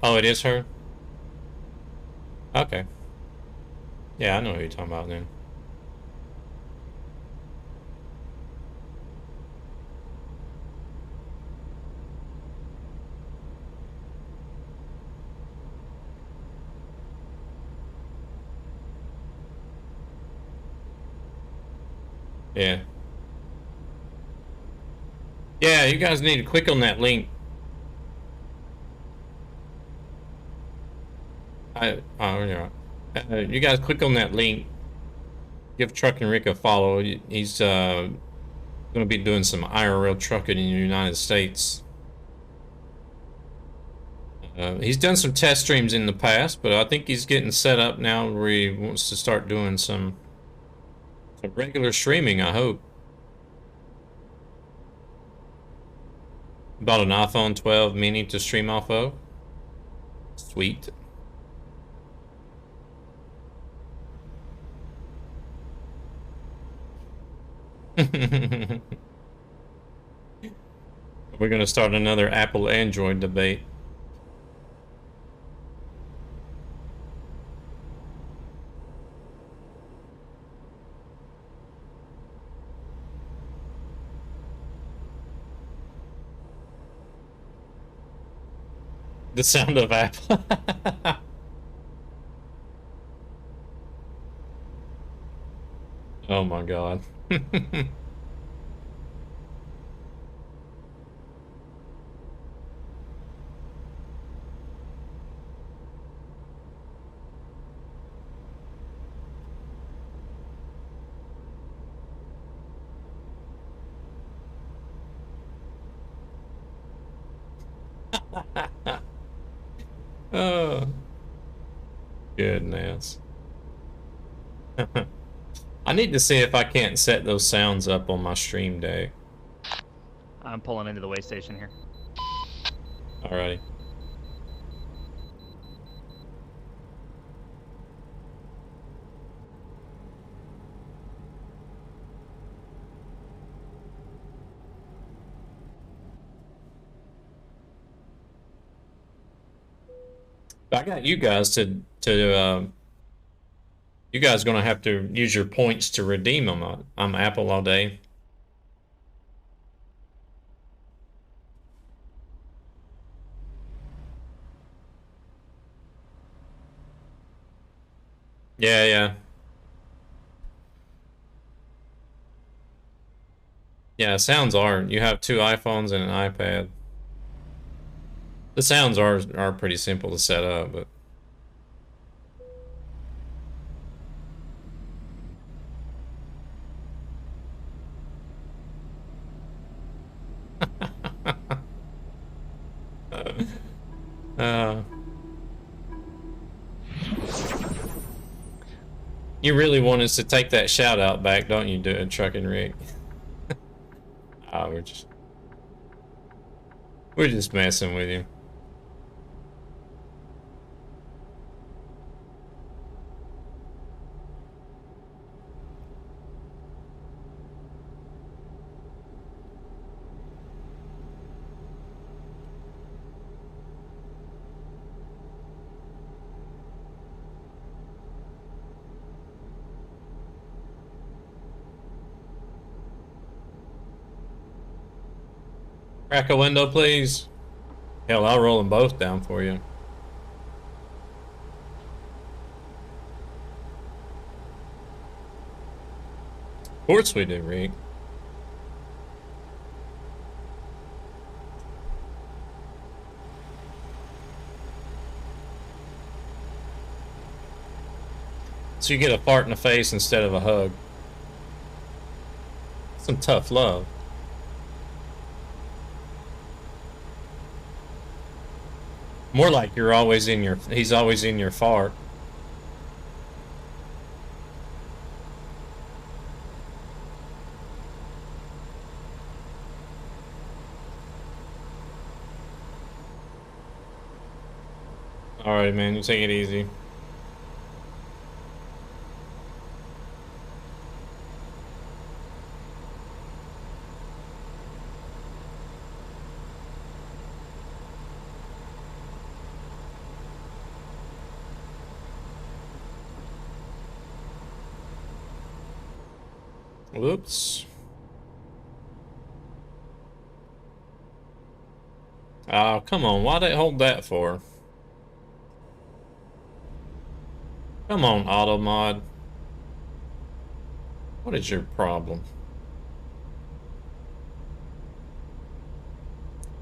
Oh, it is her? Okay. Yeah, I know who you're talking about then. Yeah. Yeah, you guys need to click on that link. Oh, yeah. You guys click on that link. Give Trucking Rick a follow. He's going to be doing some IRL trucking in the United States. He's done some test streams in the past, but I think he's getting set up now where he wants to start doing some regular streaming, I hope. Bought an iPhone 12 mini to stream off of. Sweet. We're gonna start another Apple Android debate. The sound of Apple. Oh my god. Oh, goodness. I need to see if I can't set those sounds up on my stream day. I'm pulling into the way station here. Alrighty. I got you guys to you guys gonna have to use your points to redeem them. I'm Apple all day. Yeah, yeah. Yeah, sounds are. You have 2 iPhones and an iPad. The sounds are pretty simple to set up, but you really want us to take that shout out back, don't you, Trucking Rick? We're just messing with you. Crack a window, please. Hell, I'll roll them both down for you. Of course we do, Rick. So you get a fart in the face instead of a hug. Some tough love. More like you're always in your, he's always in your fart. Alright, man, you take it easy. Whoops. Oh, come on. Why'd they hold that for? Come on, auto mod. What is your problem?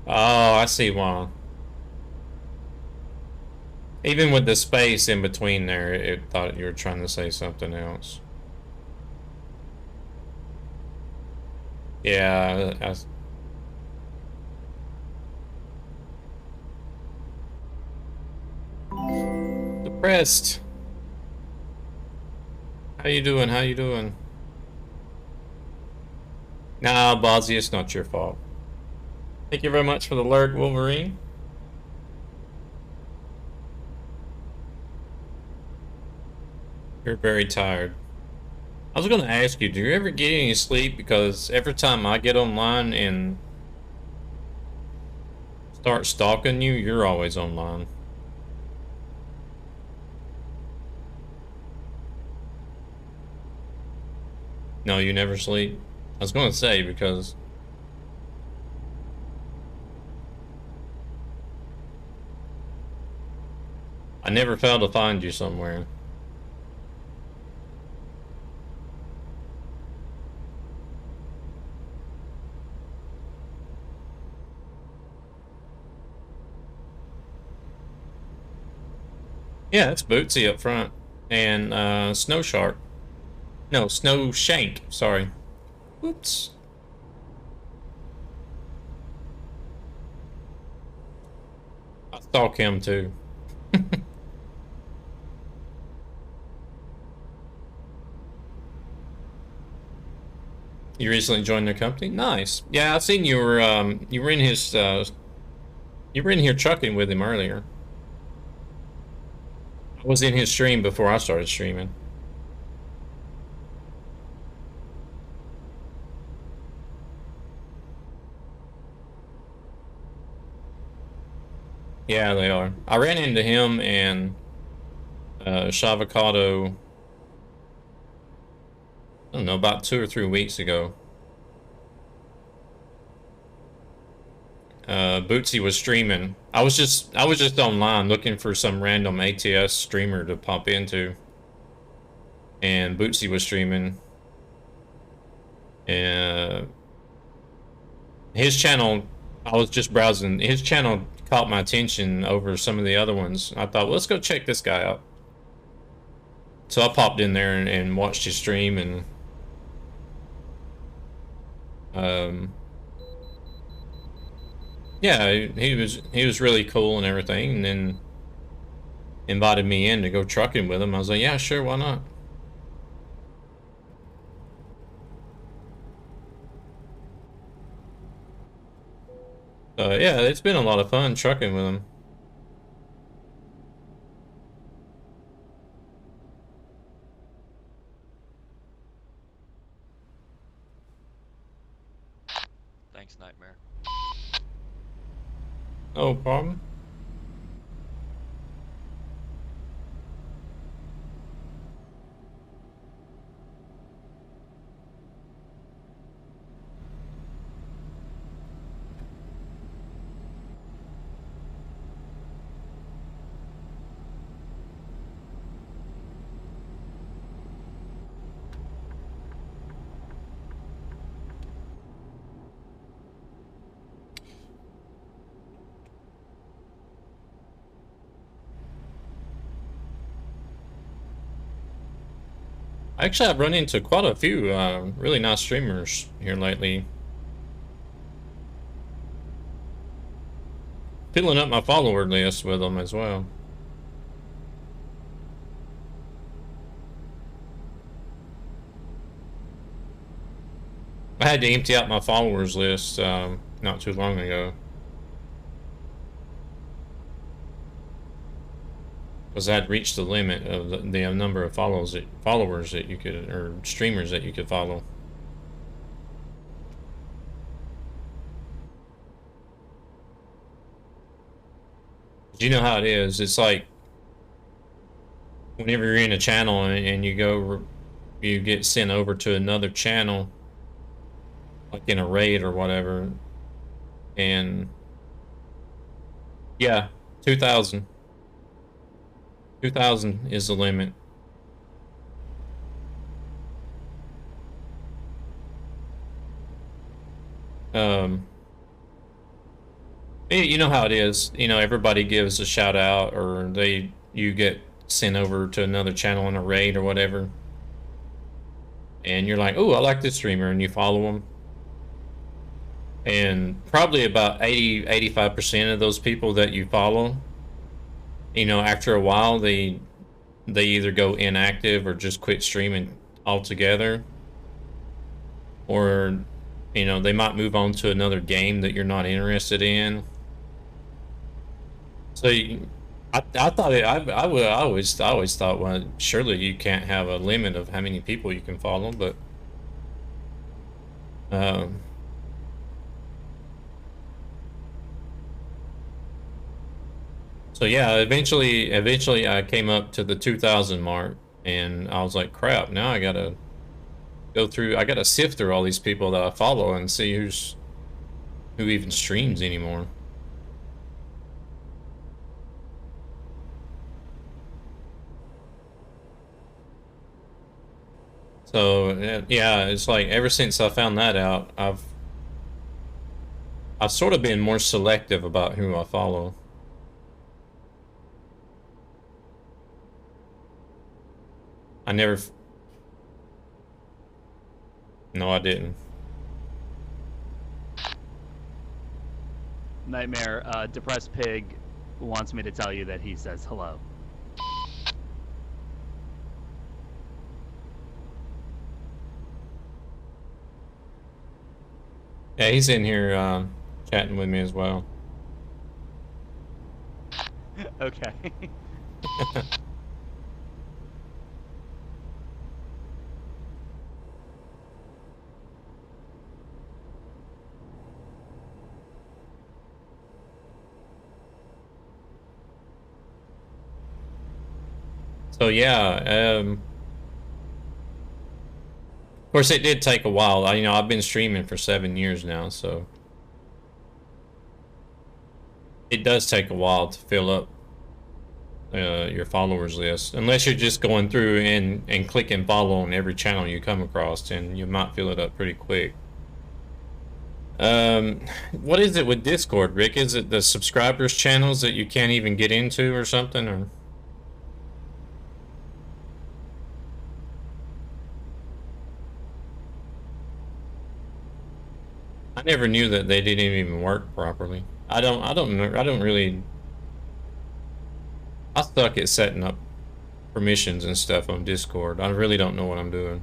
Oh, I see why. Even with the space in between there, it thought you were trying to say something else. Yeah, Rest. How you doing? How you doing? Nah, Bozzy, it's not your fault. Thank you very much for the lurk, Wolverine. You're very tired. I was gonna ask you, do you ever get any sleep? Because every time I get online and start stalking you, you're always online. No, you never sleep? I was gonna say, because I never fail to find you somewhere. Yeah, it's Bootsy up front. And Snow Shark. No, Snow Shank, sorry. Oops. I stalk him too. You recently joined their company? Nice. Yeah, I seen you were in his you were in here trucking with him earlier. I was in his stream before I started streaming. Yeah, they are. I ran into him and Shavocado, I don't know, about 2 or 3 weeks ago. Bootsy was streaming. I was just online looking for some random ATS streamer to pop into. And Bootsy was streaming. And his channel, I was just browsing. His channel caught my attention over some of the other ones. I thought, well, let's go check this guy out. So I popped in there and watched his stream, and yeah, he was really cool and everything, and then invited me in to go trucking with him. I was like, yeah, sure, why not? Yeah, it's been a lot of fun trucking with him. Thanks, Nightmare. No problem. Actually, I've run into quite a few really nice streamers here lately. Filling up my follower list with them as well. I had to empty out my followers list not too long ago. Because I had reached the limit of the number of followers that you could, or streamers that you could follow. You know how it is. It's like whenever you're in a channel and you get sent over to another channel, like in a raid or whatever, and yeah, 2,000. 2,000 is the limit. You know how it is. You know, everybody gives a shout out, or you get sent over to another channel in a raid or whatever, and you're like, oh, I like this streamer, and you follow them. And probably about 85% of those people that you follow, you know, after a while, they they either go inactive or just quit streaming altogether, or you know, they might move on to another game that you're not interested in. So I thought I always thought, well, surely you can't have a limit of how many people you can follow, but so yeah, eventually I came up to the 2,000 mark, and I was like, crap, now I gotta I gotta sift through all these people that I follow and see who even streams anymore. So yeah, it's like ever since I found that out, I've sort of been more selective about who I follow. I never. No, I didn't. Nightmare, Depressed Pig wants me to tell you that he says hello. Yeah, he's in here chatting with me as well. Okay. So yeah, of course it did take a while. You know, I've been streaming for 7 years now, so it does take a while to fill up your followers list, unless you're just going through and clicking follow on every channel you come across, and you might fill it up pretty quick. What is it with Discord, Rick? Is it the subscribers channels that you can't even get into or something, or? I never knew that they didn't even work properly. I don't really. I suck at setting up permissions and stuff on Discord. I really don't know what I'm doing.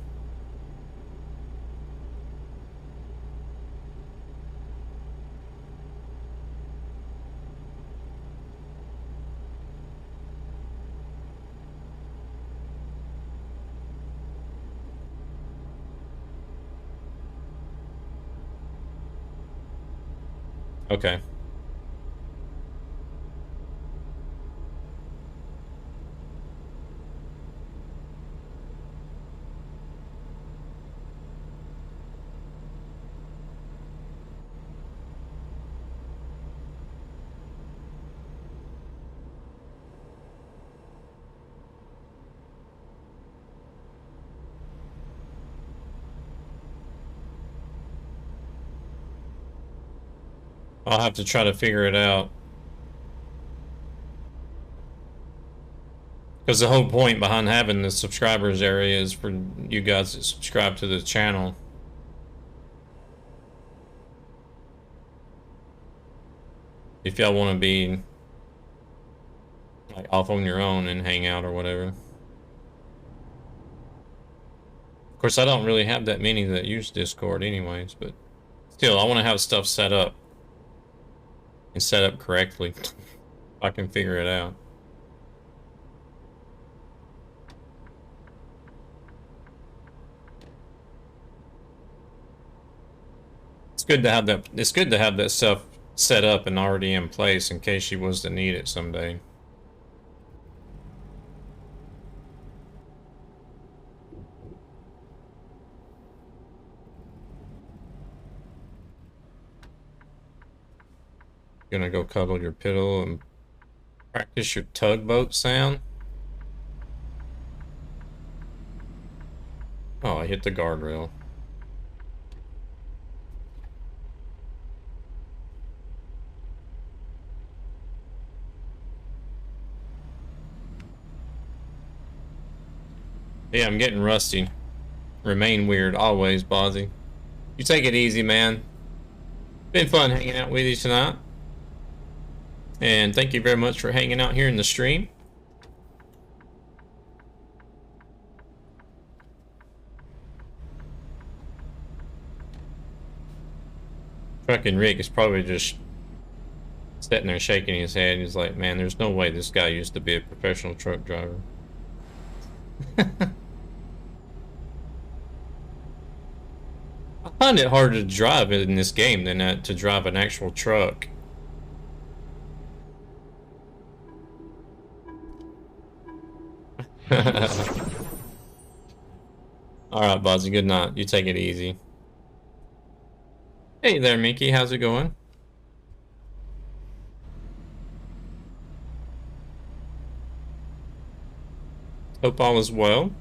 Okay. I'll have to try to figure it out. Because the whole point behind having the subscribers area is for you guys to subscribe to the channel. If y'all want to be like off on your own and hang out or whatever. Of course, I don't really have that many that use Discord anyways, but still, I want to have stuff set up. And set up correctly. If I can figure it out. It's good to have that. It's good to have that stuff set up and already in place in case she was to need it someday. Gonna go cuddle your pillow and practice your tugboat sound. Oh, I hit the guardrail. Yeah, I'm getting rusty. Remain weird always, Bozzy. You take it easy, man. Been fun hanging out with you tonight. And thank you very much for hanging out here in the stream. Trucking Rick is probably just sitting there shaking his head. He's like, man, there's no way this guy used to be a professional truck driver. I find it harder to drive in this game than to drive an actual truck. Alright, Bozzy, good night. You take it easy. Hey there, Mickey. How's it going? Hope all is well.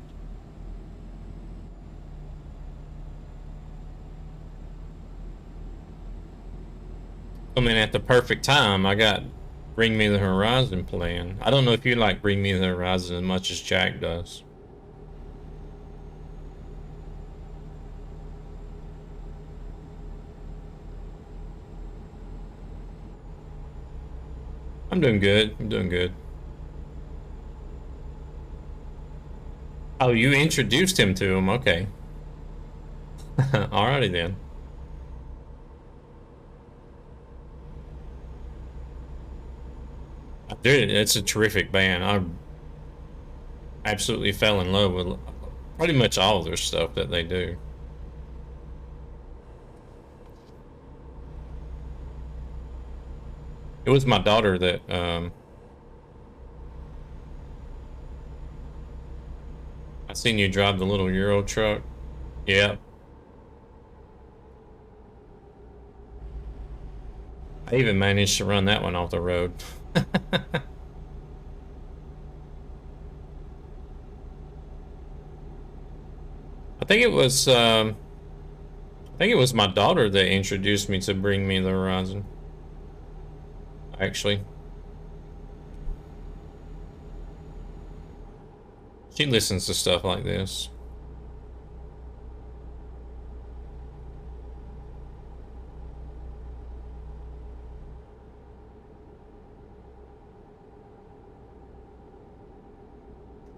Coming at the perfect time. I got Bring Me the Horizon playing. I don't know if you like Bring Me the Horizon as much as Jack does. I'm doing good. I'm doing good. Oh, you introduced him to him. Okay. Alrighty then. Dude, it's a terrific band. I absolutely fell in love with pretty much all of their stuff that they do. It was my daughter that I seen you drive the little Euro truck. Yeah. I even managed to run that one off the road. I think it was my daughter that introduced me to Bring Me the Horizon. Actually. She listens to stuff like this.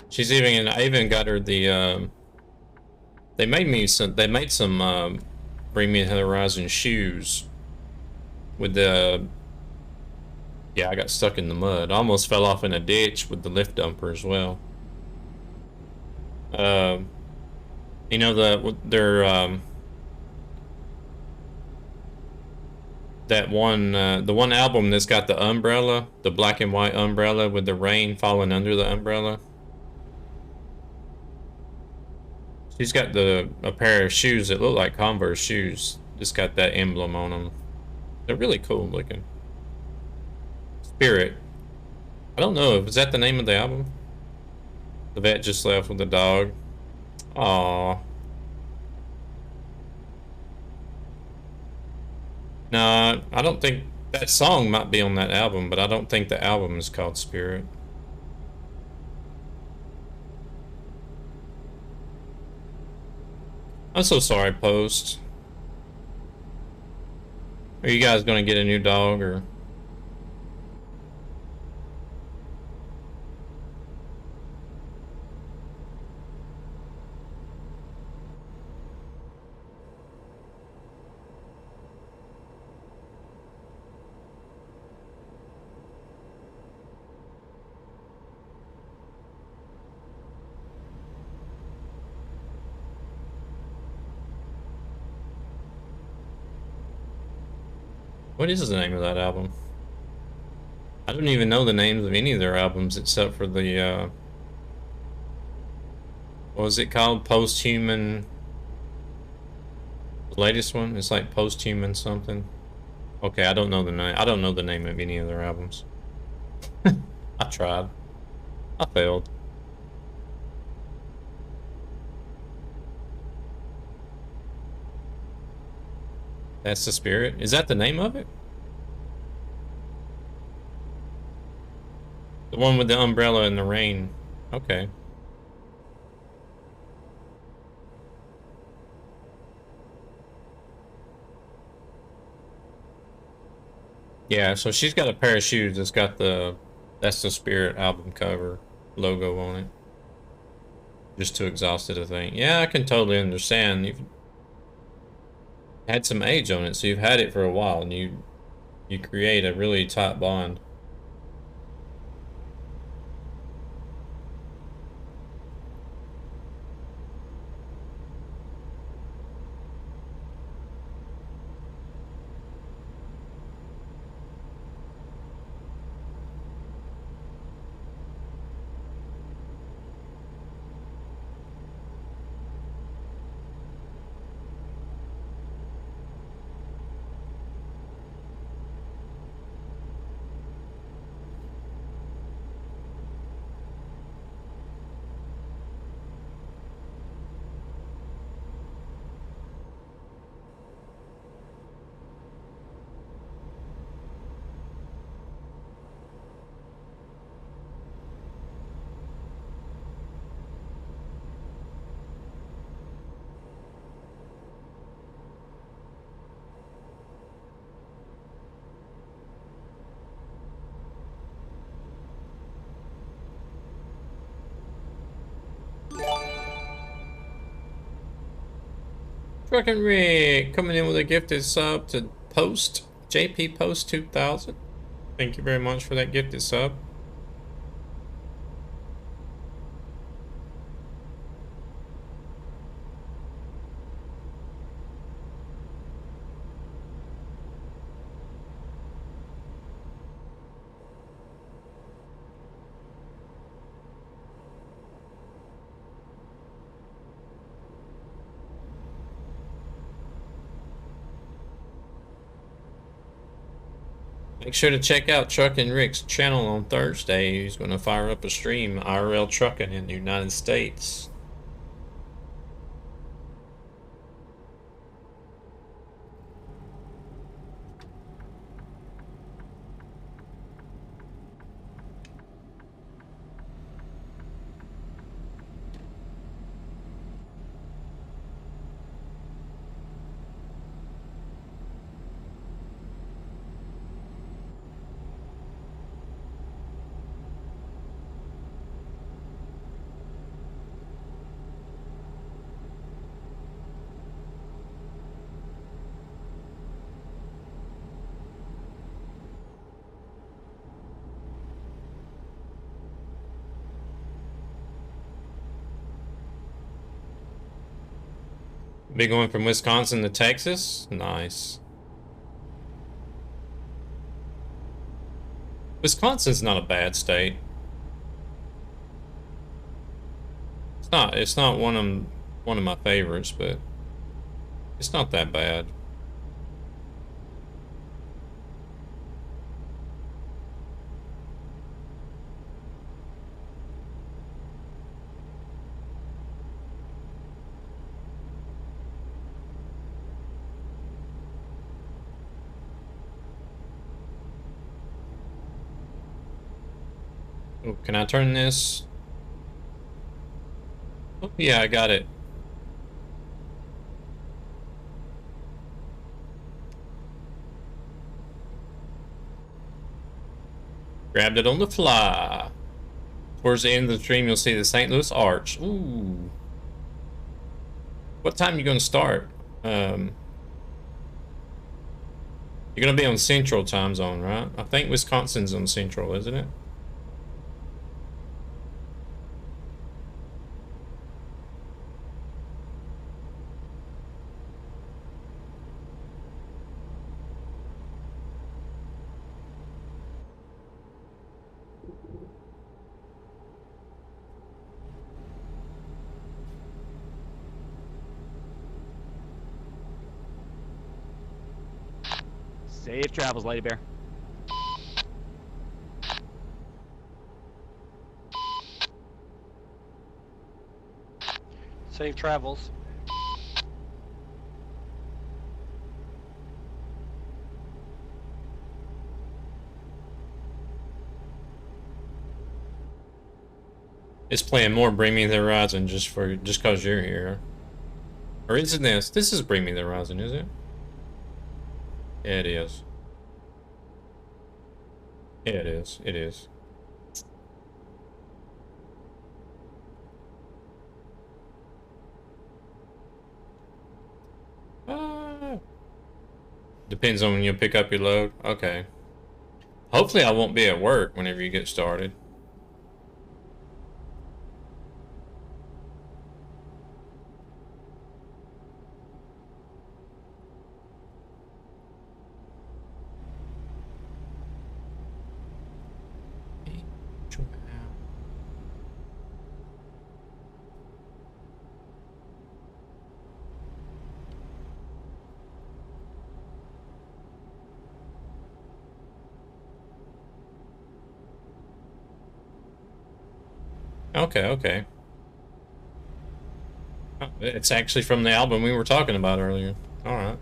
She's even, I even got her the, they made some, Bring Me the Horizon shoes with the, yeah, I got stuck in the mud. I almost fell off in a ditch with the lift dumper as well. You know, that one, the one album that's got the umbrella, the black and white umbrella with the rain falling under the umbrella. She's got a pair of shoes that look like Converse shoes. Just got that emblem on them. They're really cool looking. Spirit. I don't know. Is that the name of the album? The vet just left with the dog. Aww. No, I don't think that song might be on that album, but I don't think the album is called Spirit. I'm so sorry, Post. Are you guys gonna get a new dog or? What is the name of that album? I don't even know the names of any of their albums except for the, what was it called? Post-Human... The latest one? It's like Post-Human something. Okay, I don't know the name. I don't know the name of any of their albums. I tried. I failed. That's the Spirit? Is that the name of it? The one with the umbrella in the rain. Okay. Yeah, so she's got a pair of shoes that's got that's the Spirit album cover logo on it. Just too exhausted, I think. Yeah, I can totally understand. had some age on it, so you've had it for a while, and you create a really tight bond. Trucking Rick coming in with a gifted sub to Post JP Post 2000. Thank you very much for that gifted sub. Make sure to check out Truckin' Rick's channel on Thursday. He's going to fire up a stream, IRL trucking in the United States. Big one from Wisconsin to Texas. Nice. Wisconsin's not a bad state. It's not one of my favorites, but it's not that bad. Oh, can I turn this? Oh, yeah, I got it. Grabbed it on the fly. Towards the end of the stream, you'll see the St. Louis Arch. Ooh. What time are you going to start? You're going to be on Central Time Zone, right? I think Wisconsin's on Central, isn't it? Safe travels, Lady Bear. Safe travels. It's playing more Bring Me the Horizon just cause you're here. Or isn't this? This is Bring Me the Horizon, is it? Yeah, it is. Yeah, it is. It is. Depends on when you pick up your load. Okay. Hopefully I won't be at work whenever you get started. Okay, okay. Oh, it's actually from the album we were talking about earlier. Alright.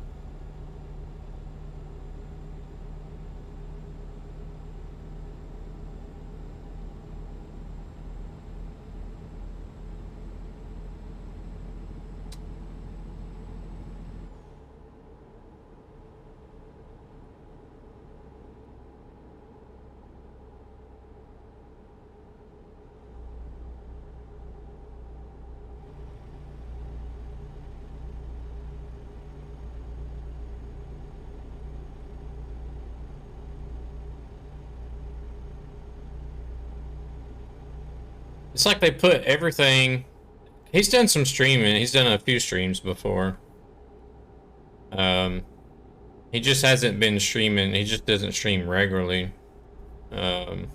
It's like they put everything... He's done some streaming. He's done a few streams before. He just hasn't been streaming. He just doesn't stream regularly. But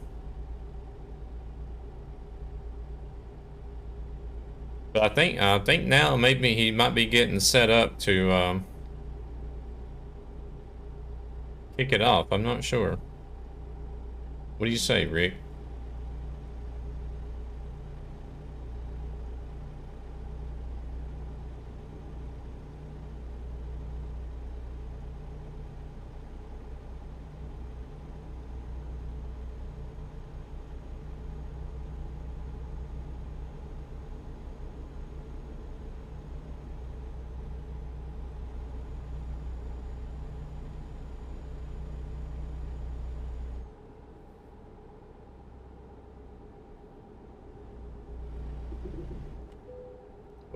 I think now maybe he might be getting set up to kick it off. I'm not sure. What do you say, Rick?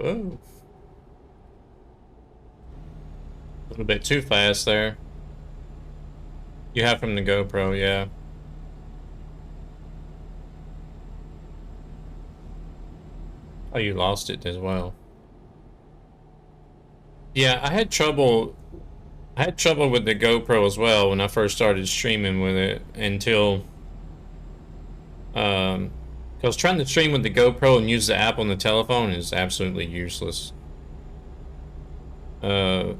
Whoa. A little bit too fast there. You have from the GoPro, yeah. Oh, you lost it as well. Yeah, I had trouble with the GoPro as well when I first started streaming with it until because trying to stream with the GoPro and use the app on the telephone is absolutely useless. When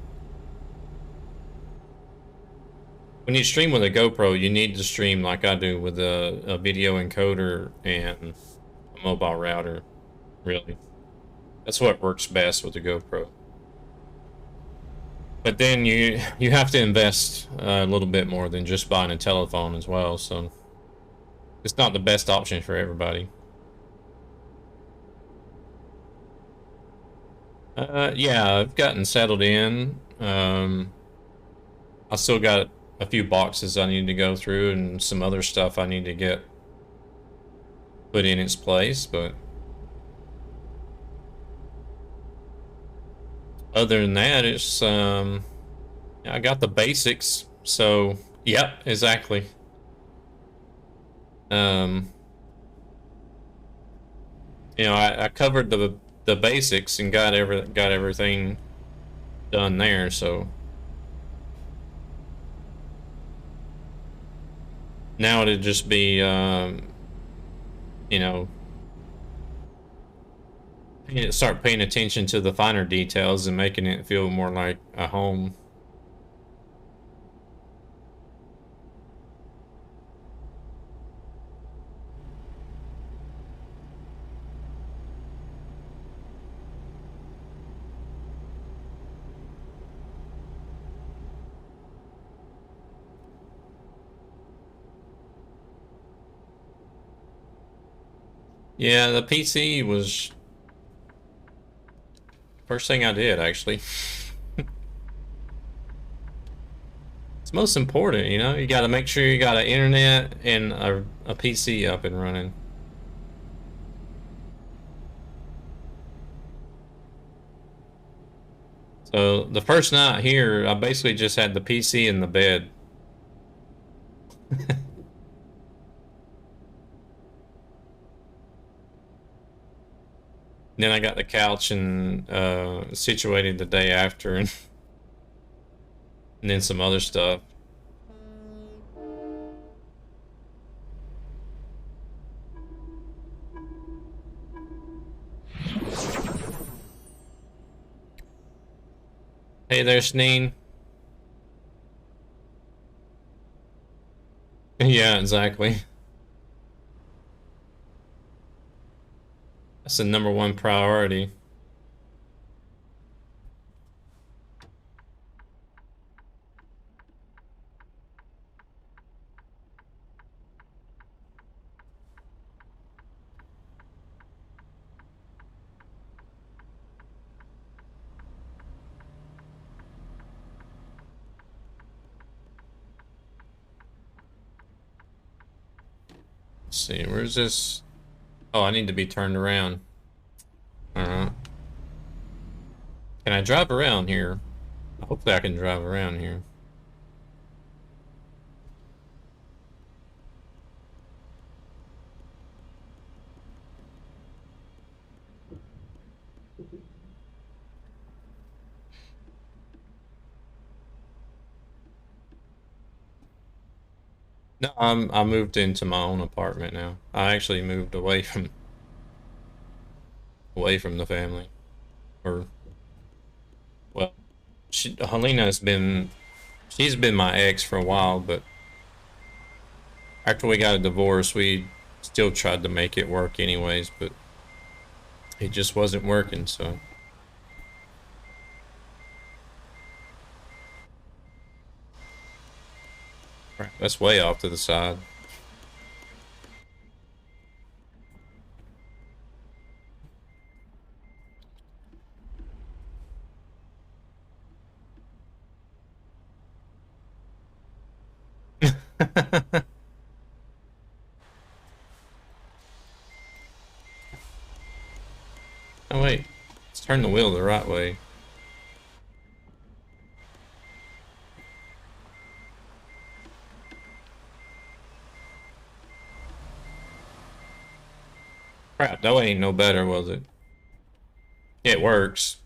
you stream with a GoPro, you need to stream like I do with a video encoder and a mobile router, really. That's what works best with the GoPro. But then you have to invest a little bit more than just buying a telephone as well, so it's not the best option for everybody. Yeah, I've gotten settled in. I still got a few boxes I need to go through and some other stuff I need to get put in its place, but other than that, it's I got the basics, so yep, exactly. You know, I covered the basics and got everything done there, so now it'd just be you know, start paying attention to the finer details and making it feel more like a home. Yeah, the PC was first thing I did, actually. It's most important, you know? You gotta make sure you got an internet and a PC up and running. So the first night here, I basically just had the PC in the bed. Then I got the couch and situated the day after, and then some other stuff. Hey there, Sneen. Yeah, exactly. That's the #1 priority. Let's see, where's this? Oh, I need to be turned around. Alright. Can I drive around here? Hopefully I can drive around here. No, I moved into my own apartment now. I actually moved away from the family. Or well, Helena's been she's been my ex for a while, but after we got a divorce, we still tried to make it work anyways, but it just wasn't working, so. Right, that's way off to the side. Oh wait, let's turn the wheel the right way. Crap, that way ain't no better, was it? It works.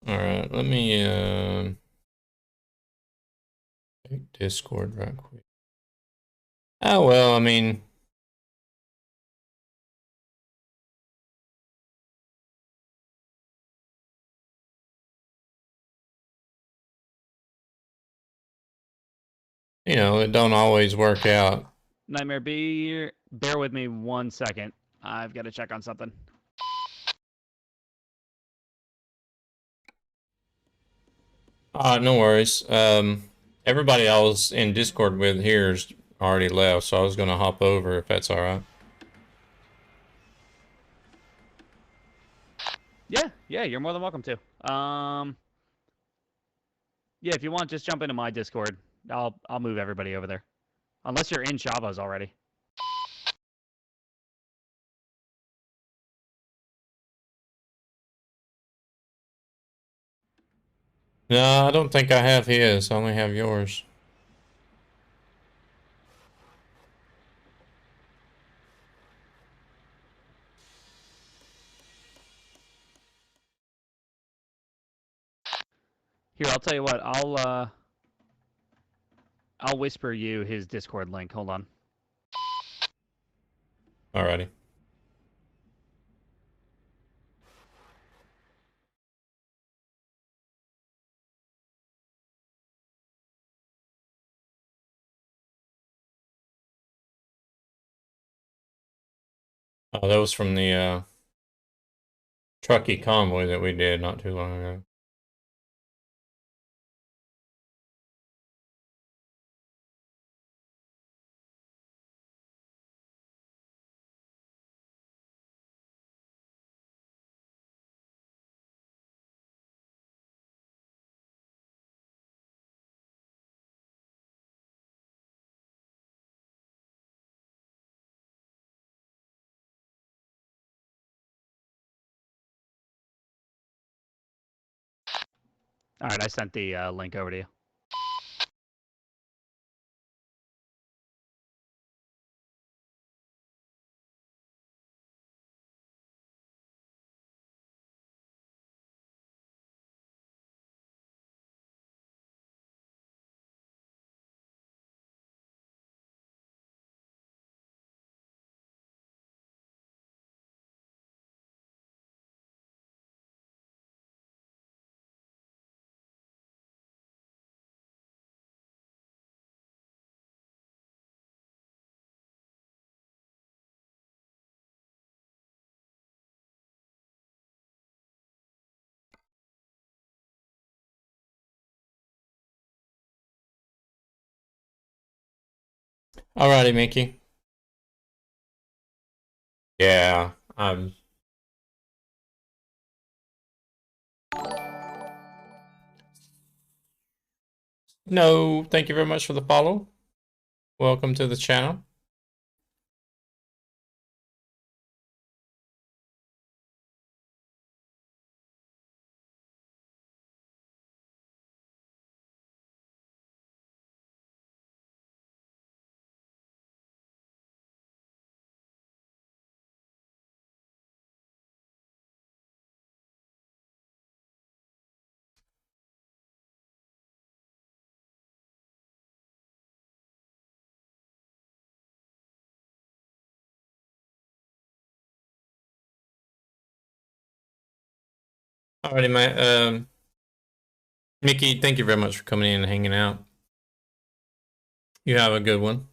Alright, let me check Discord right quick. Oh well, I mean, you know, it don't always work out. Nightmare, bear with me 1 second. I've got to check on something. No worries. Everybody I was in Discord with here's already left, so I was gonna hop over if that's alright. Yeah, you're more than welcome to. Yeah, if you want, just jump into my Discord. I'll move everybody over there. Unless you're in Shava's already. No, I don't think I have his. I only have yours. Here, I'll tell you what. I'll whisper you his Discord link. Hold on. Alrighty. Oh, that was from the Trucky convoy that we did not too long ago. All right, I sent the link over to you. Alrighty, Mickey. Yeah, no, thank you very much for the follow. Welcome to the channel. Alrighty, Mickey, thank you very much for coming in and hanging out. You have a good one.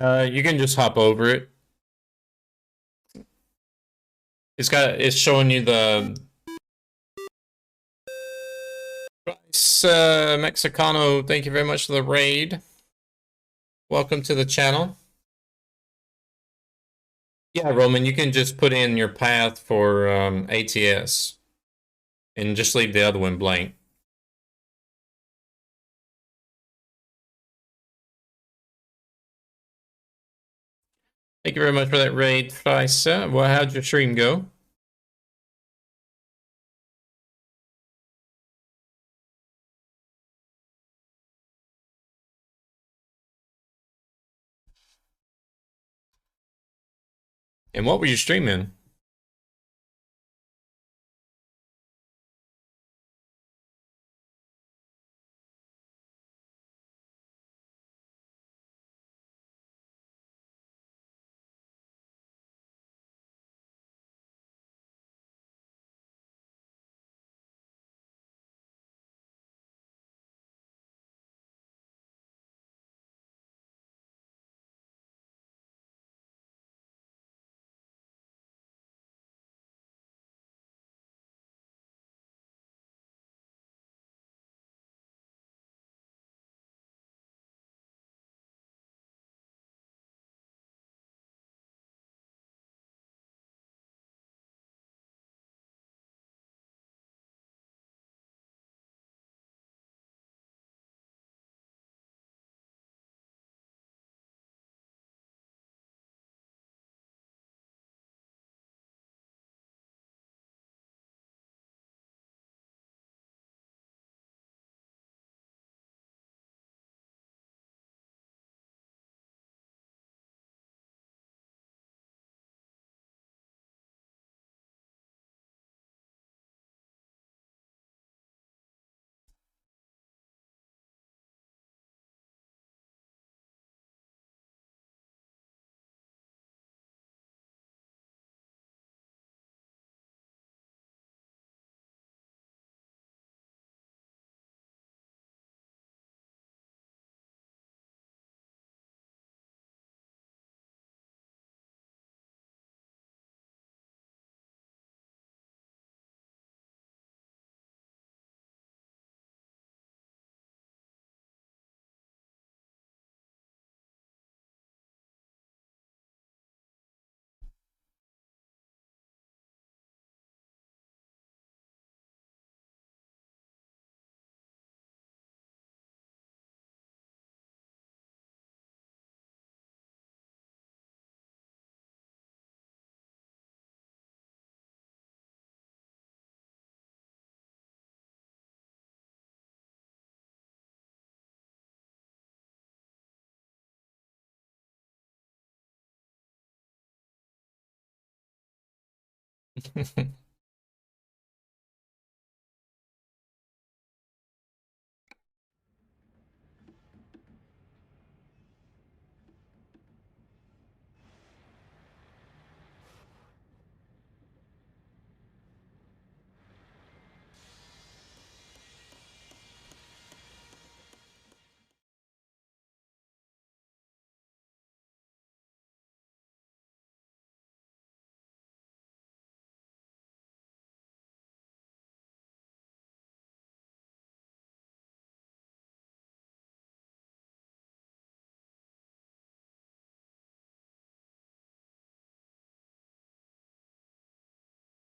You can just hop over it. It's showing you the price. Mexicano, thank you very much for the raid. Welcome to the channel. Yeah, Roman, you can just put in your path for ATS and just leave the other one blank. Thank you very much for that raid, Price. Well, how'd your stream go? And what were you streaming?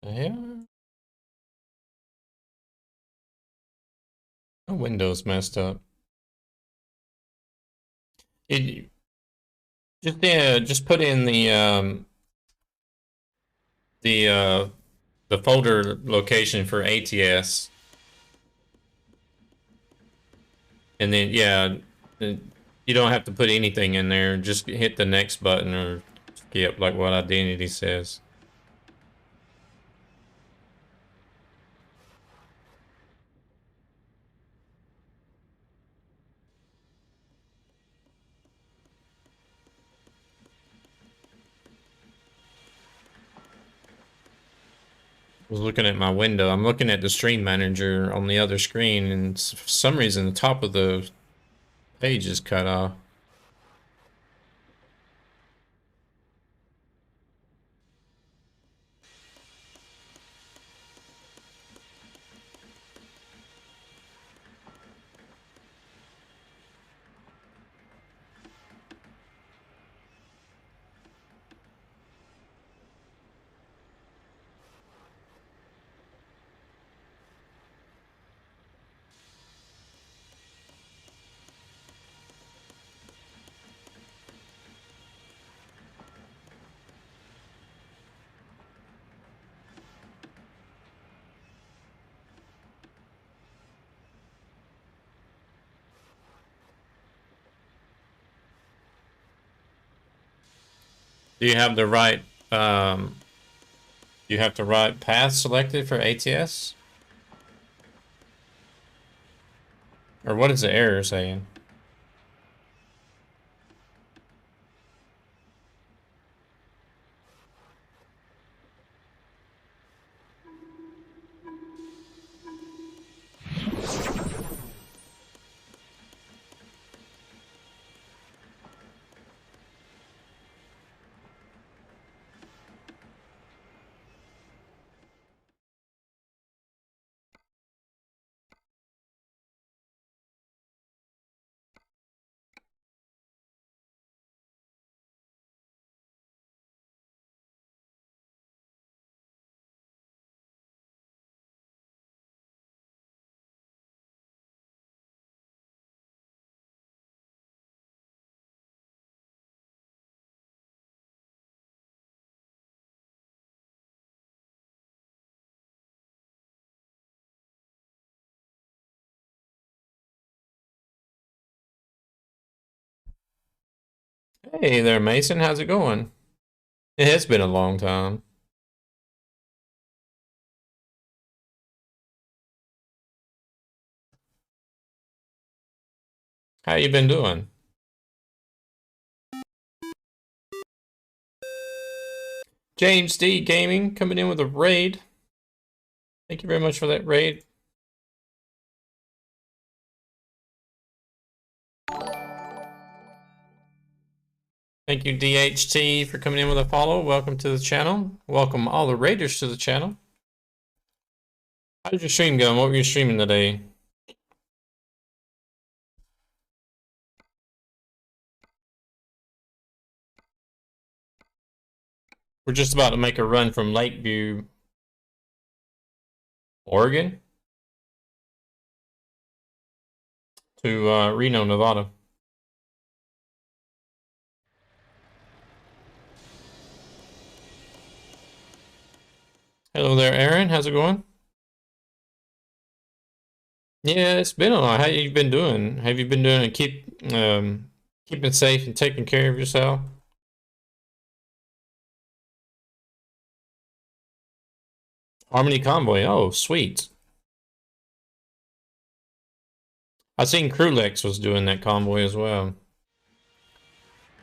Yeah. The window's messed up. It just put in the folder location for ATS, and then yeah, you don't have to put anything in there. Just hit the next button or skip, like what identity says. Was looking at my window. I'm looking at the stream manager on the other screen, and for some reason the top of the page is cut off. Do you have the right you have the right path selected for ATS? Or what is the error saying? Hey there, Mason. How's it going? It has been a long time. How you been doing? James D Gaming coming in with a raid. Thank you very much for that raid. Thank you, DHT, for coming in with a follow. Welcome to the channel. Welcome all the raiders to the channel. How's your stream going? What were you streaming today? We're just about to make a run from Lakeview, Oregon, to Reno, Nevada. Hello there, Aaron. How's it going? Yeah, it's been a while. How you been doing? Have you been doing keeping safe and taking care of yourself? Harmony Convoy. Oh, sweet. I seen Krulix was doing that convoy as well.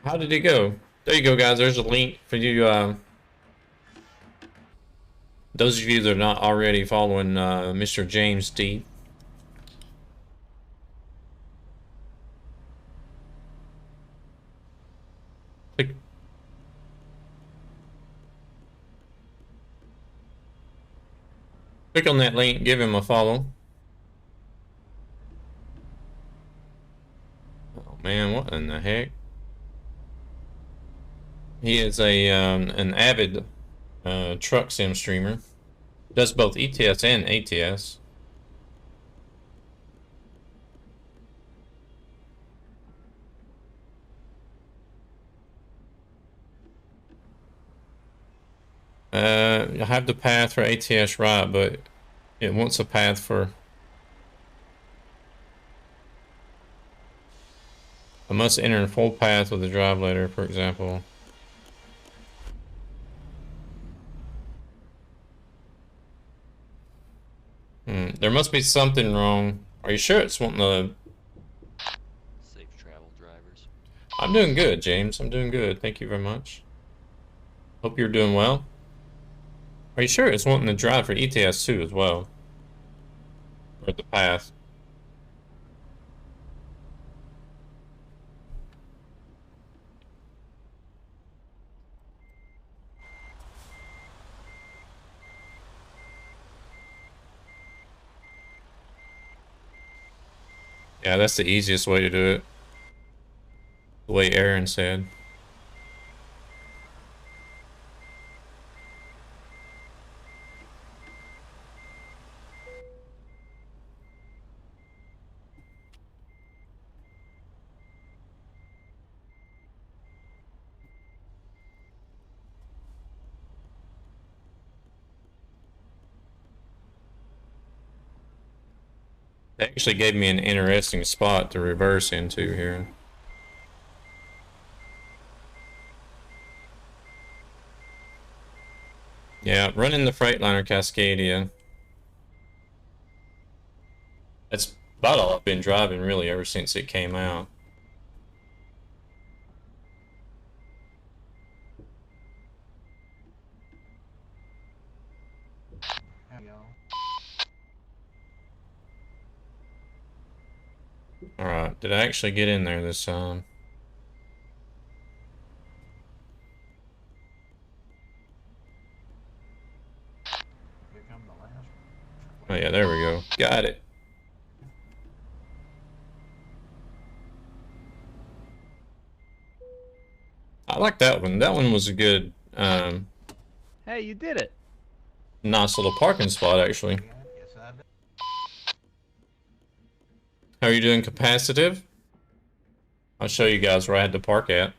How did it go? There you go, guys. There's a link for you. Those of you that are not already following Mr. James D. Click. Click on that link. Give him a follow. Oh man, what in the heck? He is a an avid truck sim streamer. Does both ETS and ATS. I have the path for ATS right, but it wants a path for. I must enter a full path with the drive letter, for example. There must be something wrong. Are you sure it's wanting to... Safe travel, drivers. I'm doing good, James. I'm doing good. Thank you very much. Hope you're doing well. Are you sure it's wanting to drive for ETS 2 as well? Or the path? Yeah, that's the easiest way to do it. The way Aaron said. They actually gave me an interesting spot to reverse into here. Yeah, running the Freightliner Cascadia. That's about all I've been driving really ever since it came out. Hey, y'all. Alright, did I actually get in there this time? Here come the last one. Oh yeah, there we go. Got it. I like that one. That one was a good, Hey, you did it. nice little parking spot, actually. Yeah, yes, I did. How are you doing, capacitive? I'll show you guys where I had to park at.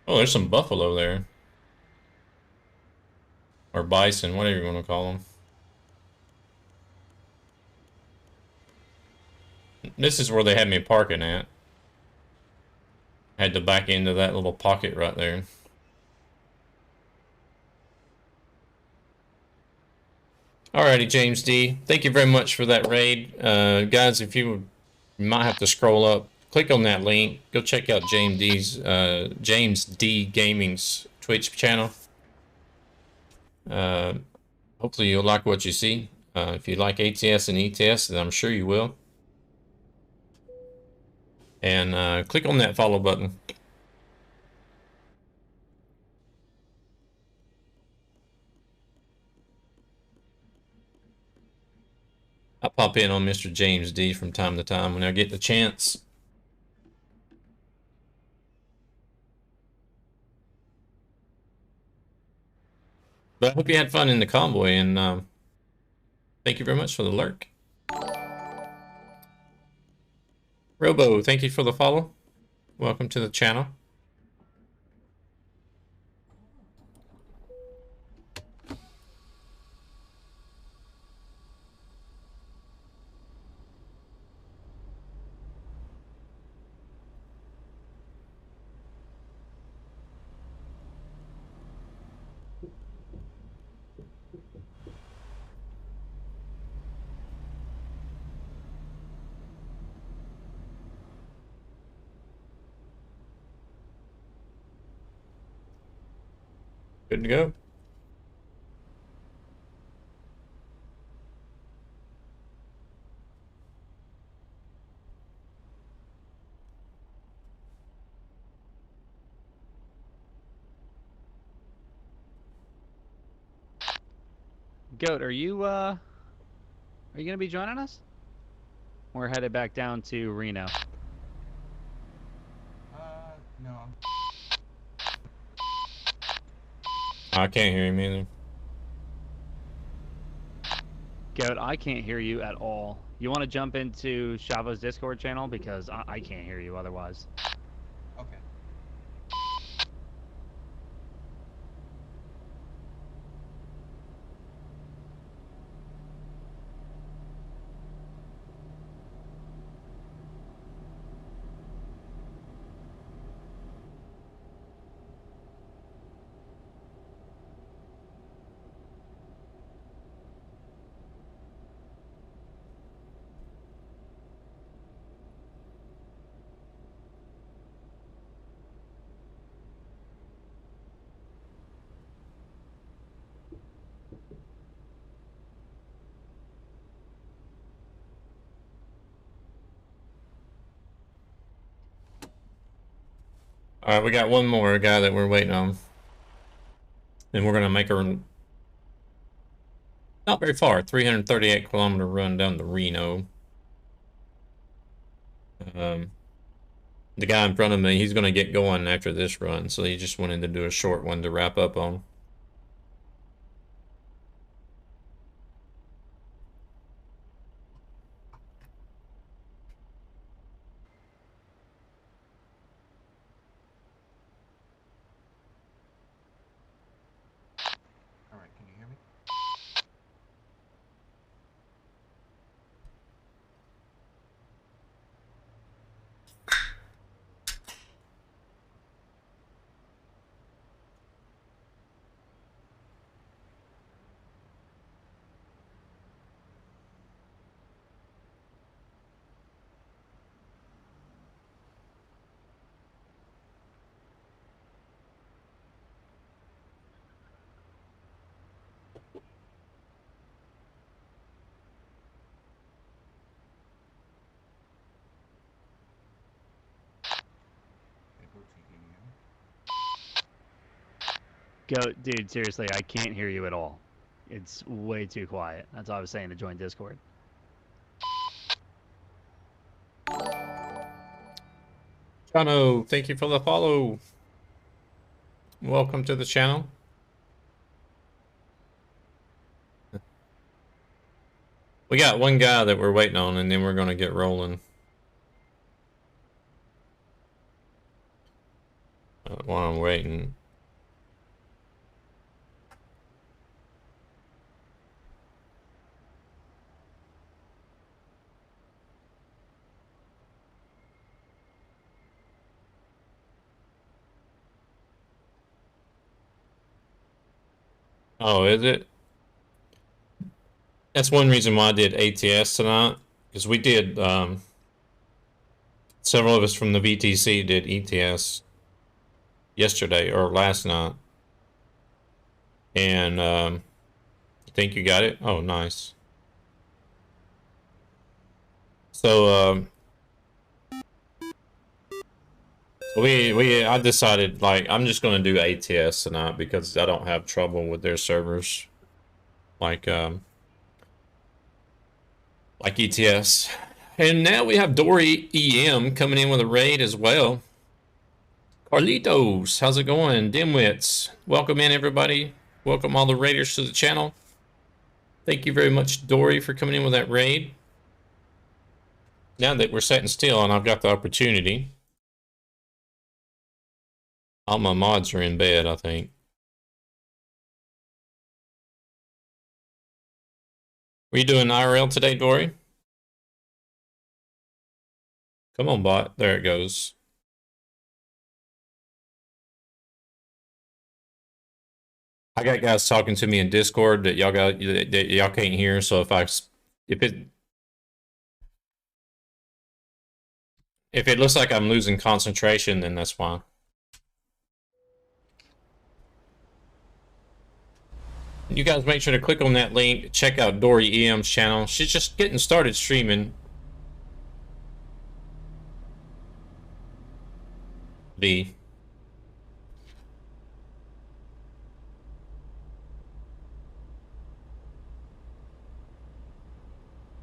Oh, there's some buffalo there. Or bison, whatever you want to call them. This is where they had me parking at. Had to back into that little pocket right there. Alrighty, James D. Thank you very much for that raid. Guys, if you might have to scroll up, click on that link. Go check out James D Gaming's Twitch channel. Hopefully you'll like what you see. If you like ATS and ETS, then I'm sure you will. And click on that follow button. I pop in on Mr. James D from time to time when I get the chance. But I hope you had fun in the convoy, and thank you very much for the lurk. Robo, thank you for the follow. Welcome to the channel. Good to go. Goat, are you gonna be joining us? We're headed back down to Reno. No, I'm I can't hear him either. Goat, I can't hear you at all. You want to jump into Shavo's Discord channel because I can't hear you otherwise. okay. All right, we got one more guy that we're waiting on. And we're going to make a not very far, 338-kilometer run down to Reno. The guy in front of me, he's going to get going after this run, so he just wanted to do a short one to wrap up on. All right, can you hear me? Hey, Bootsy, can you hear me? Goat, dude, seriously, I can't hear you at all. It's way too quiet. That's why I was saying to join Discord. Chano, thank you for the follow. Welcome to the channel. We got one guy that we're waiting on, and then we're going to get rolling. While I'm waiting. Oh, is it? That's one reason why I did ATS tonight, because we did, several of us from the VTC did ETS yesterday or last night. And, I think you got it? Oh, nice. So, I decided, like, I'm just going to do ATS tonight because I don't have trouble with their servers. Like ETS. And now we have Dory EM coming in with a raid as well. Carlitos, how's it going? Dimwits, welcome in everybody. Welcome all the raiders to the channel. Thank you very much, Dory, for coming in with that raid. Now that we're sitting still and I've got the opportunity. All my mods are in bed, I think. Were you doing IRL today, Dory? Come on, bot. There it goes. I got guys talking to me in Discord that y'all can't hear. So if it looks like I'm losing concentration, then that's why. You guys make sure to click on that link. Check out Dory EM's channel. She's just getting started streaming. V.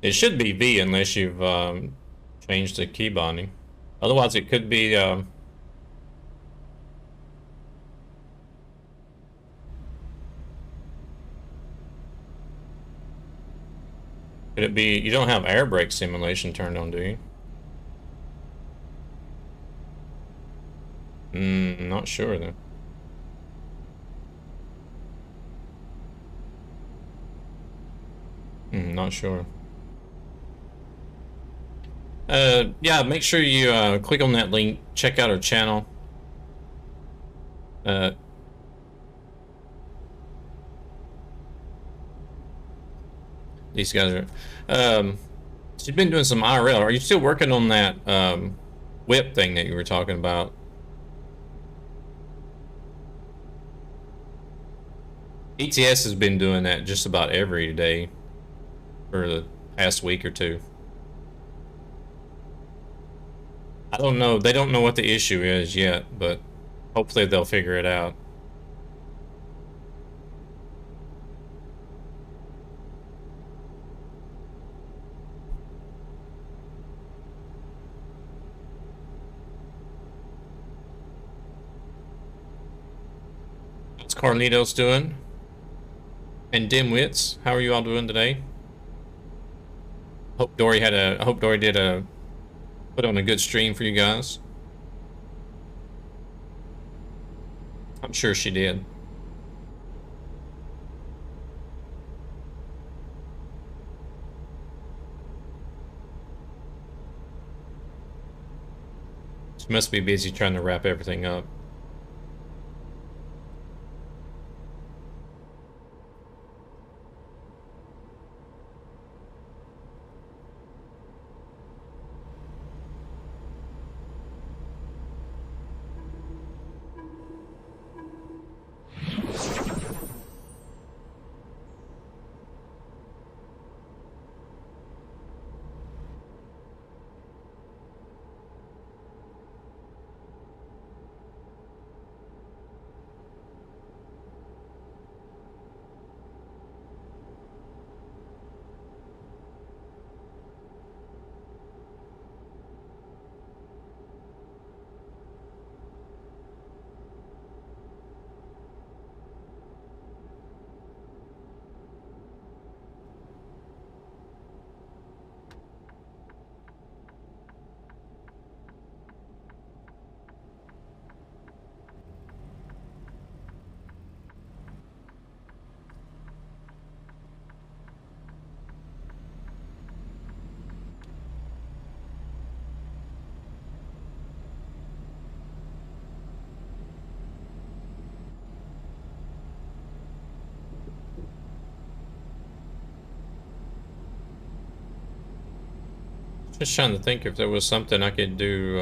It should be V unless you've changed the key binding. Otherwise, it could be. Could it be? You don't have air brake simulation turned on, do you? Not sure then. Not sure. Yeah, make sure you click on that link. Check out our channel. These guys are. She's been doing some IRL. Are you still working on that whip thing that you were talking about? ETS has been doing that just about every day for the past week or two. I don't know. They don't know what the issue is yet, but hopefully they'll figure it out. What's Carlitos doing? And Dimwits, how are you all doing today? Hope Dory did put on a good stream for you guys. I'm sure she did. She must be busy trying to wrap everything up. Just trying to think if there was something I could do.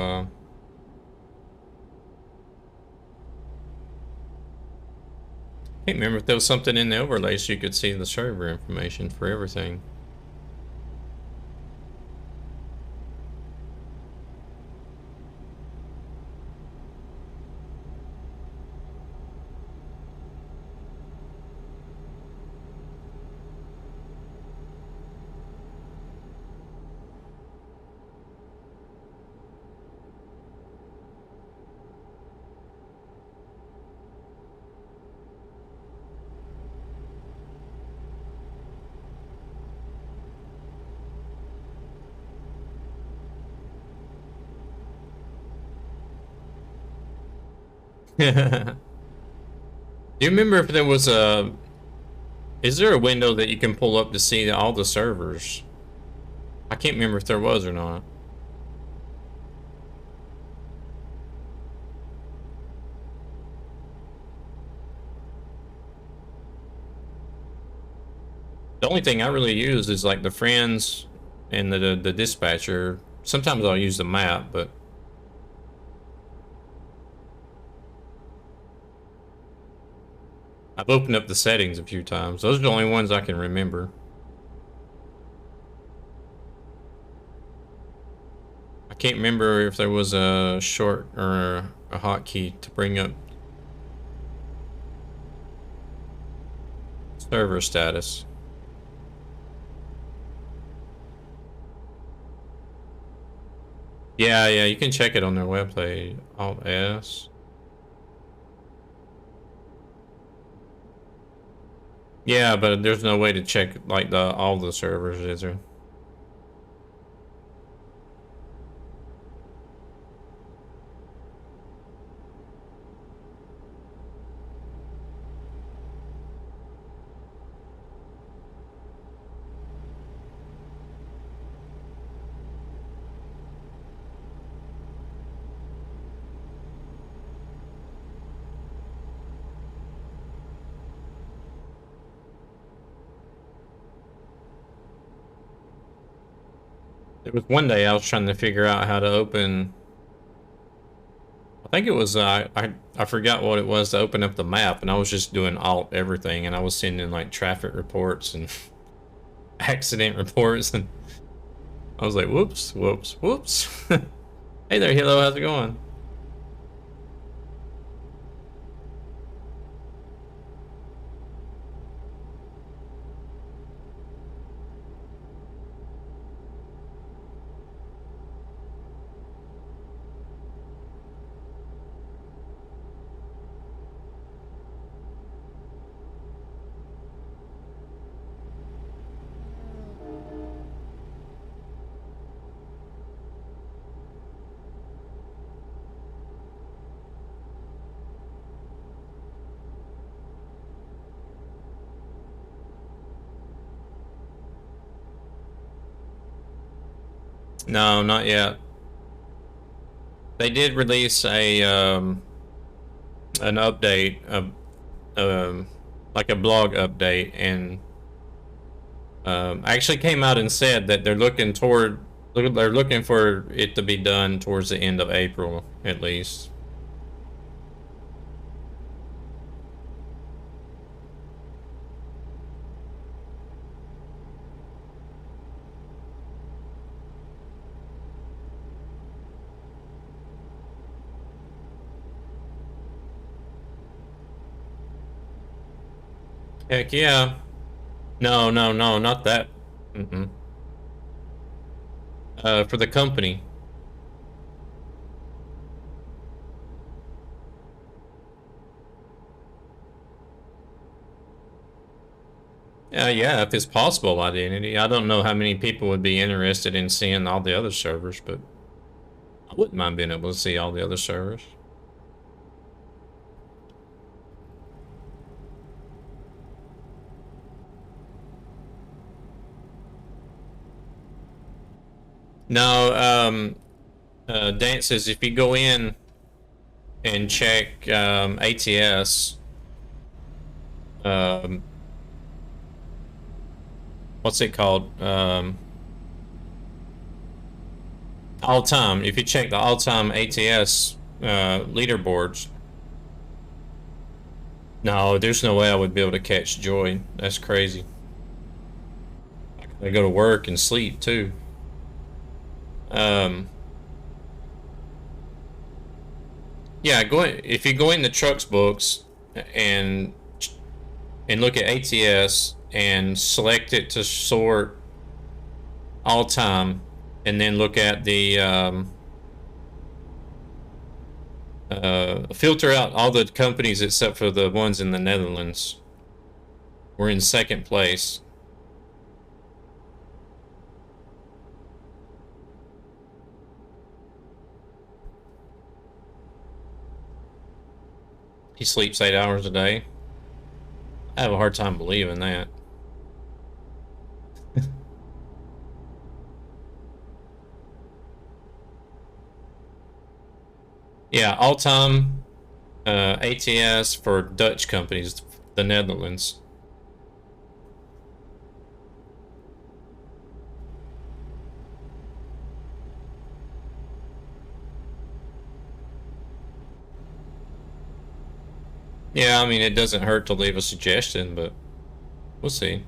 Can't remember if there was something in the overlay so you could see the server information for everything. Do you remember if there was a... Is there a window that you can pull up to see all the servers? I can't remember if there was or not. The only thing I really use is like the friends and the dispatcher. Sometimes I'll use the map, but I've opened up the settings a few times. Those are the only ones I can remember. I can't remember if there was a short or a hotkey to bring up server status. Yeah, you can check it on their webpage. Alt S. Yeah, but there's no way to check like all the servers, is there? There was one day I was trying to figure out how to open. I think it was I forgot what it was to open up the map, and I was just doing alt everything, and I was sending like traffic reports and accident reports, and I was like, whoops. Hey there, hello, how's it going? No, not yet. They did release a an update, like a blog update, and actually came out and said that they're looking for it to be done towards the end of April at least. Heck yeah. No, not that. For the company. Yeah, if it's possible identity. I don't know how many people would be interested in seeing all the other servers, but I wouldn't mind being able to see all the other servers. No, Dan says if you go in and check ATS, what's it called? All time. If you check the all time ATS leaderboards, no, there's no way I would be able to catch Joy. That's crazy. I go to work and sleep too. Yeah, if you go in the trucks books and look at ATS and select it to sort all time, and then look at the filter out all the companies except for the ones in the Netherlands. We're in second place. He sleeps 8 hours a day. I have a hard time believing that. Yeah, all-time ATS for Dutch companies, the Netherlands. Yeah, I mean, it doesn't hurt to leave a suggestion, but we'll see.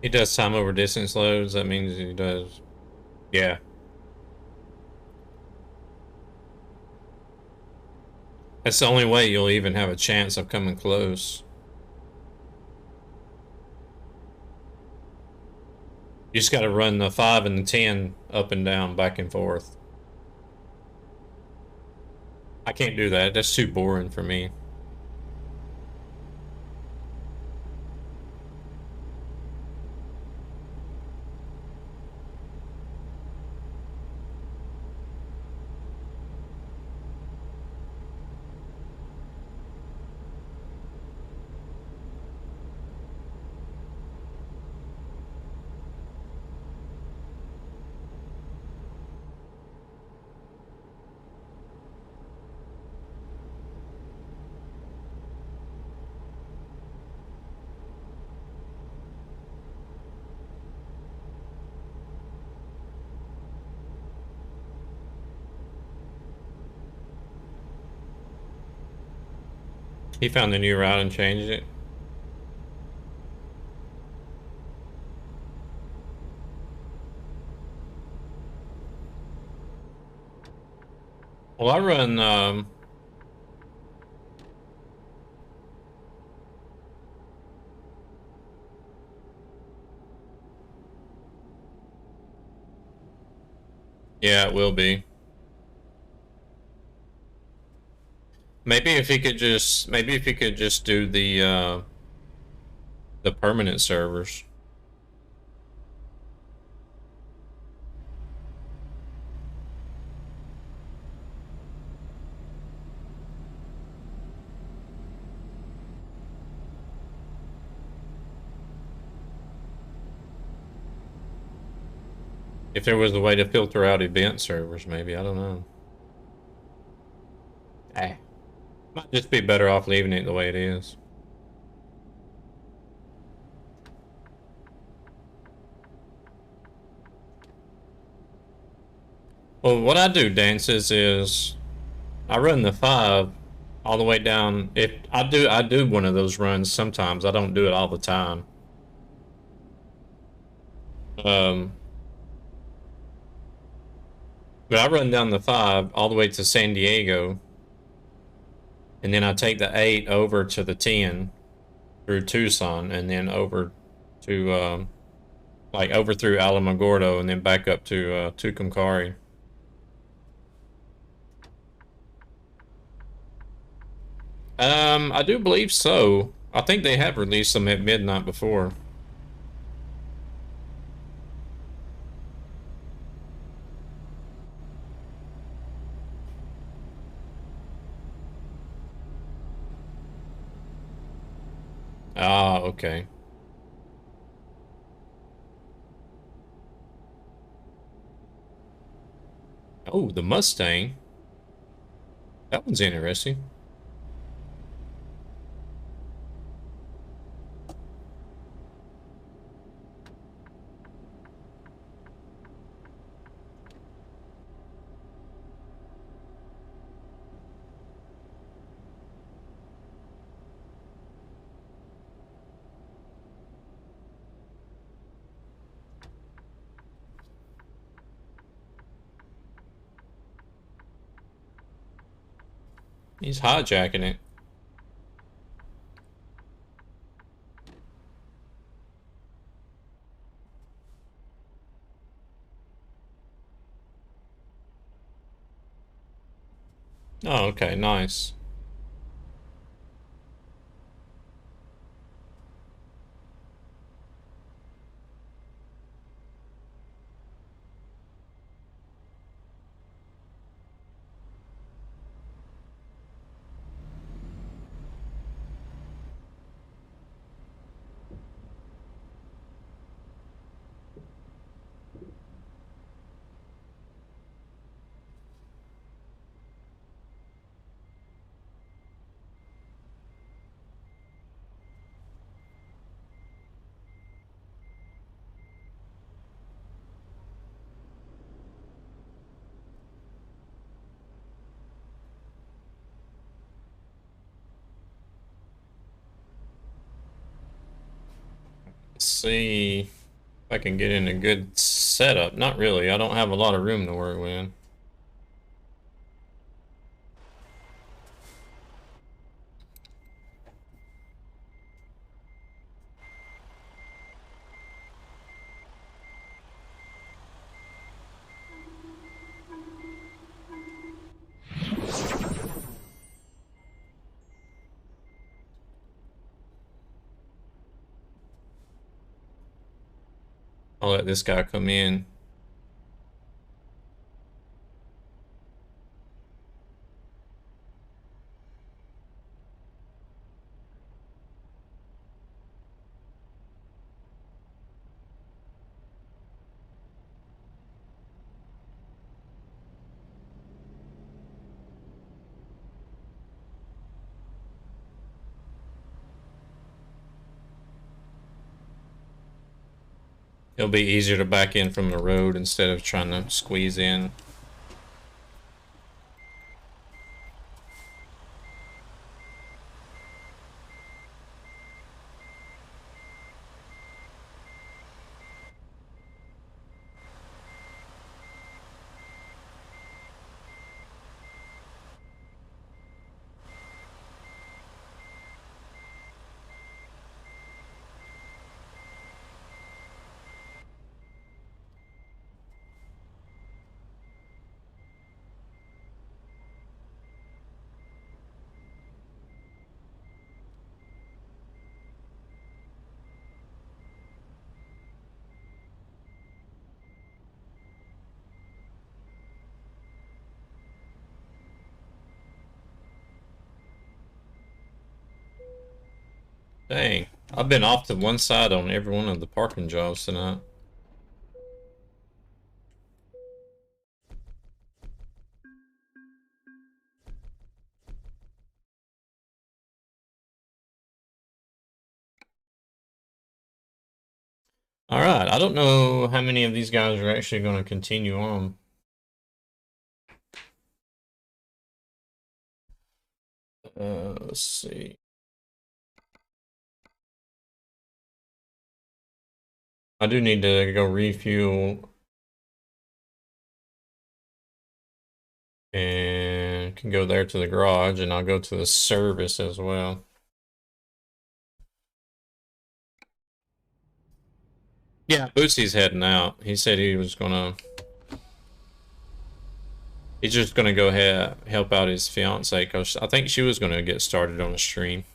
He does time over distance loads. That means he does. Yeah. That's the only way you'll even have a chance of coming close. You just got to run the 5 and the 10 up and down, back and forth. I can't do that. That's too boring for me. He found the new route and changed it. Well, I run, yeah, it will be. Maybe if he could just, do the permanent servers. If there was a way to filter out event servers, maybe, I don't know. Might just be better off leaving it the way it is. Well, what I do, Dances, is I run the 5 all the way down. If I do one of those runs sometimes. I don't do it all the time. But I run down the 5 all the way to San Diego, and then I take the 8 over to the 10 through Tucson, and then over to like over through Alamogordo, and then back up to Tucumcari. I do believe so. I think they have released them at midnight before. Ah, okay. Oh, the Mustang. That one's interesting. He's hijacking it. Oh, okay, nice. Let's see if I can get in a good setup. Not really. I don't have a lot of room to work with. I'll let this guy come in. It'll be easier to back in from the road instead of trying to squeeze in. Dang, I've been off to one side on every one of the parking jobs tonight. Alright, I don't know how many of these guys are actually going to continue on. Let's see. I do need to go refuel. And can go there to the garage, and I'll go to the service as well. Yeah, Boosie's heading out. He said he was gonna... He's just gonna go ahead help out his fiance, because I think she was gonna get started on the stream.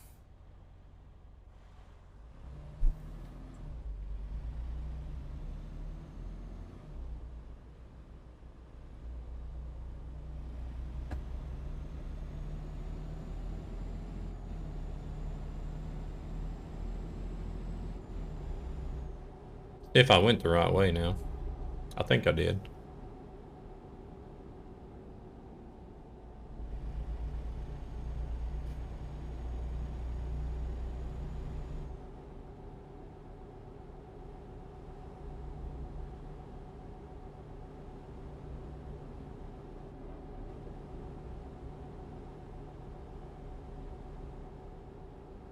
If I went the right way now. I think I did.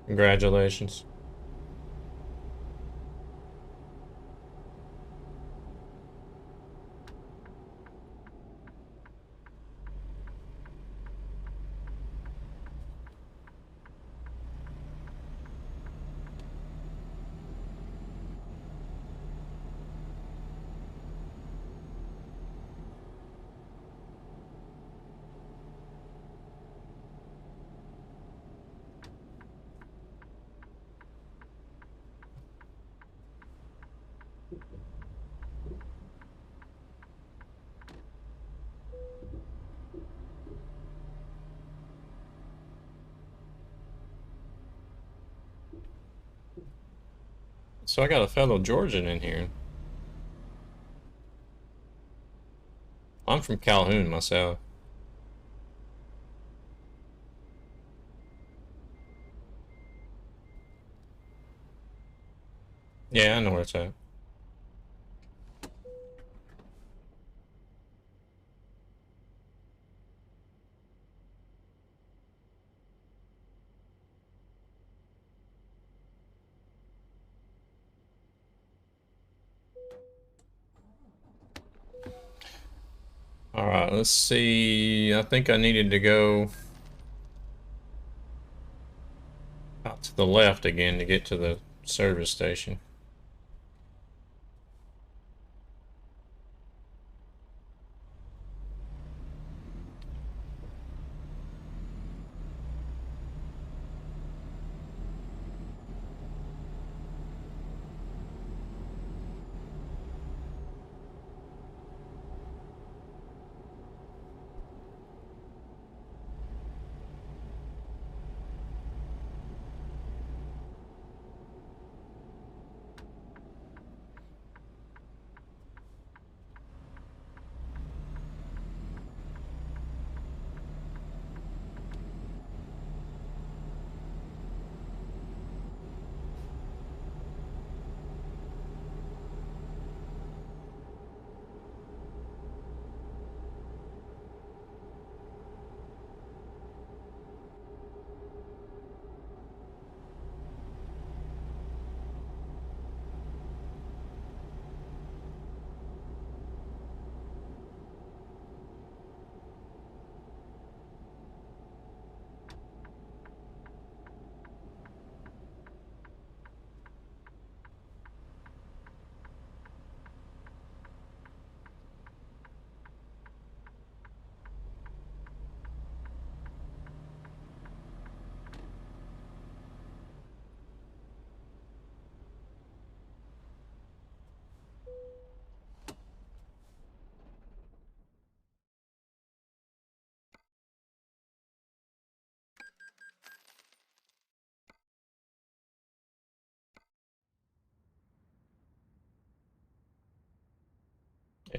Congratulations. So I got a fellow Georgian in here. I'm from Calhoun myself. Yeah, I know where it's at. Alright, let's see. I think I needed to go out to the left again to get to the service station.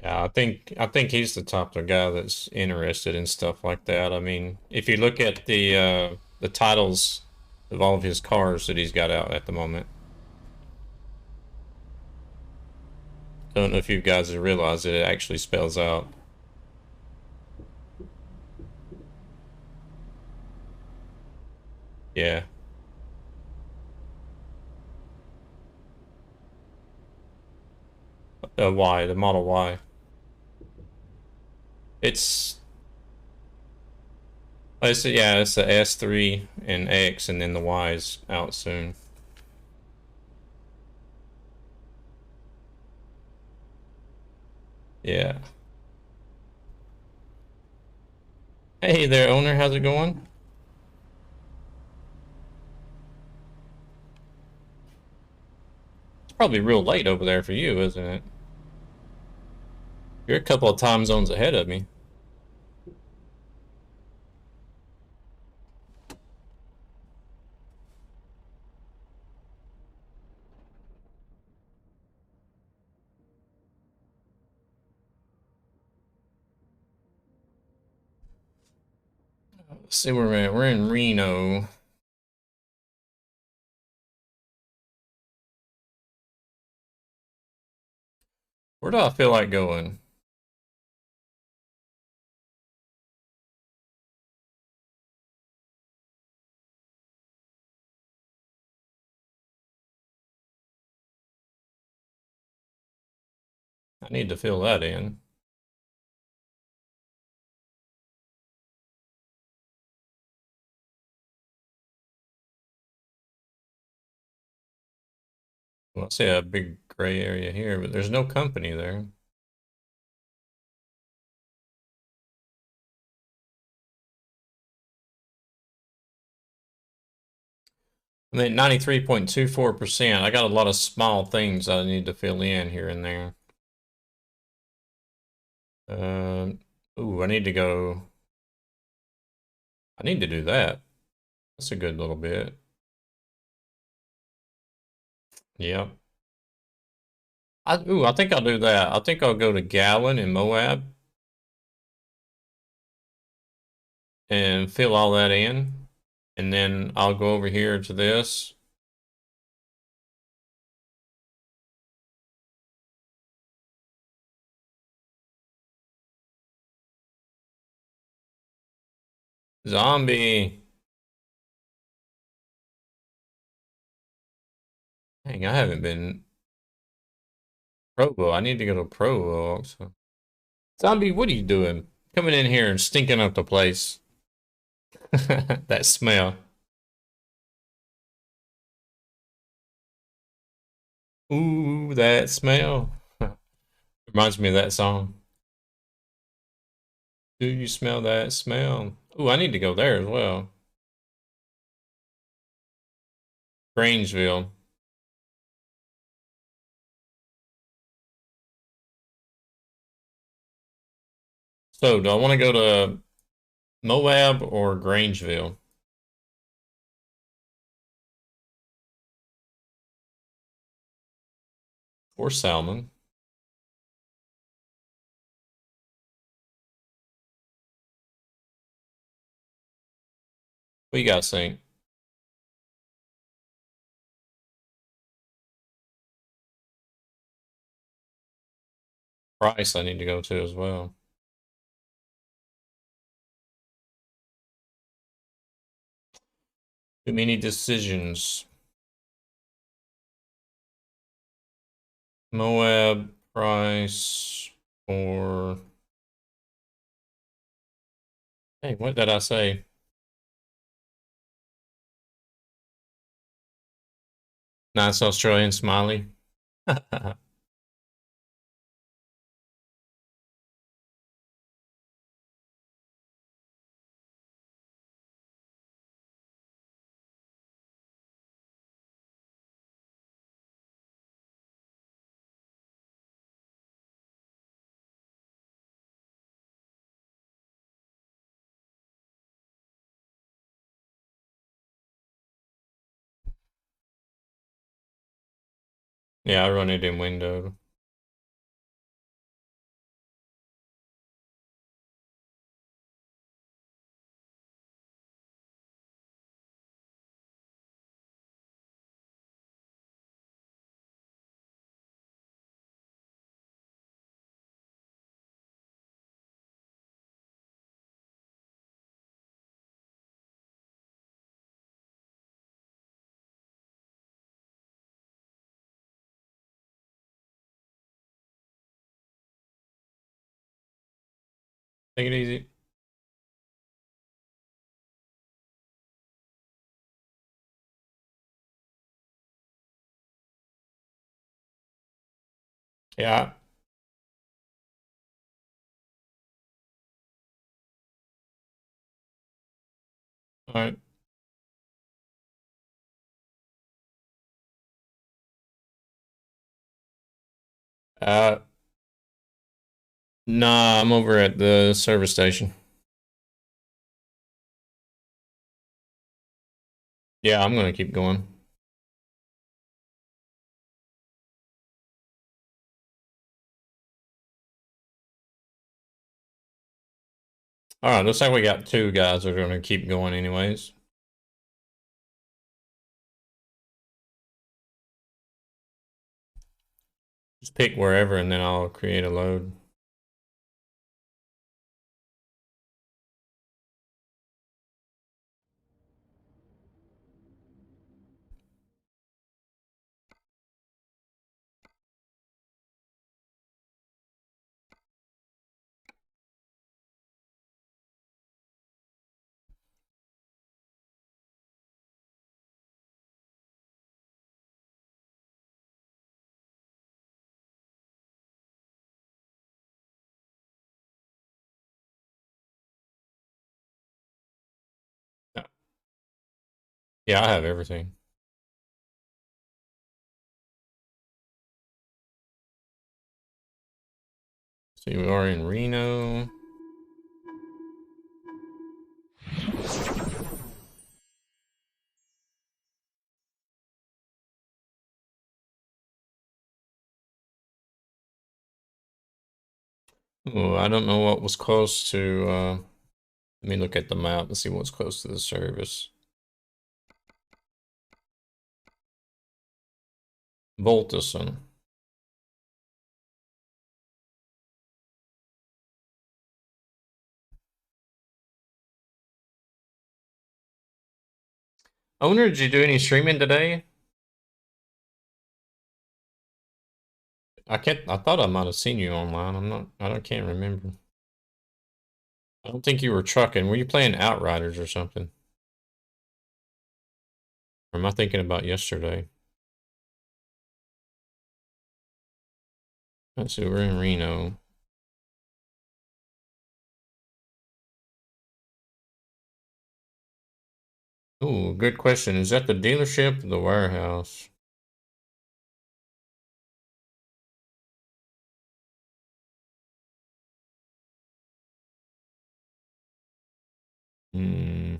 Yeah, I think he's the type of guy that's interested in stuff like that. I mean, if you look at the titles of all of his cars that he's got out at the moment. Don't know if you guys have realized that it actually spells out. Yeah. Y, the Model Y. It's the S3 and X, and then the Y is out soon. Yeah. Hey there, owner. How's it going? It's probably real late over there for you, isn't it? You're a couple of time zones ahead of me. Let's see where we're at. We're in Reno. Where do I feel like going? I need to fill that in. Well, I see a big gray area here, but there's no company there. I'm at 93.24%. I got a lot of small things I need to fill in here and there. Ooh, I need to go. I need to do that. That's a good little bit. Yep. I think I'll do that. I think I'll go to Gallon in Moab and fill all that in. And then I'll go over here to this. Zombie. Dang, I haven't been Provo. I need to go to Provo also. Zombie, what are you doing? Coming in here and stinking up the place. That smell. Ooh, that smell. Reminds me of that song. Do you smell that smell? Ooh, I need to go there as well. Grangeville. So, do I want to go to Moab or Grangeville? Or Salmon? What you guys think? Price I need to go to as well. Too many decisions. Moab, Price, or... Hey, what did I say? Nice Australian smiley. Yeah, I run it in window. Take it easy. Yeah. All right. Nah, I'm over at the service station. Yeah, I'm gonna keep going. All right, looks like we got two guys that are gonna keep going anyways. Just pick wherever and then I'll create a load. Yeah, I have everything. See, we are in Reno. Oh, I don't know what was close to, let me look at the map and see what's close to the service. Voltison. Owner, did you do any streaming today? I thought I might have seen you online. Can't remember. I don't think you were trucking. Were you playing Outriders or something? Or am I thinking about yesterday? Let's see, we're in Reno. Oh, good question. Is that the dealership or the warehouse? Hmm.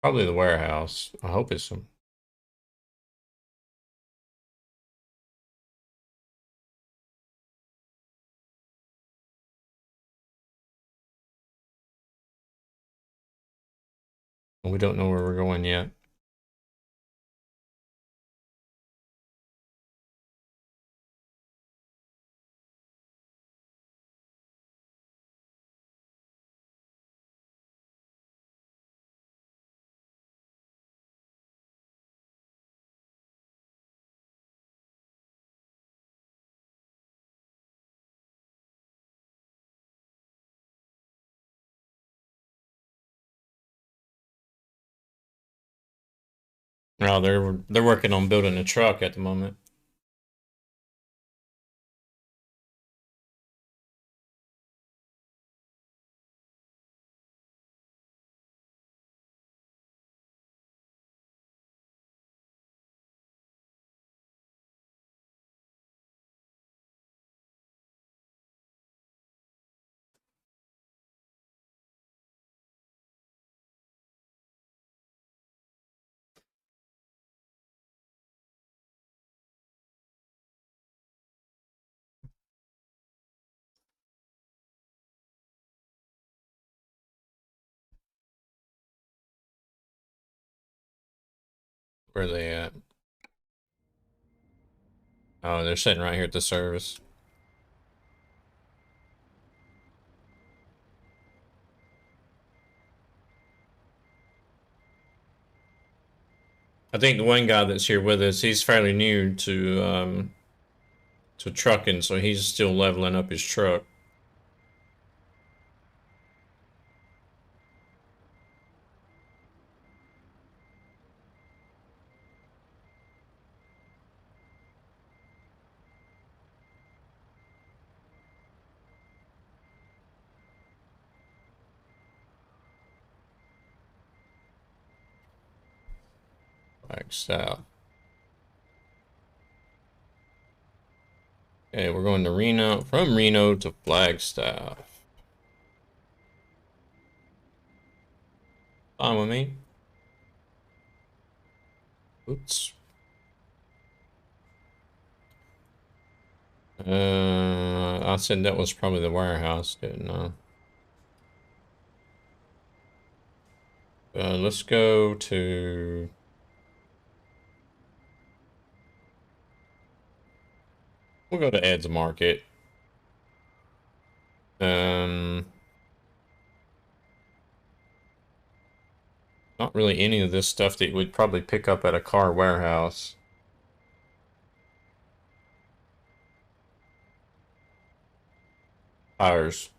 Probably the warehouse. I hope it's some. We don't know where we're going yet. No, they're working on building a truck at the moment. Where are they at? Oh, they're sitting right here at the service. I think the one guy that's here with us, he's fairly new to trucking, so he's still leveling up his truck. Flagstaff. Okay, we're going to Reno, from Reno to Flagstaff. Fine with me. Oops. I said that was probably the warehouse, didn't I? Let's go to... We'll go to Ed's Market. Not really any of this stuff that we'd probably pick up at a car warehouse. Tires.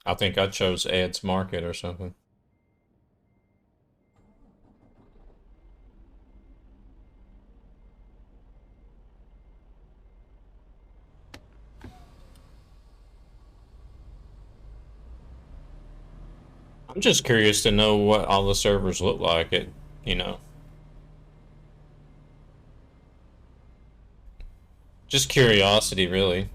I think I chose Ed's Market or something. I'm just curious to know what all the servers look like. You know. Just curiosity, really.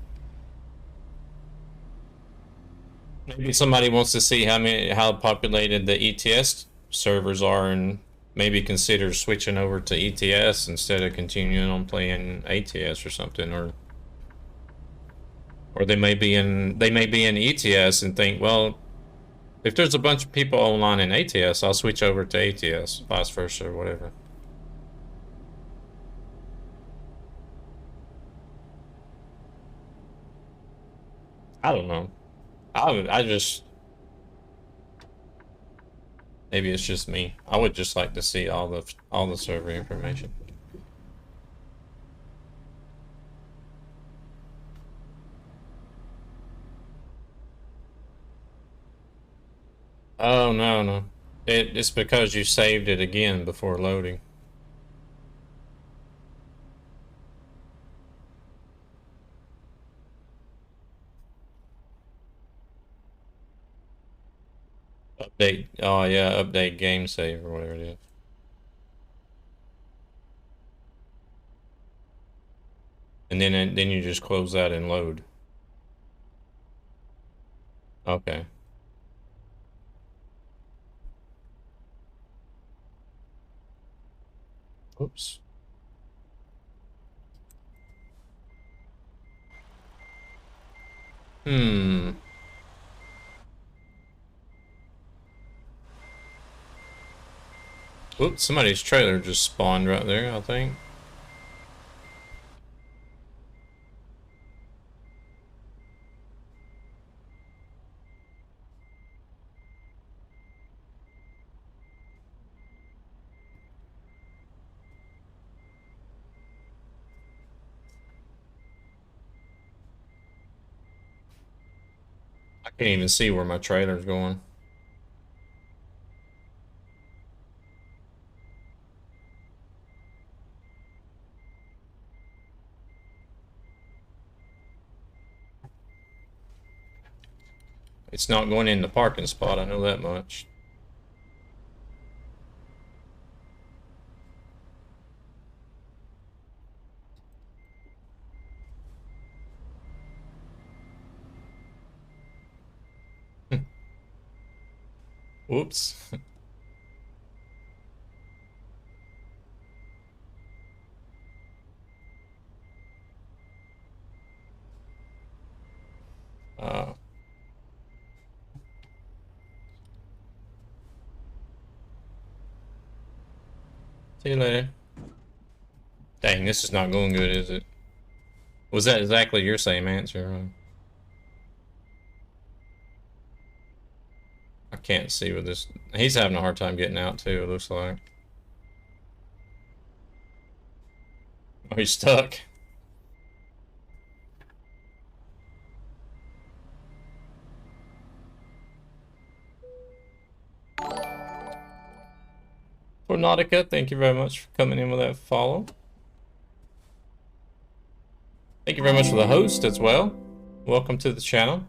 Maybe somebody wants to see how populated the ETS servers are, and maybe consider switching over to ETS instead of continuing on playing ATS or something, or they may be in ETS and think, well, if there's a bunch of people online in ATS, I'll switch over to ATS, vice versa, or whatever. I don't know. I just, maybe it's just me. I would just like to see all the server information. Oh no. It's because you saved it again before loading. Update. Oh yeah, update game save or whatever it is. And then you just close that and load. Okay. Oops. Oops, somebody's trailer just spawned right there, I think. I can't even see where my trailer's going. It's not going in the parking spot, I know that much. Whoops. See you later. Dang, this is not going good, is it? Was that exactly your same answer? I can't see with this. He's having a hard time getting out too, it looks like. Oh, he's stuck. For Nautica, thank you very much for coming in with that follow. Thank you very much for the host as well. Welcome to the channel.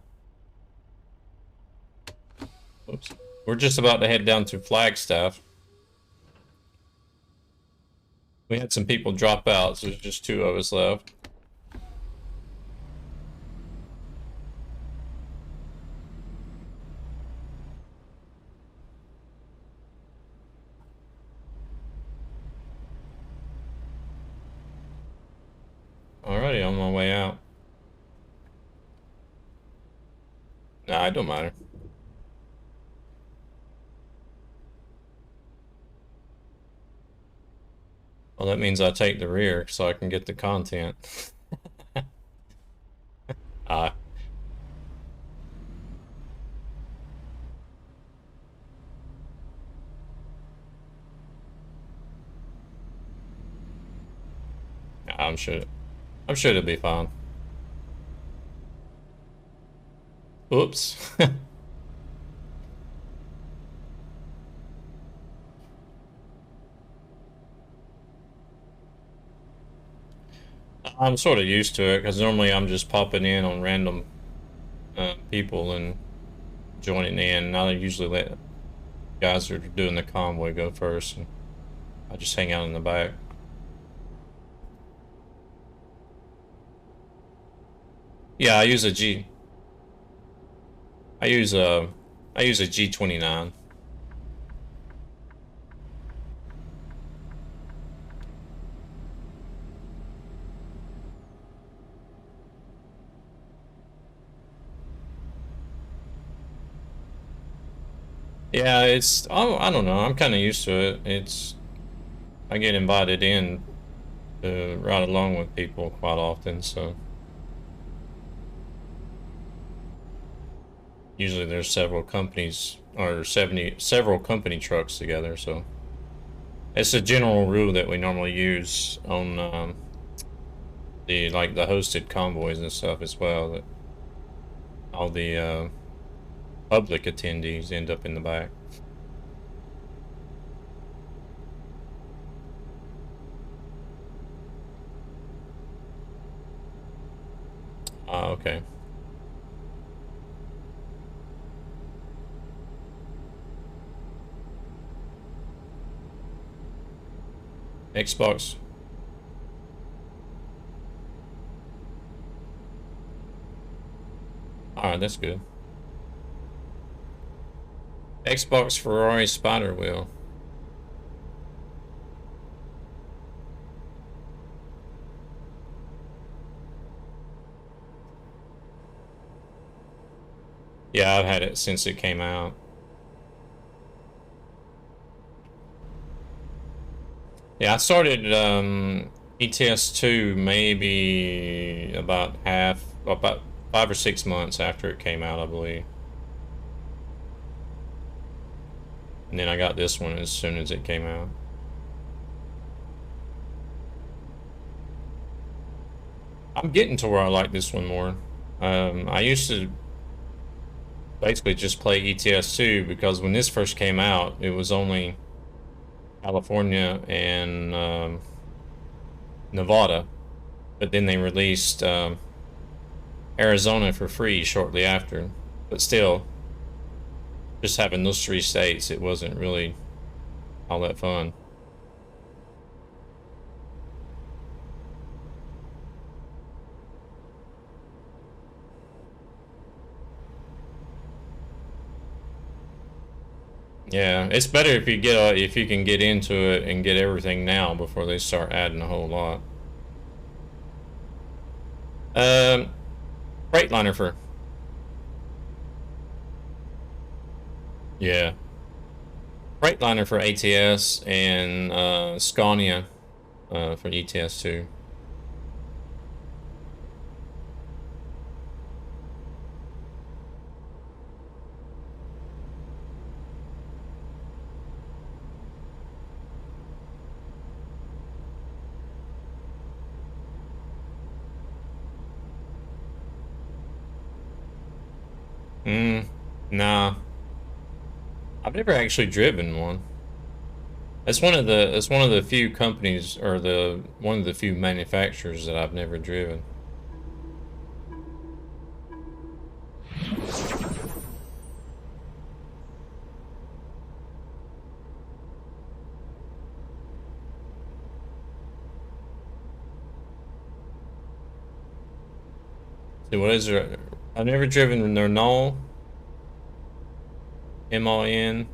Oops. We're just about to head down to Flagstaff. We had some people drop out, so there's just 2 of us left. Alrighty, on my way out. Nah, it don't matter. Well, that means I take the rear so I can get the content. I'm sure it'll be fine. Oops. I'm sort of used to it because normally I'm just popping in on random people and joining in. And I usually guys that are doing the convoy go first, and I just hang out in the back. Yeah, I use a G29. Yeah, I don't know. I'm kind of used to it. I get invited in to ride along with people quite often, so usually there's several companies or several company trucks together, so it's a general rule that we normally use on the hosted convoys and stuff as well, that all the public attendees end up in the back. Okay. Xbox. Alright, that's good. Xbox Ferrari Spider Wheel. Yeah, I've had it since it came out. Yeah, I started ETS 2 maybe about 5 or 6 months after it came out, I believe. And then I got this one as soon as it came out. I'm getting to where I like this one more. I used to basically just play ETS 2 because when this first came out, it was only California and Nevada, but then they released Arizona for free shortly after. But still, just having those 3 states, it wasn't really all that fun. Yeah, it's better if you can get into it and get everything now before they start adding a whole lot. Freightliner for. Yeah. Freightliner for ATS and Scania for ETS 2. Nah. I've never actually driven one. It's one of the few companies, or one of the few manufacturers that I've never driven. See, what is there? I've never driven Renault. MIN.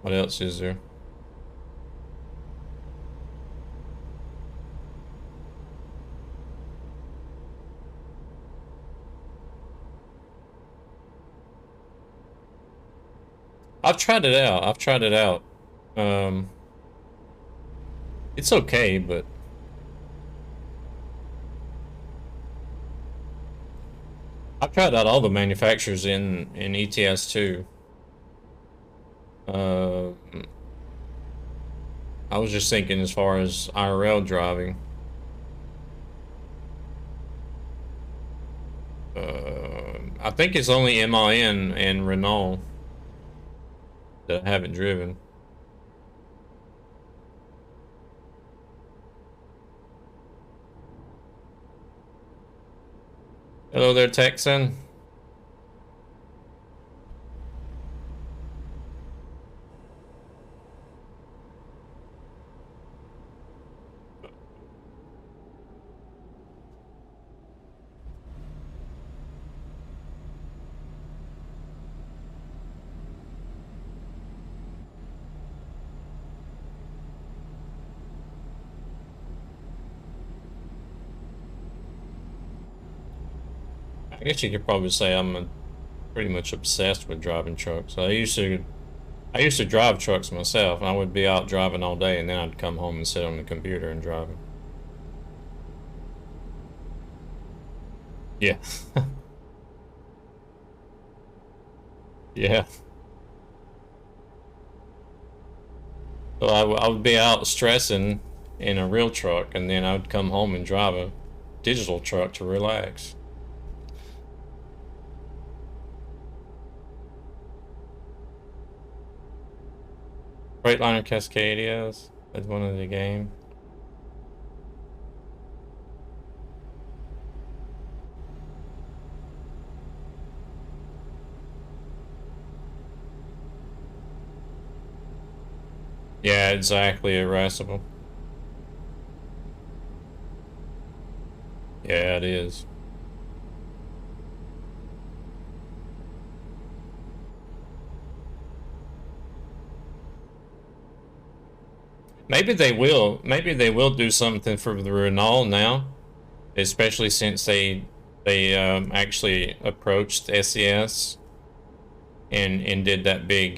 What else is there? I've tried it out. It's okay, but I've tried out all the manufacturers in ETS 2. I was just thinking as far as IRL driving. I think it's only MIN and Renault that I haven't driven. Hello there, Texan. I guess you could probably say I'm pretty much obsessed with driving trucks. I used to drive trucks myself, and I would be out driving all day, and then I'd come home and sit on the computer and drive it. Yeah. Yeah. So I would be out stressing in a real truck, and then I would come home and drive a digital truck to relax. Freightliner Cascadias, that's one of the game. Yeah, exactly, irascible. Yeah, it is. Maybe they will. Maybe they will do something for the Renault now, especially since they actually approached SES and did that big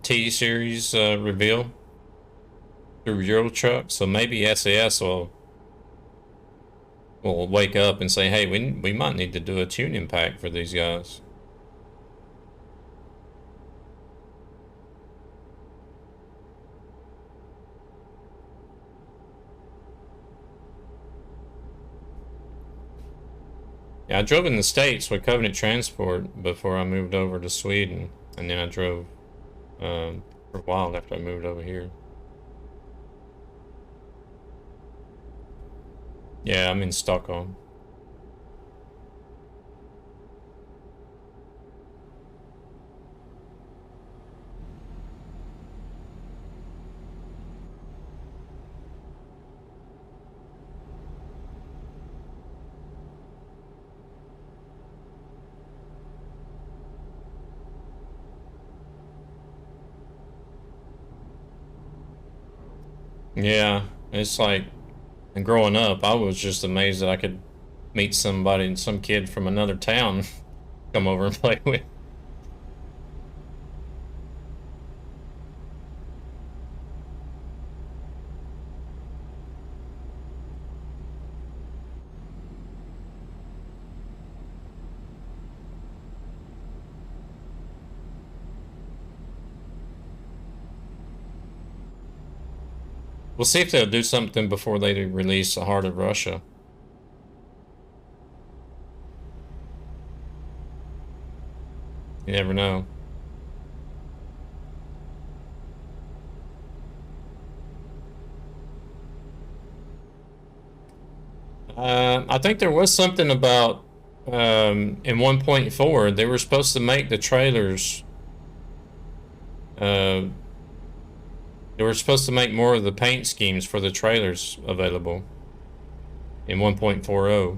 T series reveal through Euro Truck. So maybe SES will wake up and say, hey, we might need to do a tuning pack for these guys. Yeah, I drove in the States with Covenant Transport before I moved over to Sweden, and then I drove for a while after I moved over here. Yeah, I'm in Stockholm. Yeah, it's like, and growing up, I was just amazed that I could meet somebody, some kid from another town, come over and play with. We'll see if they'll do something before they release the Heart of Russia. You never know. I think there was something about in 1.4 they were supposed to make the trailers. They were supposed to make more of the paint schemes for the trailers available in 1.40.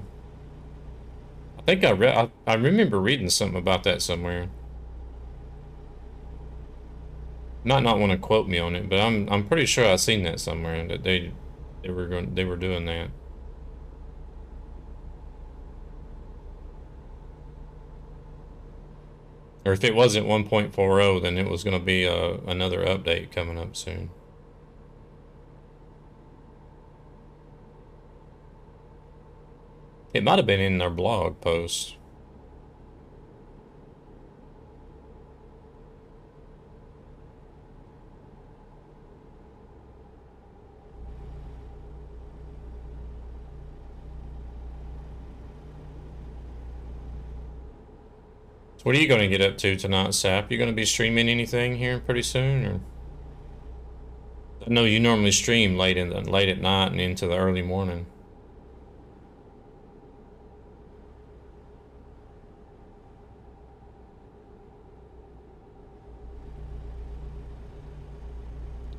I think I remember reading something about that somewhere. Not want to quote me on it, but I'm pretty sure I've seen that somewhere that they were doing that. Or if it wasn't 1.40, then it was going to be another update coming up soon. It might have been in their blog post. So what are you going to get up to tonight, Sap? You going to be streaming anything here pretty soon, or? I know you normally stream late at night and into the early morning.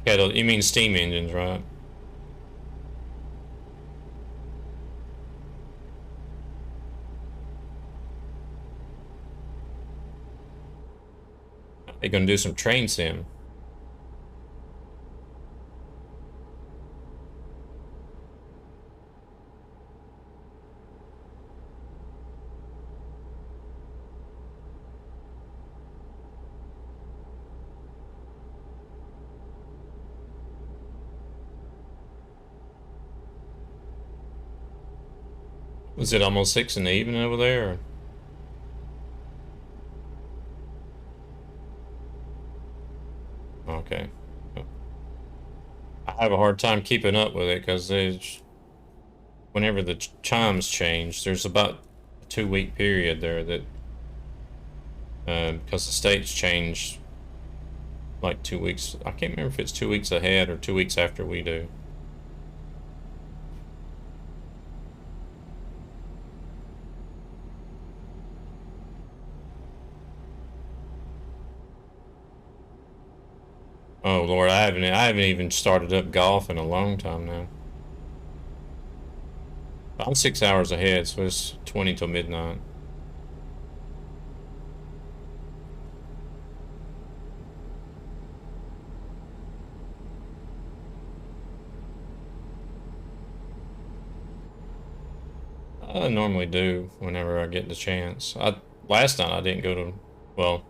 Yeah, you mean steam engines, right? They're gonna do some train sim. Was it almost 6 in the evening over there? Or? Okay. I have a hard time keeping up with it because whenever the chimes change, there's about a 2-week period there that because the states change like 2 weeks. I can't remember if it's 2 weeks ahead or 2 weeks after we do. Oh Lord, I haven't even started up golf in a long time now. I'm 6 hours ahead, so it's 20 till midnight. I normally do whenever I get the chance. Last night I didn't go to, well,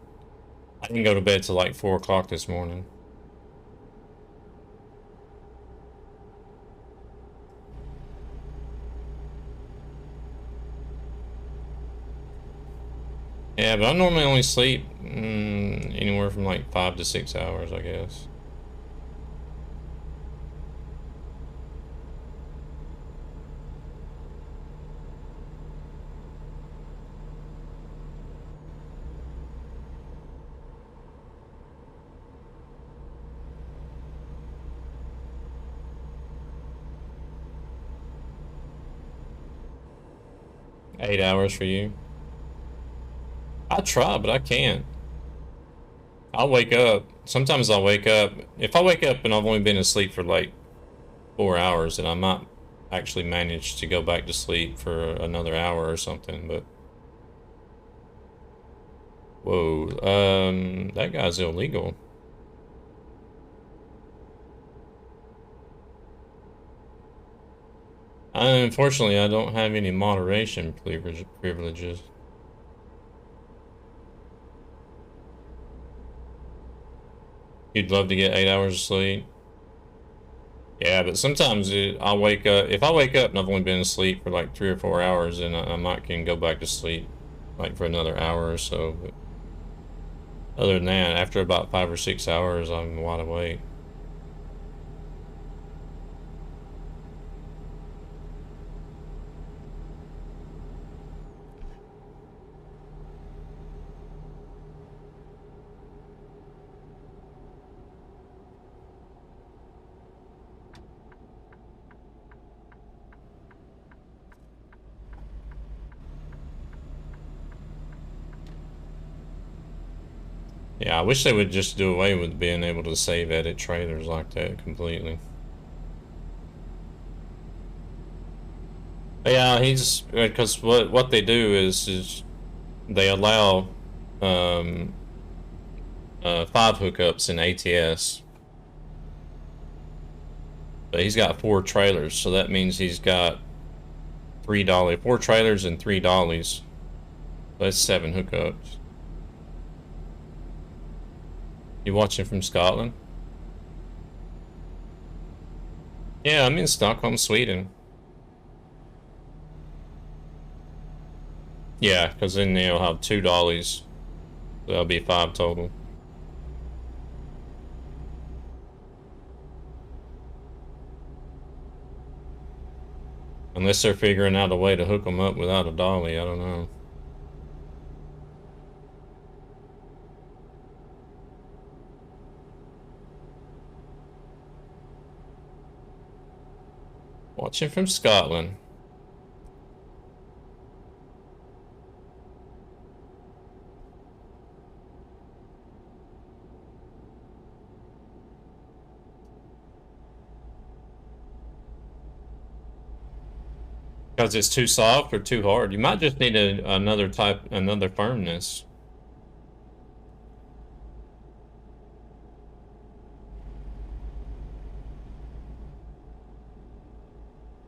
I didn't go to bed till like 4 o'clock this morning. Yeah, but I normally only sleep anywhere from like 5 to 6 hours, I guess. Eight hours for you. I try, but I can't. I'll wake up. Sometimes I'll wake up. If I wake up and I've only been asleep for like 4 hours, then I might actually manage to go back to sleep for another hour or something, but... Whoa, that guy's illegal. Unfortunately, I don't have any moderation privileges. You'd love to get 8 hours of sleep? Yeah, but sometimes I'll wake up. If I wake up and I've only been asleep for like 3 or 4 hours, then I might can go back to sleep like for another hour or so. But other than that, after about 5 or 6 hours, I'm wide awake. Yeah, I wish they would just do away with being able to save edit trailers like that completely. But yeah, he's because what they do is they allow 5 hookups in ATS, but he's got 4 trailers, so that means he's got 4 trailers and 3 dollies. That's 7 hookups. You watching from Scotland? Yeah, I'm in Stockholm, Sweden. Yeah, because then they'll have 2 dollies. So that'll be 5 total. Unless they're figuring out a way to hook them up without a dolly, I don't know. Watching from Scotland. Because it's too soft or too hard. You might just need another firmness.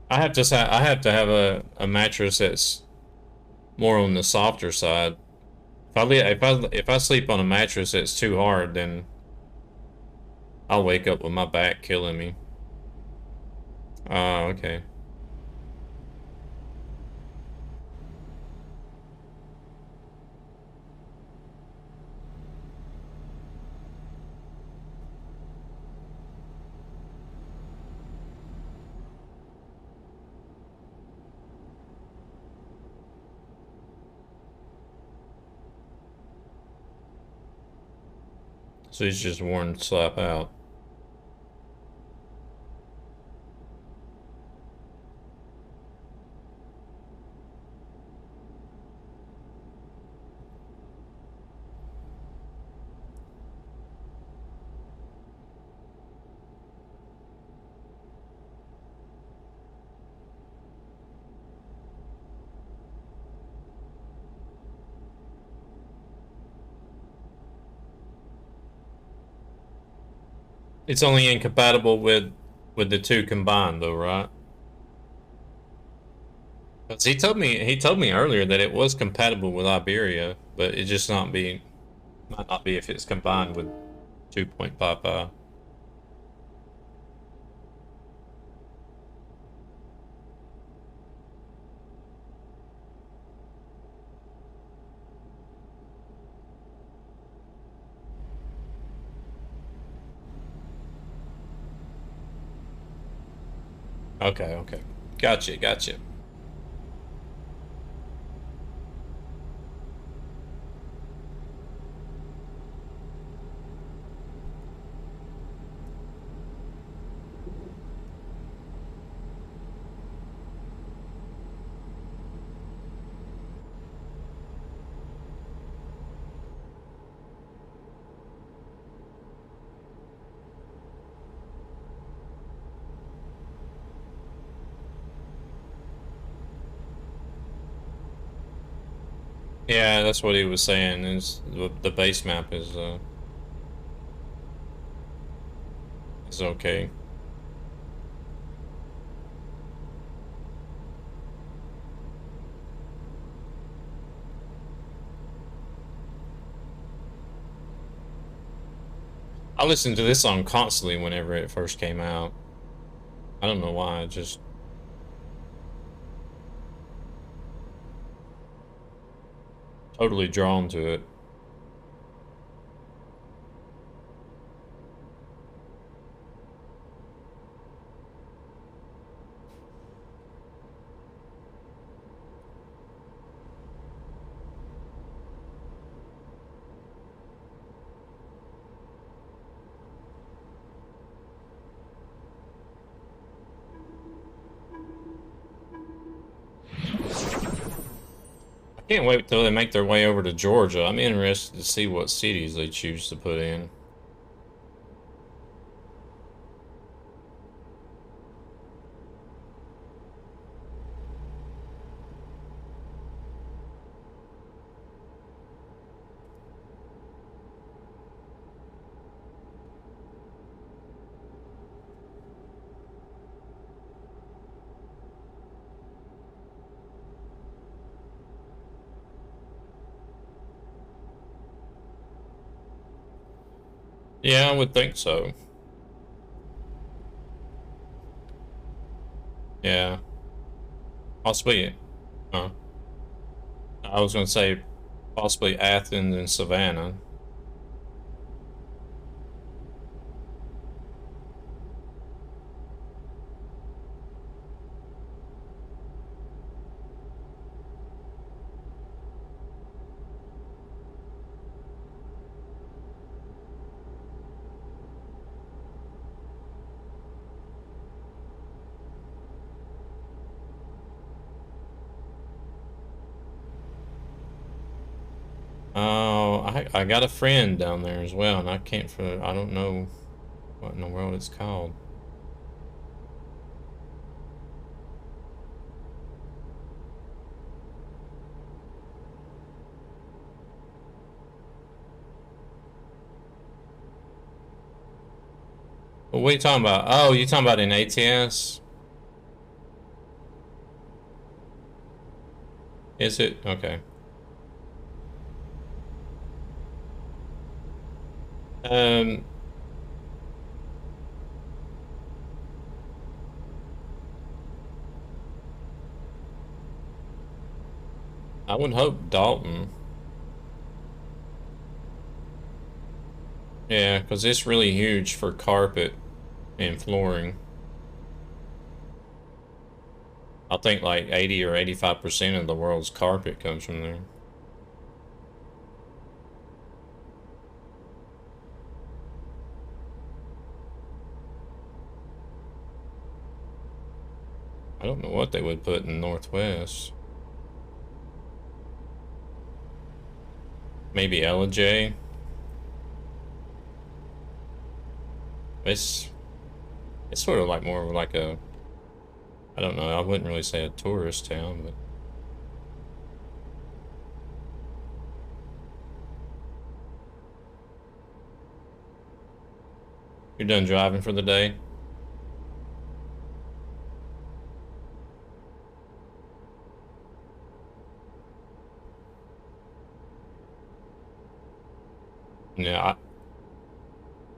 I have to have a mattress that's more on the softer side. If I sleep on a mattress that's too hard, then I'll wake up with my back killing me. Oh, okay. So he's just worn slap out. It's only incompatible with the two combined, though, right? Because he told me earlier that it was compatible with Iberia, but it just might not be if it's combined with 2.55. Okay, okay. Gotcha, gotcha. Yeah, that's what he was saying. Is the base map is okay. I listened to this song constantly whenever it first came out. I don't know why, just totally drawn to it. I can't wait till they make their way over to Georgia. I'm interested to see what cities they choose to put in. Yeah, I would think so. Yeah. Possibly, I was gonna say possibly Athens and Savannah. Oh, I got a friend down there as well, and I don't know what in the world it's called. What are you talking about? Oh, you talking about in ATS? Is it? Okay. Um, I would hope Dalton. Yeah, because it's really huge for carpet and flooring. I think like 80 or 85% of the world's carpet comes from there. I don't know what they would put in the Northwest. Maybe LJ. It's sort of like more of like a, I don't know, I wouldn't really say a tourist town, but you're done driving for the day?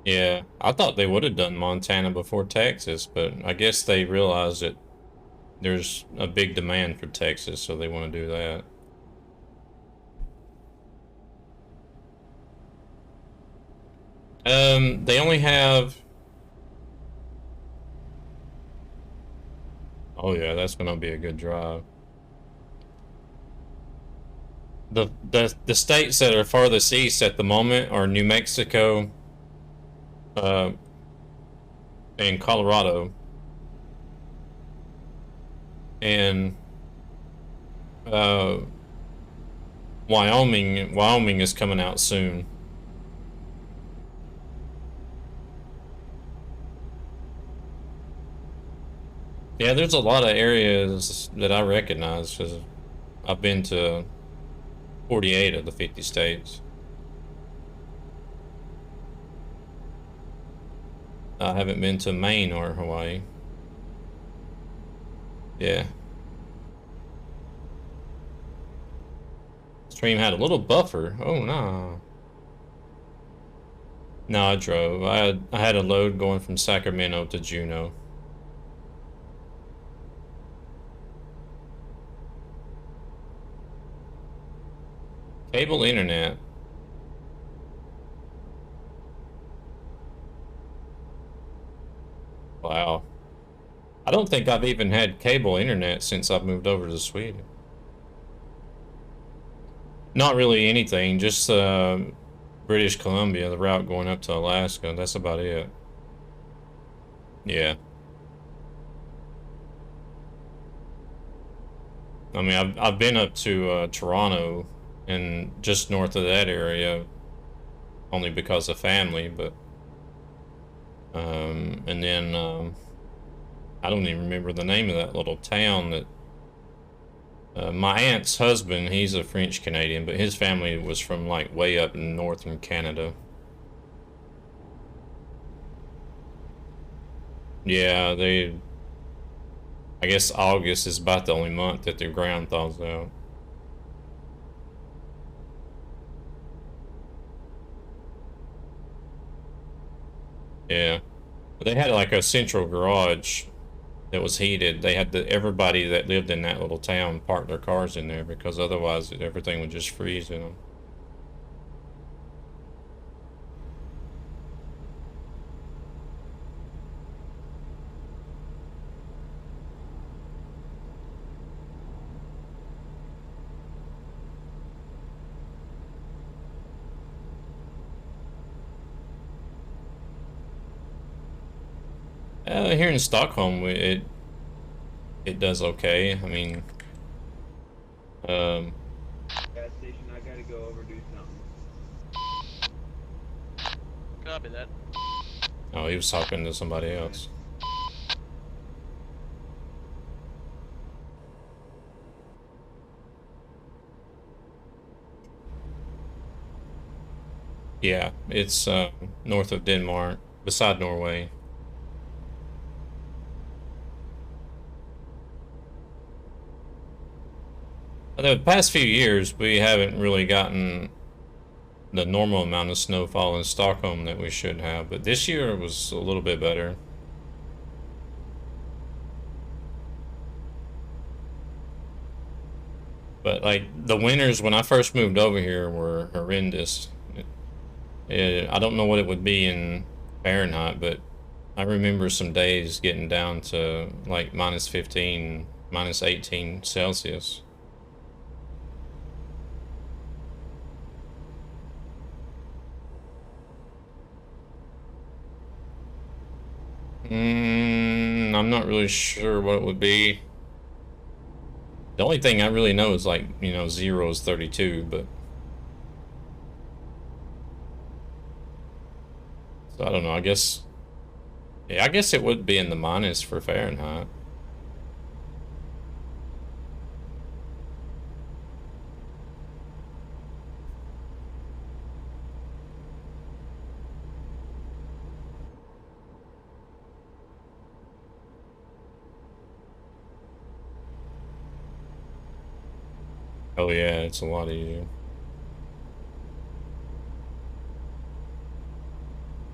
Yeah, I thought they would have done Montana before Texas, but I guess they realized that there's a big demand for Texas, so they want to do that. They only have... Oh yeah, that's gonna be a good drive. The states that are farthest east at the moment are New Mexico, and Colorado, and Wyoming. Wyoming is coming out soon. Yeah, there's a lot of areas that I recognize because I've been to 48 of the 50 states. I haven't been to Maine or Hawaii. Yeah. Stream had a little buffer. Oh no. No, I drove. I had a load going from Sacramento to Juneau. Cable internet. Wow. I don't think I've even had cable internet since I've moved over to Sweden. Not really anything, just British Columbia, the route going up to Alaska. That's about it. Yeah. I mean, I've been up to Toronto and just north of that area, only because of family, but and then I don't even remember the name of that little town that my aunt's husband, he's a French Canadian, but his family was from like way up in northern Canada. Yeah, I guess August is about the only month that the ground thaws out. Yeah. They had like a central garage that was heated. They had everybody that lived in that little town park their cars in there because otherwise everything would just freeze in them. Here in Stockholm, it does okay. I mean, Gas station, I gotta go over do something. Copy that. oh, he was talking to somebody else. Yeah, it's north of Denmark, beside Norway. The past few years, we haven't really gotten the normal amount of snowfall in Stockholm that we should have, but this year was a little bit better. But like the winters when I first moved over here were horrendous. I don't know what it would be in Fahrenheit, but I remember some days getting down to like minus 15, minus 18 Celsius. I'm not really sure what it would be. The only thing I really know is like, you know, 0 is 32, but so I don't know, I guess, yeah, I guess it would be in the minus for Fahrenheit. Oh yeah, it's a lot easier.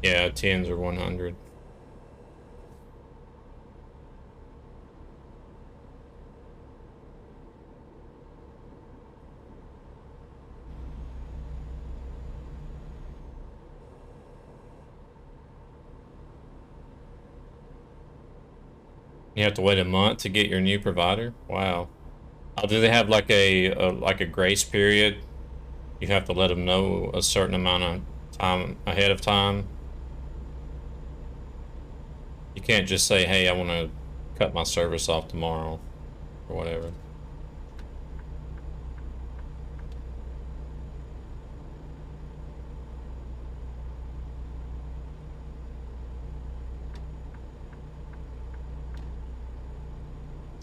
Yeah, 10s are 100. You have to wait a month to get your new provider? Wow. Oh, do they have like a grace period? You have to let them know a certain amount of time ahead of time. You can't just say, hey, I want to cut my service off tomorrow or whatever.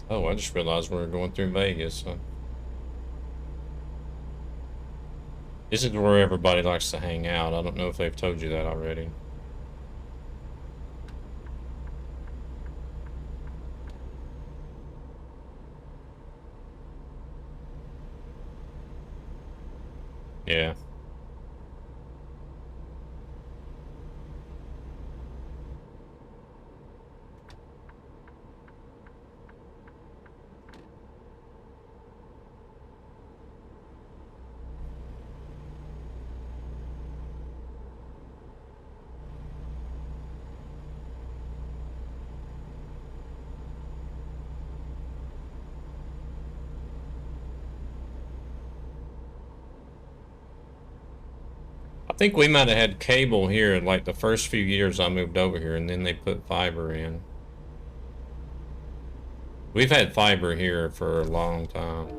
Oh, I just realized we're going through Vegas. So. This is where everybody likes to hang out. I don't know if they've told you that already. Yeah. I think we might have had cable here in like the first few years I moved over here, and then they put fiber in. We've had fiber here for a long time.